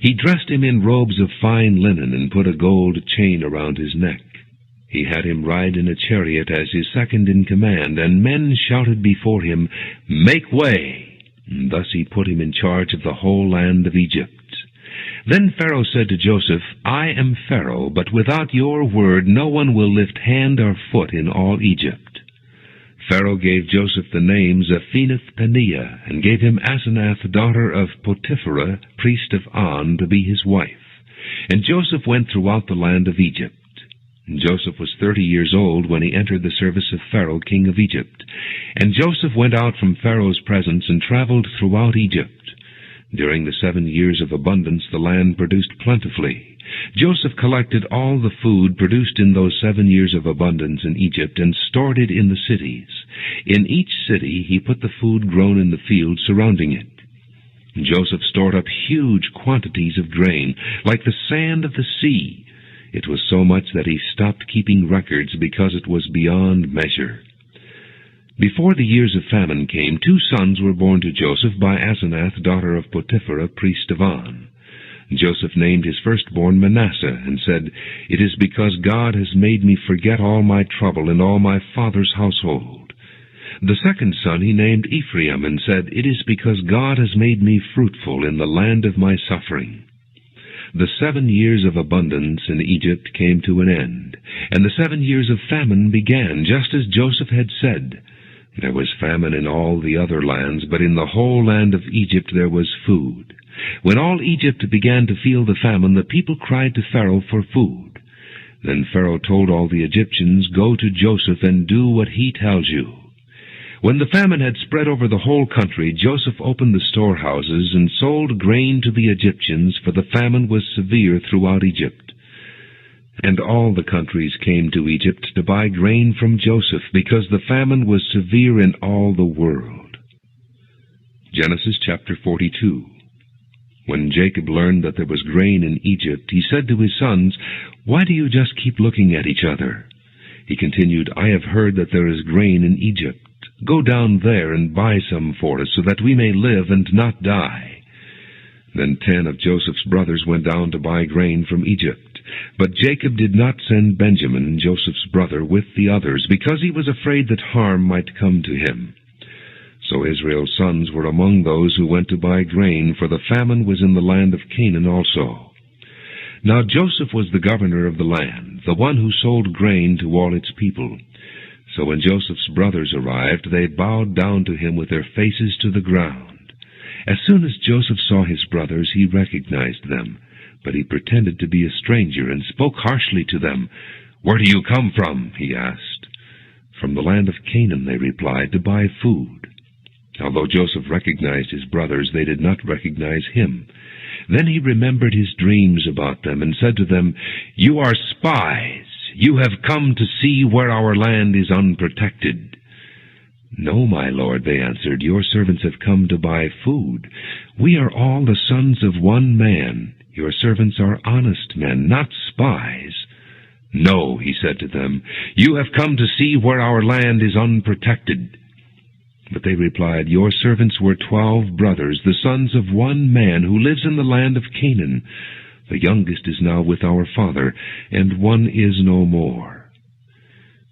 He dressed him in robes of fine linen and put a gold chain around his neck. He had him ride in a chariot as his second in command, and men shouted before him, "Make way!" And thus he put him in charge of the whole land of Egypt. Then Pharaoh said to Joseph, "I am Pharaoh, but without your word no one will lift hand or foot in all Egypt." Pharaoh gave Joseph the name Zaphenath-Paneah, and gave him Asenath, daughter of Potipherah, priest of On, to be his wife. And Joseph went throughout the land of Egypt. And Joseph was 30 years old when he entered the service of Pharaoh, king of Egypt. And Joseph went out from Pharaoh's presence and traveled throughout Egypt. During the 7 years of abundance the land produced plentifully. Joseph collected all the food produced in those 7 years of abundance in Egypt and stored it in the cities. In each city he put the food grown in the field surrounding it. Joseph stored up huge quantities of grain, like the sand of the sea. It was so much that he stopped keeping records because it was beyond measure. Before the years of famine came, 2 sons were born to Joseph by Asenath, daughter of Potipherah, priest of On. Joseph named his firstborn Manasseh, and said, "It is because God has made me forget all my trouble and all my father's household." The second son he named Ephraim, and said, "It is because God has made me fruitful in the land of my suffering." The 7 years of abundance in Egypt came to an end, and the 7 years of famine began, just as Joseph had said. There was famine in all the other lands, but in the whole land of Egypt there was food. When all Egypt began to feel the famine, the people cried to Pharaoh for food. Then Pharaoh told all the Egyptians, "Go to Joseph and do what he tells you." When the famine had spread over the whole country, Joseph opened the storehouses and sold grain to the Egyptians, for the famine was severe throughout Egypt. And all the countries came to Egypt to buy grain from Joseph, because the famine was severe in all the world. Genesis chapter 42. When Jacob learned that there was grain in Egypt, he said to his sons, "Why do you just keep looking at each other?" He continued, "I have heard that there is grain in Egypt. Go down there and buy some for us, so that we may live and not die." Then 10 of Joseph's brothers went down to buy grain from Egypt. But Jacob did not send Benjamin, Joseph's brother, with the others, because he was afraid that harm might come to him. So Israel's sons were among those who went to buy grain, for the famine was in the land of Canaan also. Now Joseph was the governor of the land, the one who sold grain to all its people. So when Joseph's brothers arrived, they bowed down to him with their faces to the ground. As soon as Joseph saw his brothers, he recognized them, but he pretended to be a stranger and spoke harshly to them. "Where do you come from?" he asked. "From the land of Canaan," they replied, "to buy food." Although Joseph recognized his brothers, they did not recognize him. Then he remembered his dreams about them and said to them, "You are spies. You have come to see where our land is unprotected." "No, my lord," they answered, "your servants have come to buy food. We are all the sons of one man. Your servants are honest men, not spies." "No," he said to them, "you have come to see where our land is unprotected." But they replied, "Your servants were 12 brothers, the sons of one man who lives in the land of Canaan. The youngest is now with our father, and one is no more."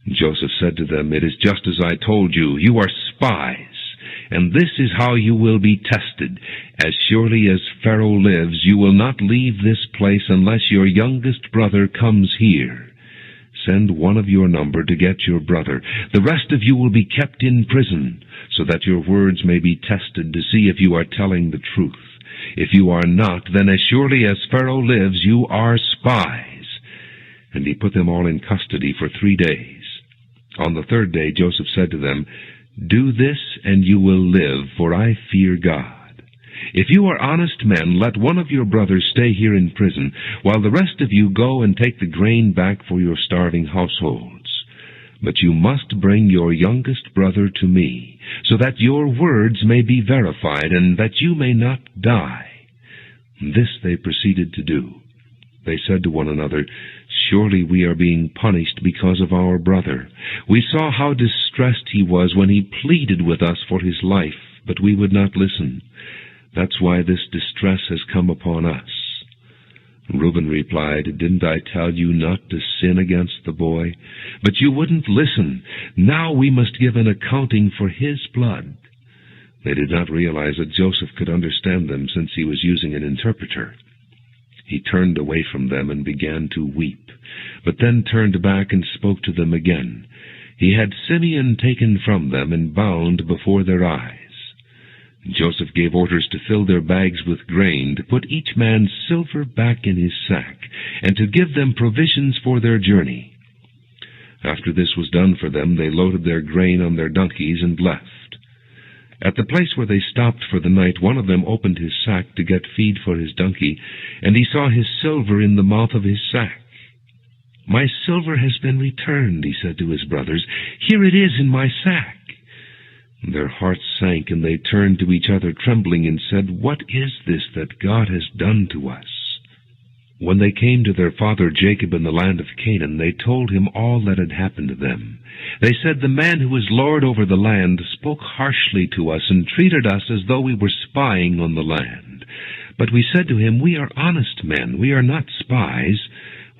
Joseph said to them, "It is just as I told you. You are spies, and this is how you will be tested. As surely as Pharaoh lives, you will not leave this place unless your youngest brother comes here. Send one of your number to get your brother. The rest of you will be kept in prison, so that your words may be tested to see if you are telling the truth. If you are not, then as surely as Pharaoh lives, you are spies." And he put them all in custody for 3 days. On the 3rd day Joseph said to them, "Do this, and you will live, for I fear God. If you are honest men, let one of your brothers stay here in prison, while the rest of you go and take the grain back for your starving households. But you must bring your youngest brother to me, so that your words may be verified, and that you may not die." This they proceeded to do. They said to one another, "Surely we are being punished because of our brother. We saw how distressed he was when he pleaded with us for his life, but we would not listen. That's why this distress has come upon us." Reuben replied, "Didn't I tell you not to sin against the boy? But you wouldn't listen. Now we must give an accounting for his blood." They did not realize that Joseph could understand them, since he was using an interpreter. He turned away from them and began to weep, but then turned back and spoke to them again. He had Simeon taken from them and bound before their eyes. Joseph gave orders to fill their bags with grain, to put each man's silver back in his sack, and to give them provisions for their journey. After this was done for them, they loaded their grain on their donkeys and left. At the place where they stopped for the night, one of them opened his sack to get feed for his donkey, and he saw his silver in the mouth of his sack. "My silver has been returned," he said to his brothers. "Here it is in my sack." Their hearts sank, and they turned to each other trembling and said, "What is this that God has done to us?" When they came to their father Jacob in the land of Canaan, they told him all that had happened to them. They said, "The man who is lord over the land spoke harshly to us and treated us as though we were spying on the land. But we said to him, 'We are honest men, we are not spies.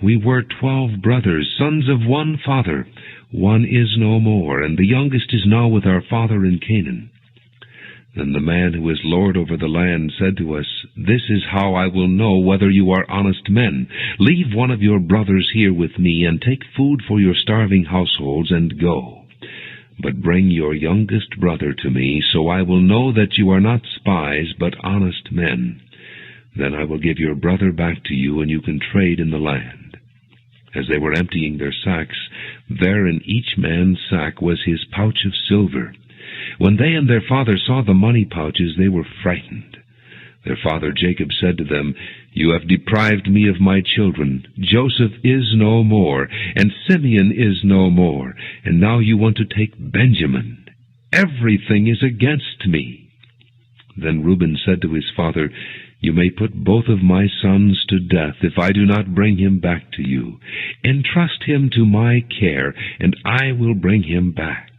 We were 12 brothers, sons of one father. One is no more, and the youngest is now with our father in Canaan.' Then the man who is lord over the land said to us, 'This is how I will know whether you are honest men. Leave one of your brothers here with me, and take food for your starving households, and go. But bring your youngest brother to me, so I will know that you are not spies, but honest men. Then I will give your brother back to you, and you can trade in the land.' As they were emptying their sacks, there in each man's sack was his pouch of silver. When they and their father saw the money pouches, they were frightened. Their father Jacob said to them, "You have deprived me of my children. Joseph is no more, and Simeon is no more, and now you want to take Benjamin. Everything is against me." Then Reuben said to his father, "You may put both of my sons to death if I do not bring him back to you. Entrust him to my care, and I will bring him back."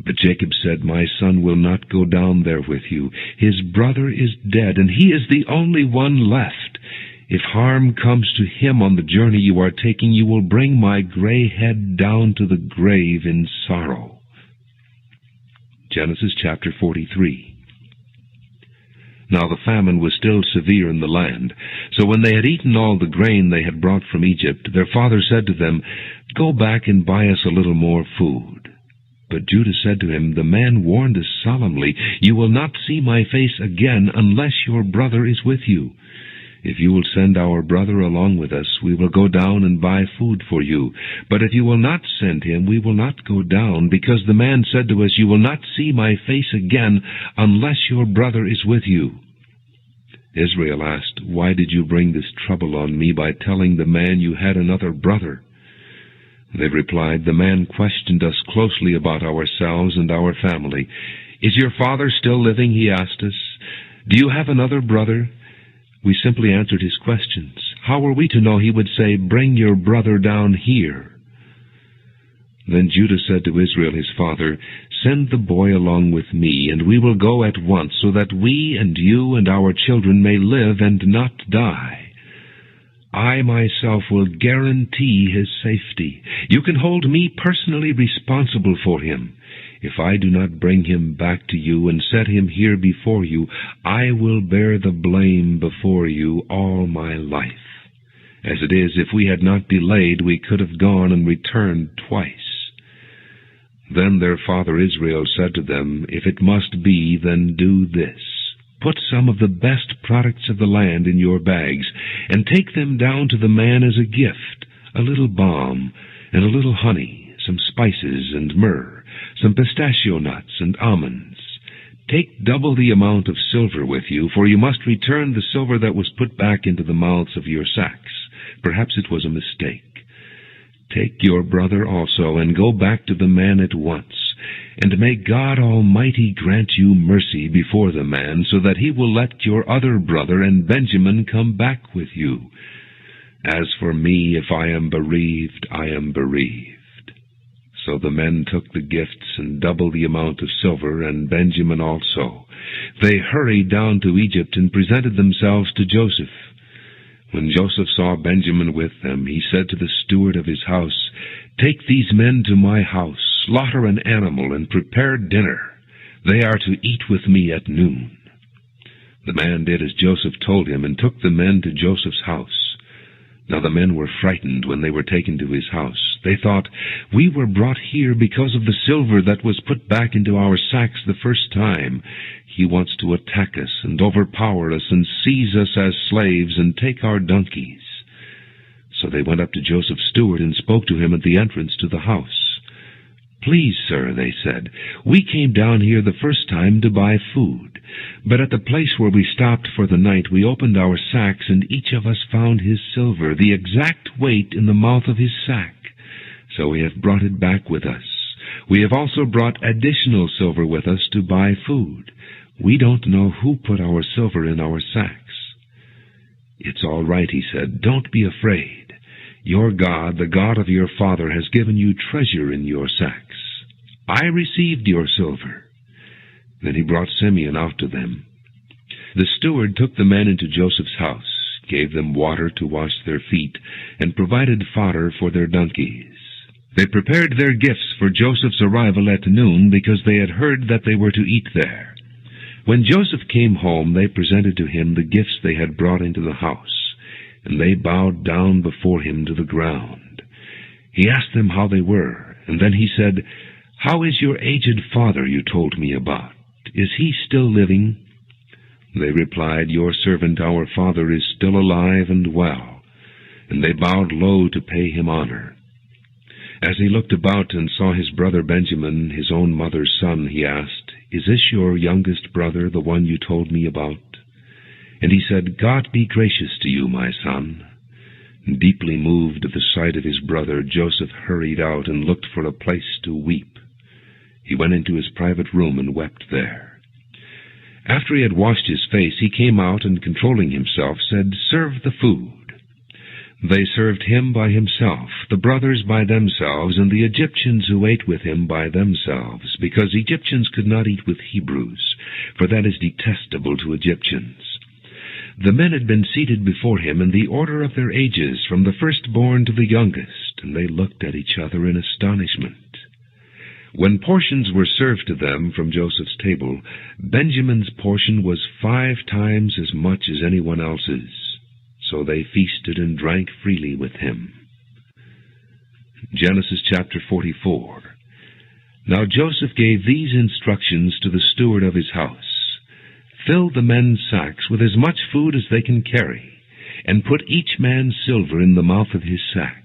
But Jacob said, "My son will not go down there with you. His brother is dead, and he is the only one left. If harm comes to him on the journey you are taking, you will bring my gray head down to the grave in sorrow." Genesis chapter 43. Now the famine was still severe in the land. So when they had eaten all the grain they had brought from Egypt, their father said to them, "Go back and buy us a little more food." But Judah said to him, "The man warned us solemnly, 'You will not see my face again unless your brother is with you.' If you will send our brother along with us, we will go down and buy food for you. But if you will not send him, we will not go down, because the man said to us, 'You will not see my face again unless your brother is with you.'" Israel asked, "Why did you bring this trouble on me by telling the man you had another brother?" They replied, "The man questioned us closely about ourselves and our family. 'Is your father still living?' he asked us. 'Do you have another brother?' We simply answered his questions. How were we to know he would say, 'Bring your brother down here'?" Then Judah said to Israel his father, "Send the boy along with me, and we will go at once, so that we and you and our children may live and not die. I myself will guarantee his safety. You can hold me personally responsible for him. If I do not bring him back to you and set him here before you, I will bear the blame before you all my life. As it is, if we had not delayed, we could have gone and returned twice." Then their father Israel said to them, "If it must be, then do this. Put some of the best products of the land in your bags, and take them down to the man as a gift, a little balm, and a little honey, some spices and myrrh, some pistachio nuts and almonds. Take double the amount of silver with you, for you must return the silver that was put back into the mouths of your sacks. Perhaps it was a mistake. Take your brother also, and go back to the man at once. And may God Almighty grant you mercy before the man, so that he will let your other brother and Benjamin come back with you. As for me, if I am bereaved, I am bereaved." So the men took the gifts and double the amount of silver, and Benjamin also. They hurried down to Egypt and presented themselves to Joseph. When Joseph saw Benjamin with them, he said to the steward of his house, "Take these men to my house, slaughter an animal, and prepare dinner. They are to eat with me at noon." The man did as Joseph told him, and took the men to Joseph's house. Now the men were frightened when they were taken to his house. They thought, "We were brought here because of the silver that was put back into our sacks the first time. He wants to attack us and overpower us and seize us as slaves and take our donkeys." So they went up to Joseph's steward and spoke to him at the entrance to the house. "Please, sir," they said, "we came down here the first time to buy food. But at the place where we stopped for the night, we opened our sacks, and each of us found his silver, the exact weight, in the mouth of his sack. So we have brought it back with us. We have also brought additional silver with us to buy food. We don't know who put our silver in our sacks." "It's all right," he said. "Don't be afraid. Your God, the God of your father, has given you treasure in your sacks. I received your silver." Then he brought Simeon out to them. The steward took the men into Joseph's house, gave them water to wash their feet, and provided fodder for their donkeys. They prepared their gifts for Joseph's arrival at noon, because they had heard that they were to eat there. When Joseph came home, they presented to him the gifts they had brought into the house, and they bowed down before him to the ground. He asked them how they were, and then he said, "How is your aged father you told me about? Is he still living?" They replied, "Your servant, our father, is still alive and well." And they bowed low to pay him honor. As he looked about and saw his brother Benjamin, his own mother's son, he asked, "Is this your youngest brother, the one you told me about?" And he said, God be gracious to you, my son. Deeply moved at the sight of his brother, Joseph hurried out and looked for a place to weep. He went into his private room and wept there. After he had washed his face, he came out and, controlling himself, said, Serve the food. They served him by himself, the brothers by themselves, and the Egyptians who ate with him by themselves, because Egyptians could not eat with Hebrews, for that is detestable to Egyptians. The men had been seated before him in the order of their ages, from the firstborn to the youngest, and they looked at each other in astonishment. When portions were served to them from Joseph's table, Benjamin's portion was 5 times as much as anyone else's. So they feasted and drank freely with him. Genesis chapter 44. Now Joseph gave these instructions to the steward of his house. Fill the men's sacks with as much food as they can carry, and put each man's silver in the mouth of his sack.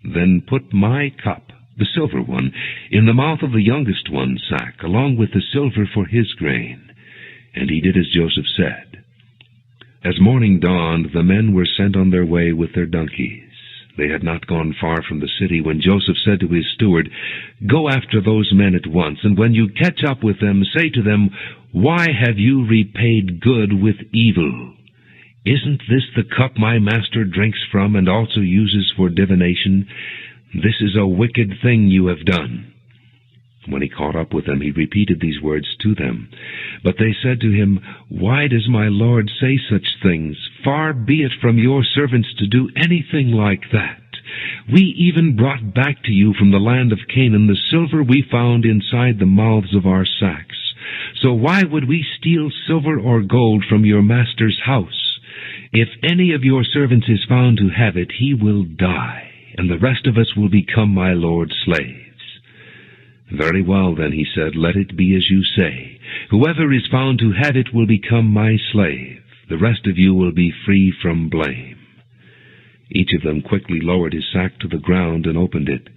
Then put my cup, the silver one, in the mouth of the youngest one's sack, along with the silver for his grain. And he did as Joseph said. As morning dawned, the men were sent on their way with their donkeys. They had not gone far from the city when Joseph said to his steward, Go after those men at once, and when you catch up with them, say to them, Why have you repaid good with evil? Isn't this the cup my master drinks from and also uses for divination? This is a wicked thing you have done. When he caught up with them, he repeated these words to them. But they said to him, Why does my lord say such things? Far be it from your servants to do anything like that. We even brought back to you from the land of Canaan the silver we found inside the mouths of our sacks. So why would we steal silver or gold from your master's house? If any of your servants is found to have it, he will die, and the rest of us will become my lord's slaves. Very well, then, he said, let it be as you say. Whoever is found to have it will become my slave. The rest of you will be free from blame. Each of them quickly lowered his sack to the ground and opened it.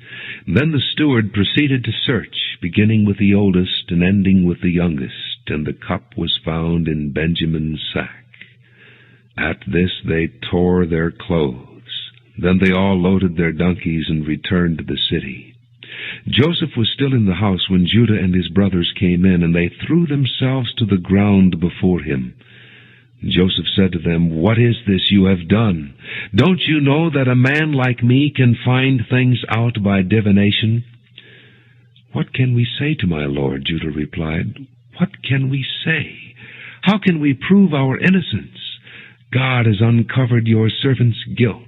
Then the steward proceeded to search, beginning with the oldest and ending with the youngest, and the cup was found in Benjamin's sack. At this they tore their clothes. Then they all loaded their donkeys and returned to the city. Joseph was still in the house when Judah and his brothers came in, and they threw themselves to the ground before him. Joseph said to them, What is this you have done? Don't you know that a man like me can find things out by divination? What can we say to my lord? Judah replied. What can we say? How can we prove our innocence? God has uncovered your servant's guilt.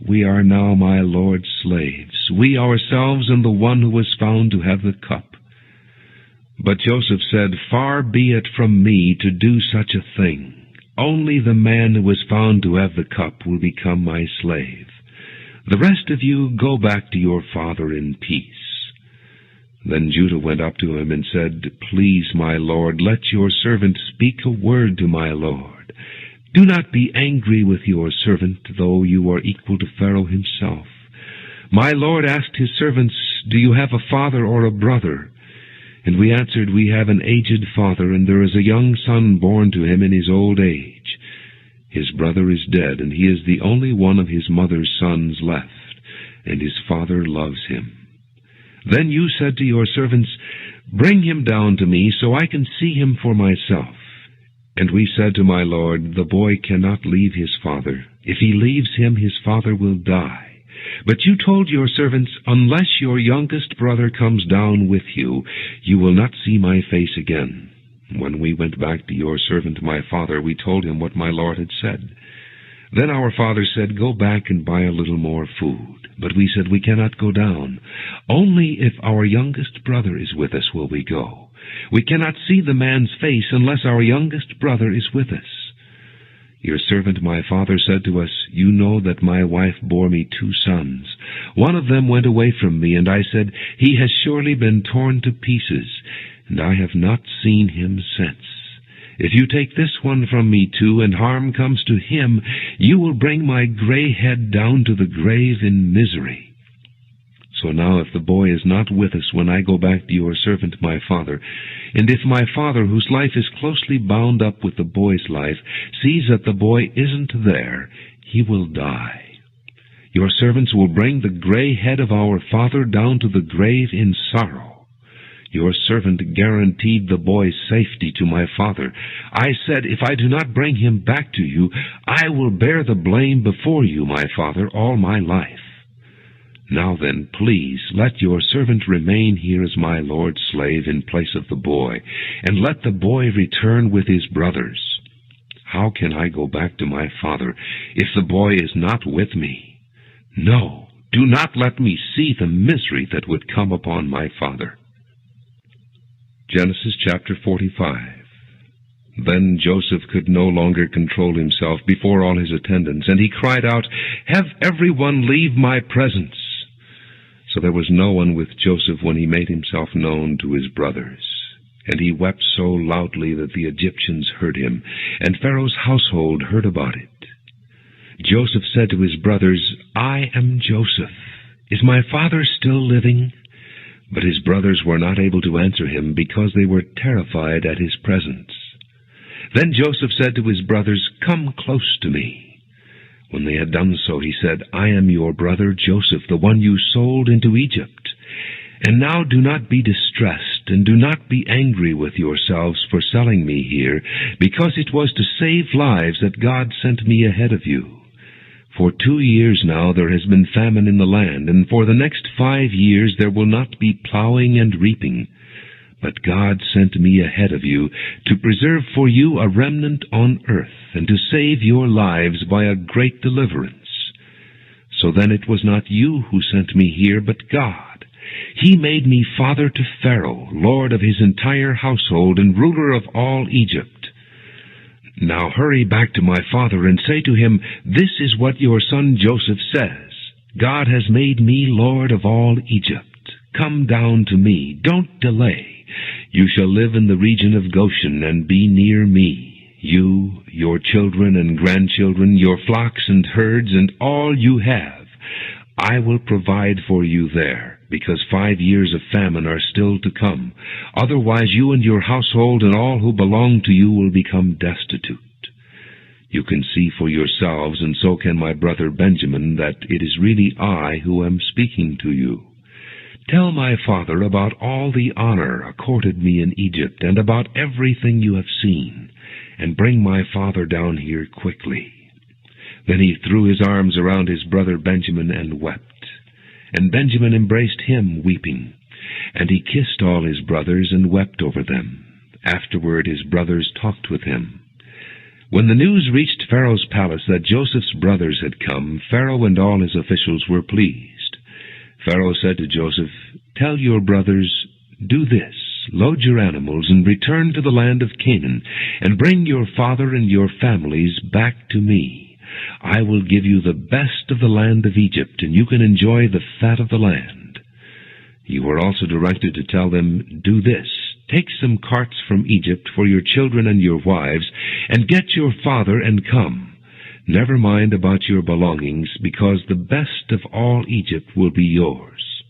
We are now my lord's slaves, we ourselves and the one who was found to have the cup. But Joseph said, Far be it from me to do such a thing. Only the man who was found to have the cup will become my slave. The rest of you go back to your father in peace. Then Judah went up to him and said, Please, my lord, let your servant speak a word to my lord. Do not be angry with your servant, though you are equal to Pharaoh himself. My lord asked his servants, Do you have a father or a brother? And we answered, We have an aged father, and there is a young son born to him in his old age. His brother is dead, and he is the only one of his mother's sons left, and his father loves him. Then you said to your servants, Bring him down to me, so I can see him for myself. And we said to my lord, The boy cannot leave his father. If he leaves him, his father will die. But you told your servants, Unless your youngest brother comes down with you, you will not see my face again. When we went back to your servant my father, we told him what my lord had said. Then our father said, Go back and buy a little more food. But we said, We cannot go down. Only if our youngest brother is with us will we go. We cannot see the man's face unless our youngest brother is with us. Your servant my father said to us, You know that my wife bore me 2 sons. One of them went away from me, and I said, He has surely been torn to pieces, and I have not seen him since. If you take this one from me too, and harm comes to him, you will bring my gray head down to the grave in misery. So now if the boy is not with us when I go back to your servant my father, and if my father, whose life is closely bound up with the boy's life, sees that the boy isn't there, he will die. Your servants will bring the gray head of our father down to the grave in sorrow. Your servant guaranteed the boy's safety to my father. I said, if I do not bring him back to you, I will bear the blame before you, my father, all my life. Now then, please, let your servant remain here as my lord's slave in place of the boy, and let the boy return with his brothers. How can I go back to my father if the boy is not with me? No, do not let me see the misery that would come upon my father. Genesis chapter 45. Then Joseph could no longer control himself before all his attendants, and he cried out, "Have everyone leave my presence." So there was no one with Joseph when he made himself known to his brothers. And he wept so loudly that the Egyptians heard him, and Pharaoh's household heard about it. Joseph said to his brothers, "I am Joseph. Is my father still living?" But his brothers were not able to answer him, because they were terrified at his presence. Then Joseph said to his brothers, "Come close to me." When they had done so, he said, "I am your brother Joseph, the one you sold into Egypt. And now do not be distressed, and do not be angry with yourselves for selling me here, because it was to save lives that God sent me ahead of you. For 2 years now there has been famine in the land, and for the next 5 years there will not be plowing and reaping. But God sent me ahead of you to preserve for you a remnant on earth, and to save your lives by a great deliverance. So then it was not you who sent me here, but God. He made me father to Pharaoh, lord of his entire household, and ruler of all Egypt. Now hurry back to my father and say to him, 'This is what your son Joseph says. God has made me lord of all Egypt. Come down to me. Don't delay. You shall live in the region of Goshen and be near me, you, your children and grandchildren, your flocks and herds, and all you have. I will provide for you there, because 5 years of famine are still to come. Otherwise you and your household and all who belong to you will become destitute. You can see for yourselves, and so can my brother Benjamin, that it is really I who am speaking to you. Tell my father about all the honor accorded me in Egypt, and about everything you have seen, and bring my father down here quickly." Then he threw his arms around his brother Benjamin and wept. And Benjamin embraced him, weeping. And he kissed all his brothers and wept over them. Afterward his brothers talked with him. When the news reached Pharaoh's palace that Joseph's brothers had come, Pharaoh and all his officials were pleased. Pharaoh said to Joseph, "Tell your brothers, do this, load your animals and return to the land of Canaan, and bring your father and your families back to me. I will give you the best of the land of Egypt, and you can enjoy the fat of the land." You were also directed to tell them, "Do this, take some carts from Egypt for your children and your wives, and get your father and come. Never mind about your belongings, because the best of all Egypt will be yours."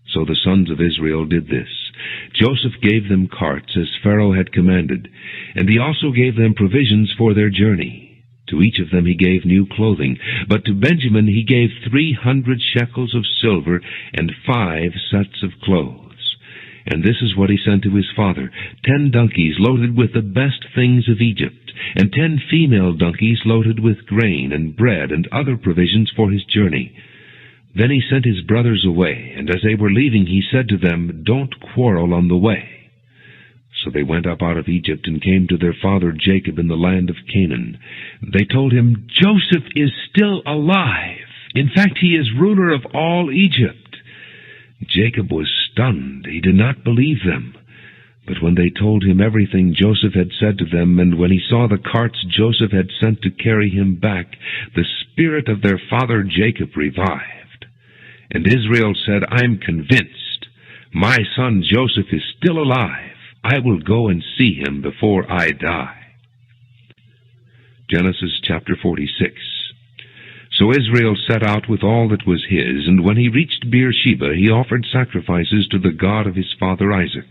So the sons of Israel did this. Joseph gave them carts, as Pharaoh had commanded, and he also gave them provisions for their journey. To each of them he gave new clothing, but to Benjamin he gave 300 shekels of silver and 5 sets of clothes. And this is what he sent to his father: 10 donkeys loaded with the best things of Egypt, and 10 female donkeys loaded with grain and bread and other provisions for his journey. Then he sent his brothers away, and as they were leaving he said to them, "Don't quarrel on the way." So they went up out of Egypt and came to their father Jacob in the land of Canaan. They told him, "Joseph is still alive. In fact, he is ruler of all Egypt." Jacob was stunned. He did not believe them. But when they told him everything Joseph had said to them, and when he saw the carts Joseph had sent to carry him back, the spirit of their father Jacob revived. And Israel said, "I'm convinced. My son Joseph is still alive. I will go and see him before I die." Genesis chapter 46. So Israel set out with all that was his, and when he reached Beersheba, he offered sacrifices to the God of his father Isaac.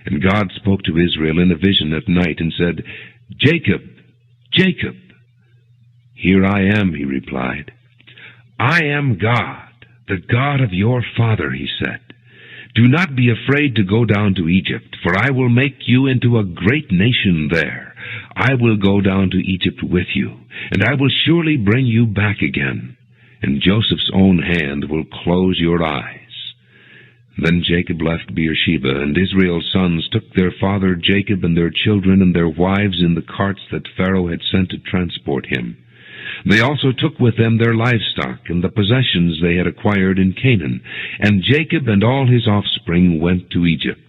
And God spoke to Israel in a vision at night and said, "Jacob, Jacob." "Here I am," he replied. "I am God, the God of your father," he said. "Do not be afraid to go down to Egypt, for I will make you into a great nation there. I will go down to Egypt with you, and I will surely bring you back again, and Joseph's own hand will close your eyes." Then Jacob left Beersheba, and Israel's sons took their father Jacob and their children and their wives in the carts that Pharaoh had sent to transport him. They also took with them their livestock and the possessions they had acquired in Canaan, and Jacob and all his offspring went to Egypt.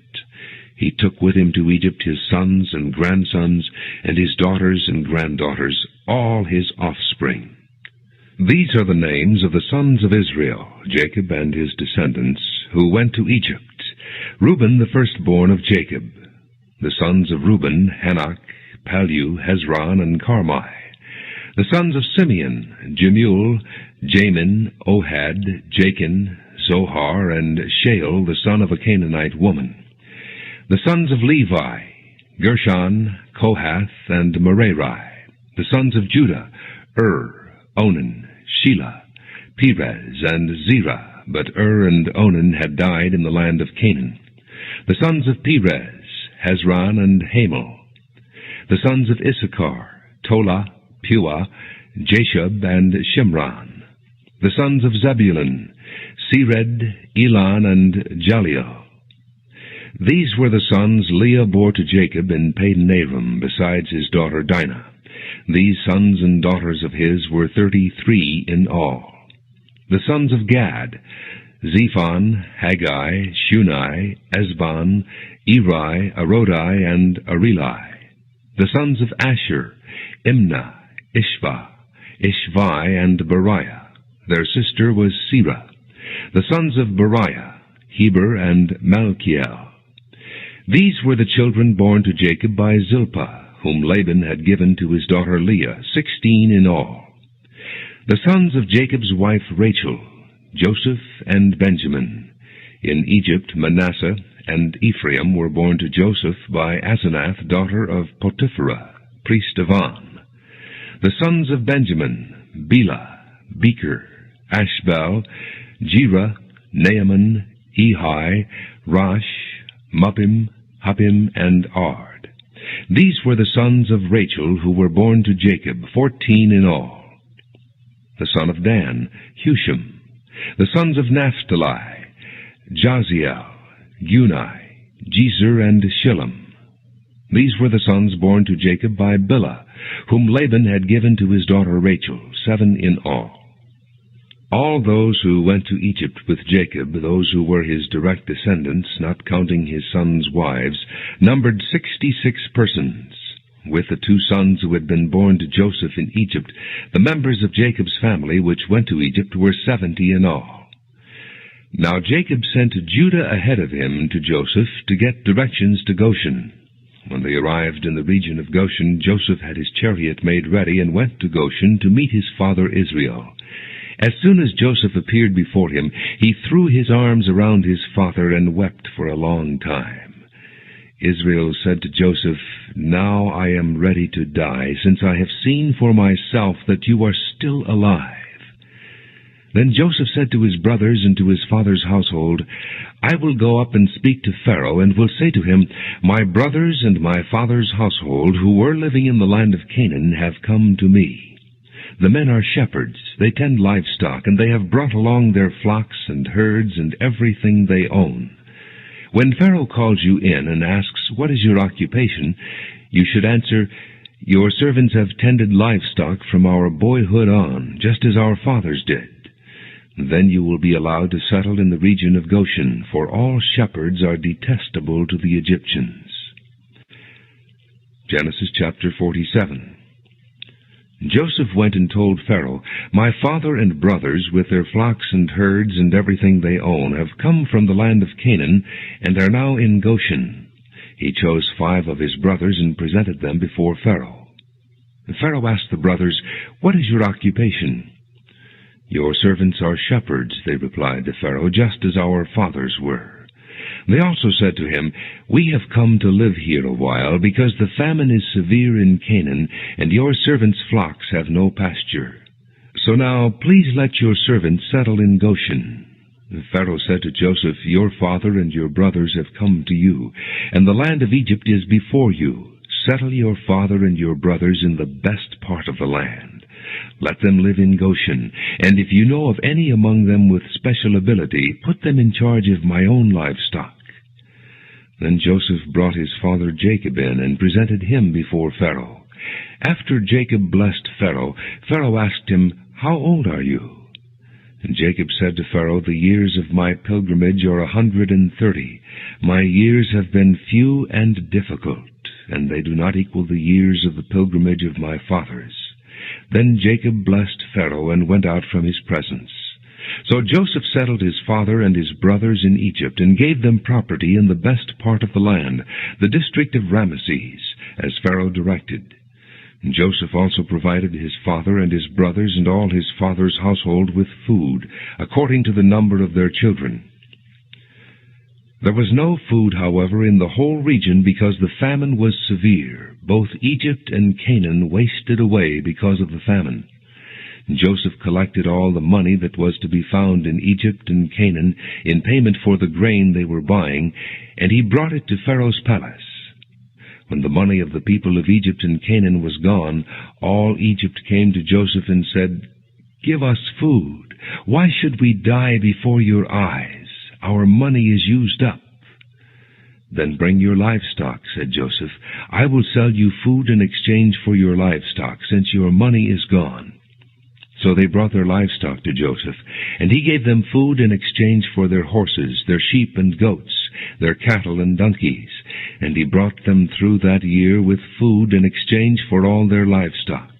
He took with him to Egypt his sons and grandsons, and his daughters and granddaughters, all his offspring. These are the names of the sons of Israel, Jacob and his descendants, who went to Egypt. Reuben, the firstborn of Jacob. The sons of Reuben, Hanok, Palu, Hezron, and Carmi. The sons of Simeon, Jemuel, Jamin, Ohad, Jachin, Zohar, and Shael, the son of a Canaanite woman. The sons of Levi, Gershon, Kohath, and Merari. The sons of Judah, Onan, Shelah, Perez, and Zerah, but and Onan had died in the land of Canaan. The sons of Perez, Hezron, and Hamel. The sons of Issachar, Tola, Puah, Jashub, and Shimron. The sons of Zebulun, Sered, Elon, and Jaleel. These were the sons Leah bore to Jacob in Padan-aram, besides his daughter Dinah. These sons and daughters of his were 33 in all. The sons of Gad, Zephon, Haggai, Shunai, Esbon, Eri, Arodi, and Areli. The sons of Asher, Imnah, Ishva, Ishvi, and Beriah. Their sister was Serah. The sons of Beriah, Heber, and Malchiel. These were the children born to Jacob by Zilpah, whom Laban had given to his daughter Leah, 16 in all. The sons of Jacob's wife Rachel, Joseph and Benjamin. In Egypt, Manasseh and Ephraim were born to Joseph by Asenath, daughter of Potipherah, priest of On. The sons of Benjamin, Bela, Becher, Ashbel, Jerah, Naaman, Ehi, Rosh, Muppim, Huppim, and Ard. These were the sons of Rachel who were born to Jacob, 14 in all. The son of Dan, Husham. The sons of Naphtali, Jaziel, Guni, Jezer, and Shillem. These were the sons born to Jacob by Bilhah, whom Laban had given to his daughter Rachel, 7 in all. All those who went to Egypt with Jacob, those who were his direct descendants, not counting his sons' wives, numbered 66 persons. With the 2 sons who had been born to Joseph in Egypt, the members of Jacob's family which went to Egypt were 70 in all. Now Jacob sent Judah ahead of him to Joseph to get directions to Goshen. When they arrived in the region of Goshen, Joseph had his chariot made ready and went to Goshen to meet his father Israel. As soon as Joseph appeared before him, he threw his arms around his father and wept for a long time. Israel said to Joseph, "Now I am ready to die, since I have seen for myself that you are still alive." Then Joseph said to his brothers and to his father's household, "I will go up and speak to Pharaoh, and will say to him, 'My brothers and my father's household, who were living in the land of Canaan, have come to me. The men are shepherds, they tend livestock, and they have brought along their flocks and herds and everything they own. When Pharaoh calls you in and asks, 'What is your occupation?' you should answer, 'Your servants have tended livestock from our boyhood on, just as our fathers did.' Then you will be allowed to settle in the region of Goshen, for all shepherds are detestable to the Egyptians." Genesis chapter 47. Joseph went and told Pharaoh, "My father and brothers, with their flocks and herds and everything they own, have come from the land of Canaan, and are now in Goshen." He chose 5 of his brothers and presented them before Pharaoh. Pharaoh asked the brothers, "What is your occupation?" "Your servants are shepherds," they replied to Pharaoh, "just as our fathers were." They also said to him, "We have come to live here a while, because the famine is severe in Canaan, and your servants' flocks have no pasture. So now please let your servants settle in Goshen." Pharaoh said to Joseph, "Your father and your brothers have come to you, and the land of Egypt is before you. Settle your father and your brothers in the best part of the land. Let them live in Goshen, and if you know of any among them with special ability, put them in charge of my own livestock." Then Joseph brought his father Jacob in and presented him before Pharaoh. After Jacob blessed Pharaoh, Pharaoh asked him, "How old are you?" And Jacob said to Pharaoh, "The years of my pilgrimage are 130. My years have been few and difficult, and they do not equal the years of the pilgrimage of my fathers." Then Jacob blessed Pharaoh and went out from his presence. So Joseph settled his father and his brothers in Egypt, and gave them property in the best part of the land, the district of Ramesses, as Pharaoh directed. And Joseph also provided his father and his brothers and all his father's household with food, according to the number of their children. There was no food, however, in the whole region, because the famine was severe. Both Egypt and Canaan wasted away because of the famine. Joseph collected all the money that was to be found in Egypt and Canaan in payment for the grain they were buying, and he brought it to Pharaoh's palace. When the money of the people of Egypt and Canaan was gone, all Egypt came to Joseph and said, "Give us food. Why should we die before your eyes? Our money is used up." "Then bring your livestock," said Joseph. "I will sell you food in exchange for your livestock, since your money is gone." So they brought their livestock to Joseph, and he gave them food in exchange for their horses, their sheep and goats, their cattle and donkeys, and he brought them through that year with food in exchange for all their livestock.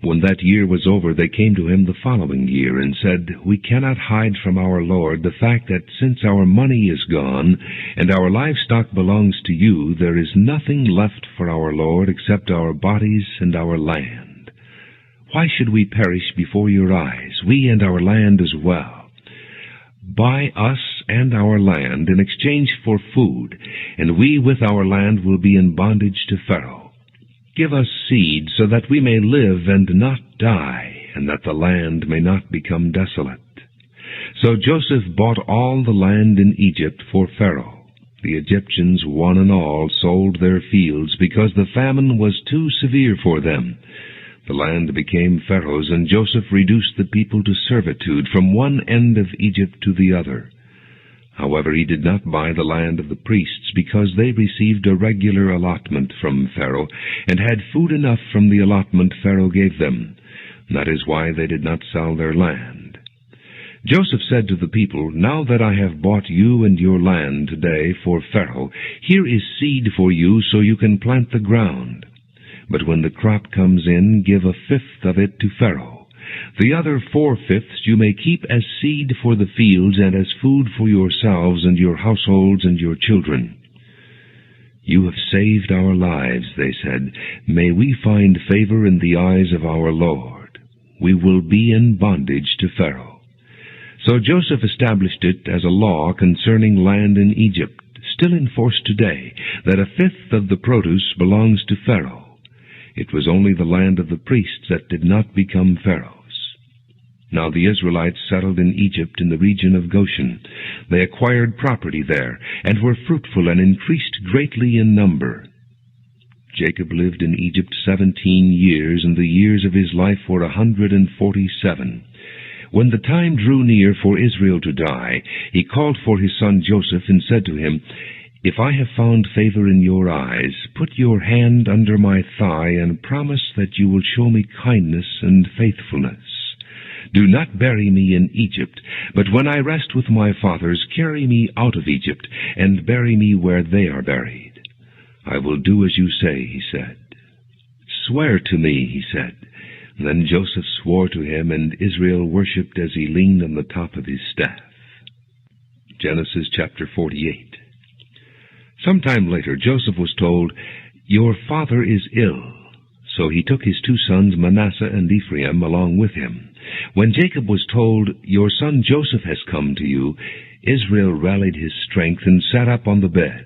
When that year was over, they came to him the following year and said, "We cannot hide from our Lord the fact that since our money is gone and our livestock belongs to you, there is nothing left for our Lord except our bodies and our land. Why should we perish before your eyes, we and our land as well? Buy us and our land in exchange for food, and we with our land will be in bondage to Pharaoh. Give us seed so that we may live and not die, and that the land may not become desolate." So Joseph bought all the land in Egypt for Pharaoh. The Egyptians, one and all, sold their fields because the famine was too severe for them. The land became Pharaoh's, and Joseph reduced the people to servitude from one end of Egypt to the other. However, he did not buy the land of the priests, because they received a regular allotment from Pharaoh, and had food enough from the allotment Pharaoh gave them. That is why they did not sell their land. Joseph said to the people, "Now that I have bought you and your land today for Pharaoh, here is seed for you so you can plant the ground. But when the crop comes in, give 1/5 of it to Pharaoh. The other 4/5 you may keep as seed for the fields and as food for yourselves and your households and your children." "You have saved our lives," they said. "May we find favor in the eyes of our Lord. We will be in bondage to Pharaoh." So Joseph established it as a law concerning land in Egypt, still in force today, that 1/5 of the produce belongs to Pharaoh. It was only the land of the priests that did not become Pharaoh's. Now the Israelites settled in Egypt in the region of Goshen. They acquired property there, and were fruitful and increased greatly in number. Jacob lived in Egypt 17 years, and the years of his life were 147. When the time drew near for Israel to die, he called for his son Joseph and said to him, "If I have found favor in your eyes, put your hand under my thigh and promise that you will show me kindness and faithfulness. Do not bury me in Egypt, but when I rest with my fathers, carry me out of Egypt and bury me where they are buried." "I will do as you say," he said. "Swear to me," he said. Then Joseph swore to him, and Israel worshipped as he leaned on the top of his staff. Genesis chapter 48. Sometime later, Joseph was told, "Your father is ill." So he took his 2 sons Manasseh and Ephraim along with him. When Jacob was told, "Your son Joseph has come to you," Israel rallied his strength and sat up on the bed.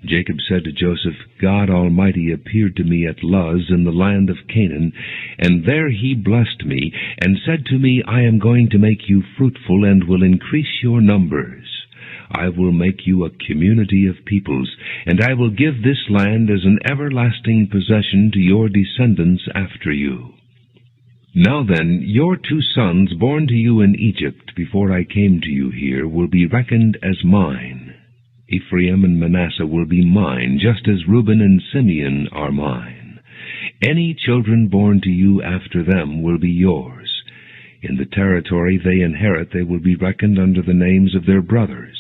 Jacob said to Joseph, "God Almighty appeared to me at Luz in the land of Canaan, and there he blessed me, and said to me, I am going to make you fruitful and will increase your numbers. I will make you a community of peoples, and I will give this land as an everlasting possession to your descendants after you. Now then, your 2 sons born to you in Egypt before I came to you here will be reckoned as mine. Ephraim and Manasseh will be mine, just as Reuben and Simeon are mine. Any children born to you after them will be yours. In the territory they inherit they will be reckoned under the names of their brothers.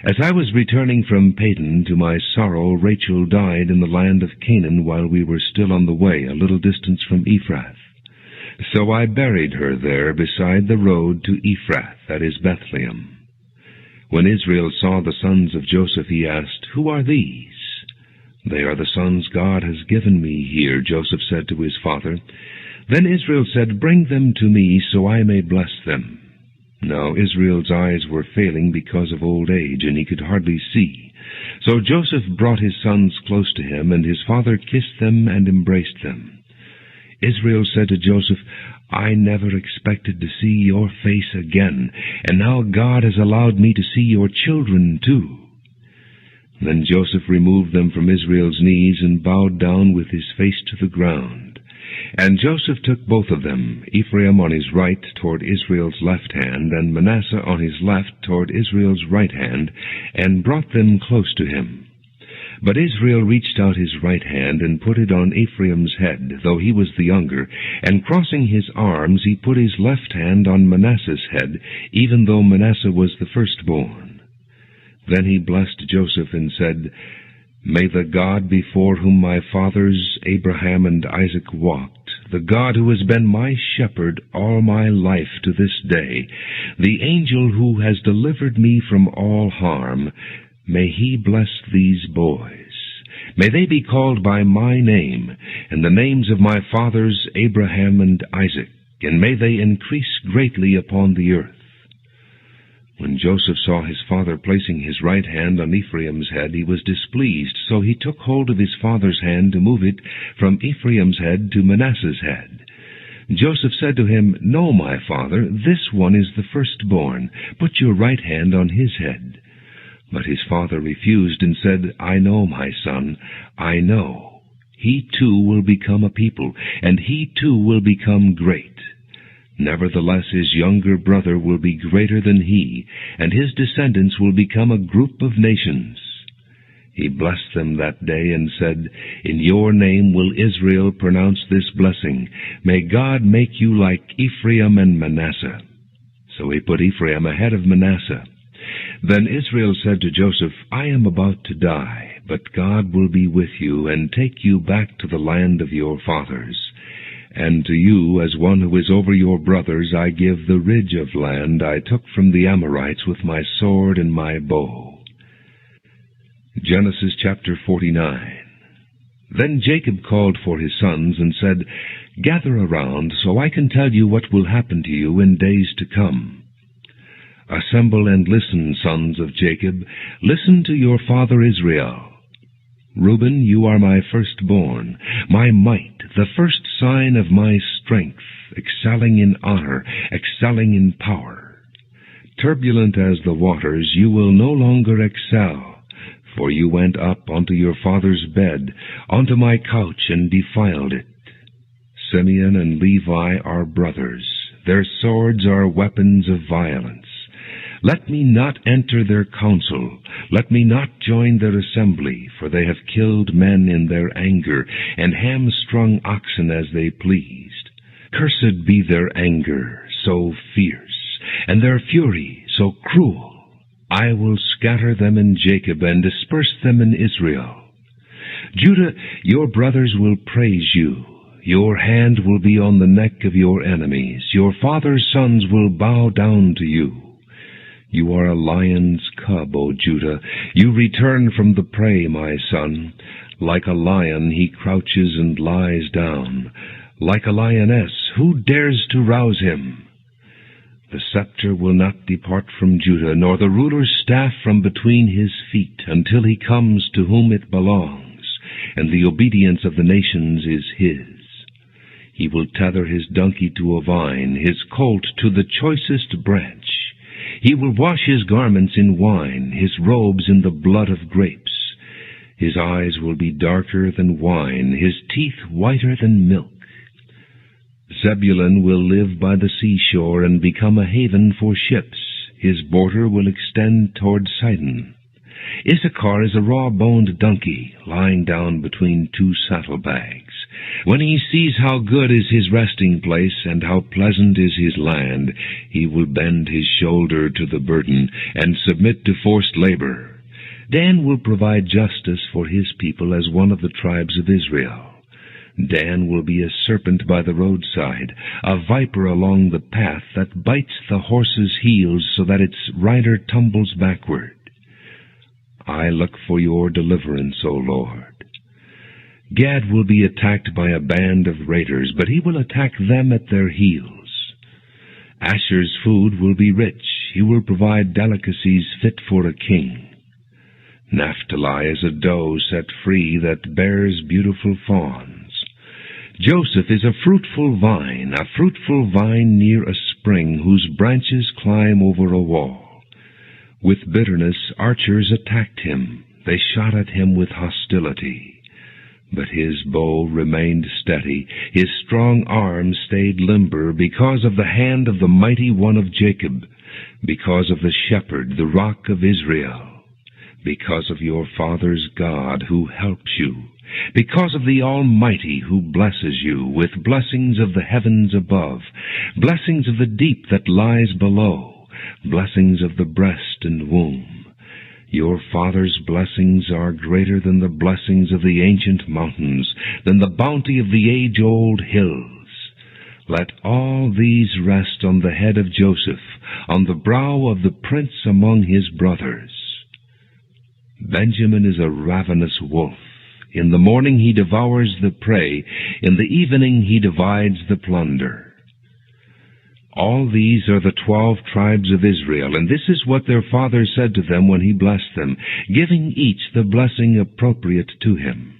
As I was returning from Padan, to my sorrow Rachel died in the land of Canaan while we were still on the way, a little distance from Ephrath. So I buried her there beside the road to Ephrath, that is Bethlehem. When Israel saw the sons of Joseph, he asked, "Who are these?" "They are the sons God has given me here," Joseph said to his father. Then Israel said, "Bring them to me, so I may bless them." Now Israel's eyes were failing because of old age, and he could hardly see. So Joseph brought his sons close to him, and his father kissed them and embraced them. Israel said to Joseph, "I never expected to see your face again, and now God has allowed me to see your children too." Then Joseph removed them from Israel's knees and bowed down with his face to the ground. And Joseph took both of them, Ephraim on his right toward Israel's left hand, and Manasseh on his left toward Israel's right hand, and brought them close to him. But Israel reached out his right hand and put it on Ephraim's head, though he was the younger, and crossing his arms he put his left hand on Manasseh's head, even though Manasseh was the firstborn. Then he blessed Joseph and said, "May the God before whom my fathers Abraham and Isaac walked, the God who has been my shepherd all my life to this day, the angel who has delivered me from all harm, may he bless these boys. May they be called by my name, and the names of my fathers Abraham and Isaac, and may they increase greatly upon the earth." When Joseph saw his father placing his right hand on Ephraim's head, he was displeased, so he took hold of his father's hand to move it from Ephraim's head to Manasseh's head. Joseph said to him, "No, my father, this one is the firstborn. Put your right hand on his head." But his father refused and said, "I know, my son, I know. He too will become a people, and he too will become great. Nevertheless, his younger brother will be greater than he, and his descendants will become a group of nations." He blessed them that day and said, "In your name will Israel pronounce this blessing. May God make you like Ephraim and Manasseh." So he put Ephraim ahead of Manasseh. Then Israel said to Joseph, "I am about to die, but God will be with you and take you back to the land of your fathers. And to you, as one who is over your brothers, I give the ridge of land I took from the Amorites with my sword and my bow." Genesis chapter 49. Then Jacob called for his sons and said, "Gather around, so I can tell you what will happen to you in days to come. Assemble and listen, sons of Jacob. Listen to your father Israel. Reuben, you are my firstborn, my might, the first sign of my strength, excelling in honor, excelling in power. Turbulent as the waters, you will no longer excel, for you went up onto your father's bed, onto my couch, and defiled it. Simeon and Levi are brothers. Their swords are weapons of violence. Let me not enter their council. Let me not join their assembly, for they have killed men in their anger, and hamstrung oxen as they pleased. Cursed be their anger, so fierce, and their fury, so cruel. I will scatter them in Jacob, and disperse them in Israel. Judah, your brothers will praise you. Your hand will be on the neck of your enemies. Your father's sons will bow down to you. You are a lion's cub, O Judah. You return from the prey, my son. Like a lion he crouches and lies down. Like a lioness, who dares to rouse him? The scepter will not depart from Judah, nor the ruler's staff from between his feet, until he comes to whom it belongs, and the obedience of the nations is his. He will tether his donkey to a vine, his colt to the choicest branch. He will wash his garments in wine, his robes in the blood of grapes. His eyes will be darker than wine, his teeth whiter than milk. Zebulun will live by the seashore and become a haven for ships. His border will extend toward Sidon. Issachar is a raw-boned donkey, lying down between two saddlebags. When he sees how good is his resting place and how pleasant is his land, he will bend his shoulder to the burden and submit to forced labor. Dan will provide justice for his people as one of the tribes of Israel. Dan will be a serpent by the roadside, a viper along the path that bites the horse's heels so that its rider tumbles backward. I look for your deliverance, O Lord. Gad will be attacked by a band of raiders, but he will attack them at their heels. Asher's food will be rich. He will provide delicacies fit for a king. Naphtali is a doe set free that bears beautiful fawns. Joseph is a fruitful vine near a spring whose branches climb over a wall. With bitterness archers attacked him. They shot at him with hostility. But his bow remained steady. His strong arm stayed limber because of the hand of the mighty one of Jacob, because of the shepherd, the rock of Israel, because of your father's God who helps you, because of the Almighty who blesses you with blessings of the heavens above, blessings of the deep that lies below, blessings of the breast and womb. Your father's blessings are greater than the blessings of the ancient mountains, than the bounty of the age-old hills. Let all these rest on the head of Joseph, on the brow of the prince among his brothers. Benjamin is a ravenous wolf. In the morning he devours the prey. In the evening he divides the plunder. All these are the 12 tribes of Israel, and this is what their father said to them when he blessed them, giving each the blessing appropriate to him.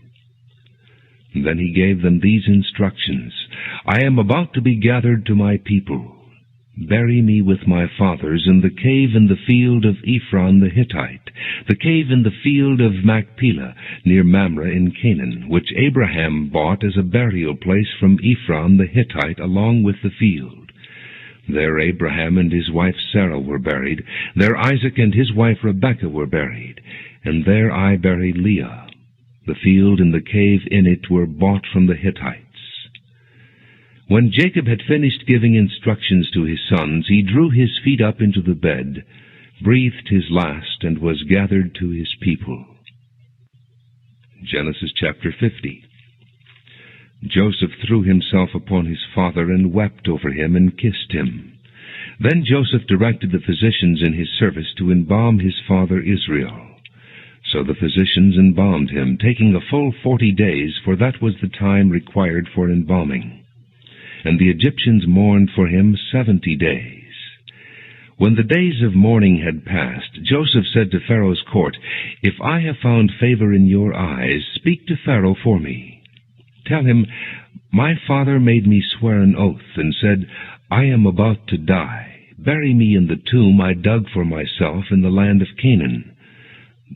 Then he gave them these instructions: I am about to be gathered to my people. Bury me with my fathers in the cave in the field of Ephron the Hittite, the cave in the field of Machpelah, near Mamre in Canaan, which Abraham bought as a burial place from Ephron the Hittite along with the field. There Abraham and his wife Sarah were buried. There Isaac and his wife Rebekah were buried. And there I buried Leah. The field and the cave in it were bought from the Hittites. When Jacob had finished giving instructions to his sons, he drew his feet up into the bed, breathed his last, and was gathered to his people. Genesis chapter 50. Joseph threw himself upon his father and wept over him and kissed him. Then Joseph directed the physicians in his service to embalm his father Israel. So the physicians embalmed him, taking a full 40 days, for that was the time required for embalming. And the Egyptians mourned for him 70 days. When the days of mourning had passed, Joseph said to Pharaoh's court, If I have found favor in your eyes, speak to Pharaoh for me. Tell him, My father made me swear an oath, and said, I am about to die. Bury me in the tomb I dug for myself in the land of Canaan.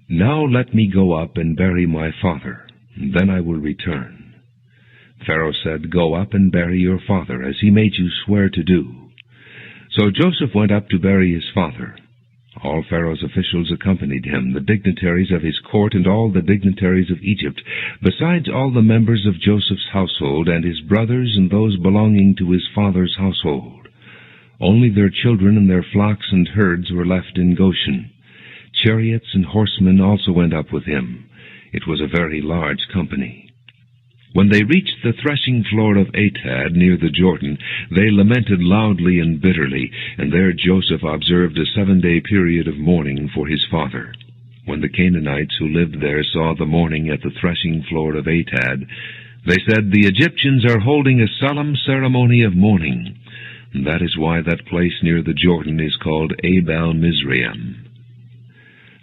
Now let me go up and bury my father, and then I will return. Pharaoh said, Go up and bury your father, as he made you swear to do. So Joseph went up to bury his father. All Pharaoh's officials accompanied him, the dignitaries of his court and all the dignitaries of Egypt, besides all the members of Joseph's household and his brothers and those belonging to his father's household. Only their children and their flocks and herds were left in Goshen. Chariots and horsemen also went up with him. It was a very large company. When they reached the threshing floor of Atad near the Jordan, they lamented loudly and bitterly, and there Joseph observed a 7-day period of mourning for his father. When the Canaanites who lived there saw the mourning at the threshing floor of Atad, they said, "The Egyptians are holding a solemn ceremony of mourning." And that is why that place near the Jordan is called Abel Mizraim.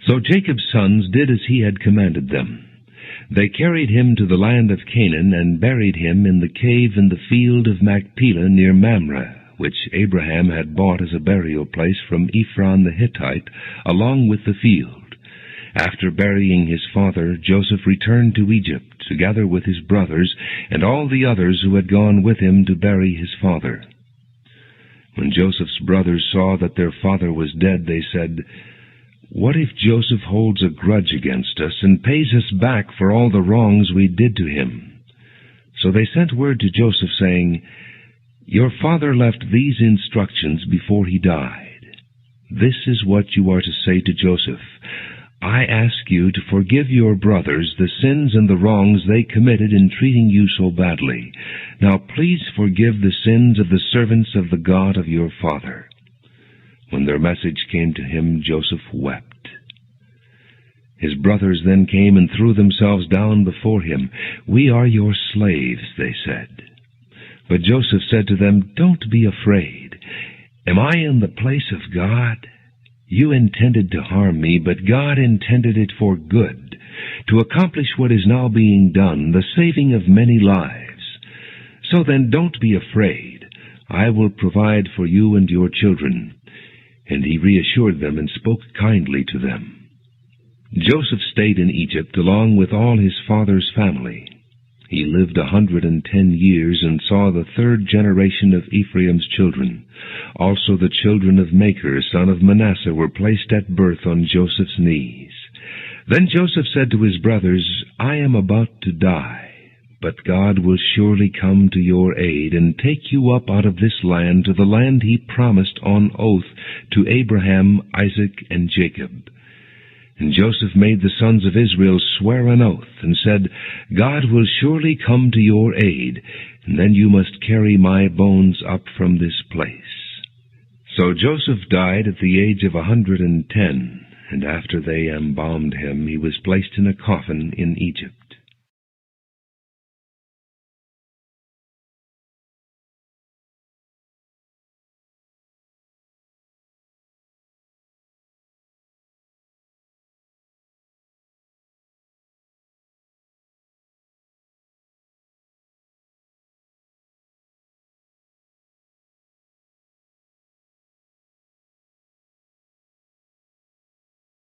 So Jacob's sons did as he had commanded them. They carried him to the land of Canaan and buried him in the cave in the field of Machpelah near Mamre, which Abraham had bought as a burial place from Ephron the Hittite, along with the field. After burying his father, Joseph returned to Egypt, together with his brothers and all the others who had gone with him to bury his father. When Joseph's brothers saw that their father was dead, they said, "What if Joseph holds a grudge against us and pays us back for all the wrongs we did to him?" So they sent word to Joseph, saying, "Your father left these instructions before he died. This is what you are to say to Joseph. I ask you to forgive your brothers the sins and the wrongs they committed in treating you so badly. Now please forgive the sins of the servants of the God of your father." When their message came to him, Joseph wept. His brothers then came and threw themselves down before him. "We are your slaves," they said. But Joseph said to them, "Don't be afraid. Am I in the place of God? You intended to harm me, but God intended it for good, to accomplish what is now being done, the saving of many lives. So then don't be afraid. I will provide for you and your children." And he reassured them and spoke kindly to them. Joseph stayed in Egypt along with all his father's family. He lived 110 years and saw the third generation of Ephraim's children. Also the children of Machir, son of Manasseh, were placed at birth on Joseph's knees. Then Joseph said to his brothers, "I am about to die, but God will surely come to your aid and take you up out of this land to the land he promised on oath to Abraham, Isaac, and Jacob." And Joseph made the sons of Israel swear an oath, and said, "God will surely come to your aid, and then you must carry my bones up from this place." So Joseph died at the age of 110, and after they embalmed him, he was placed in a coffin in Egypt.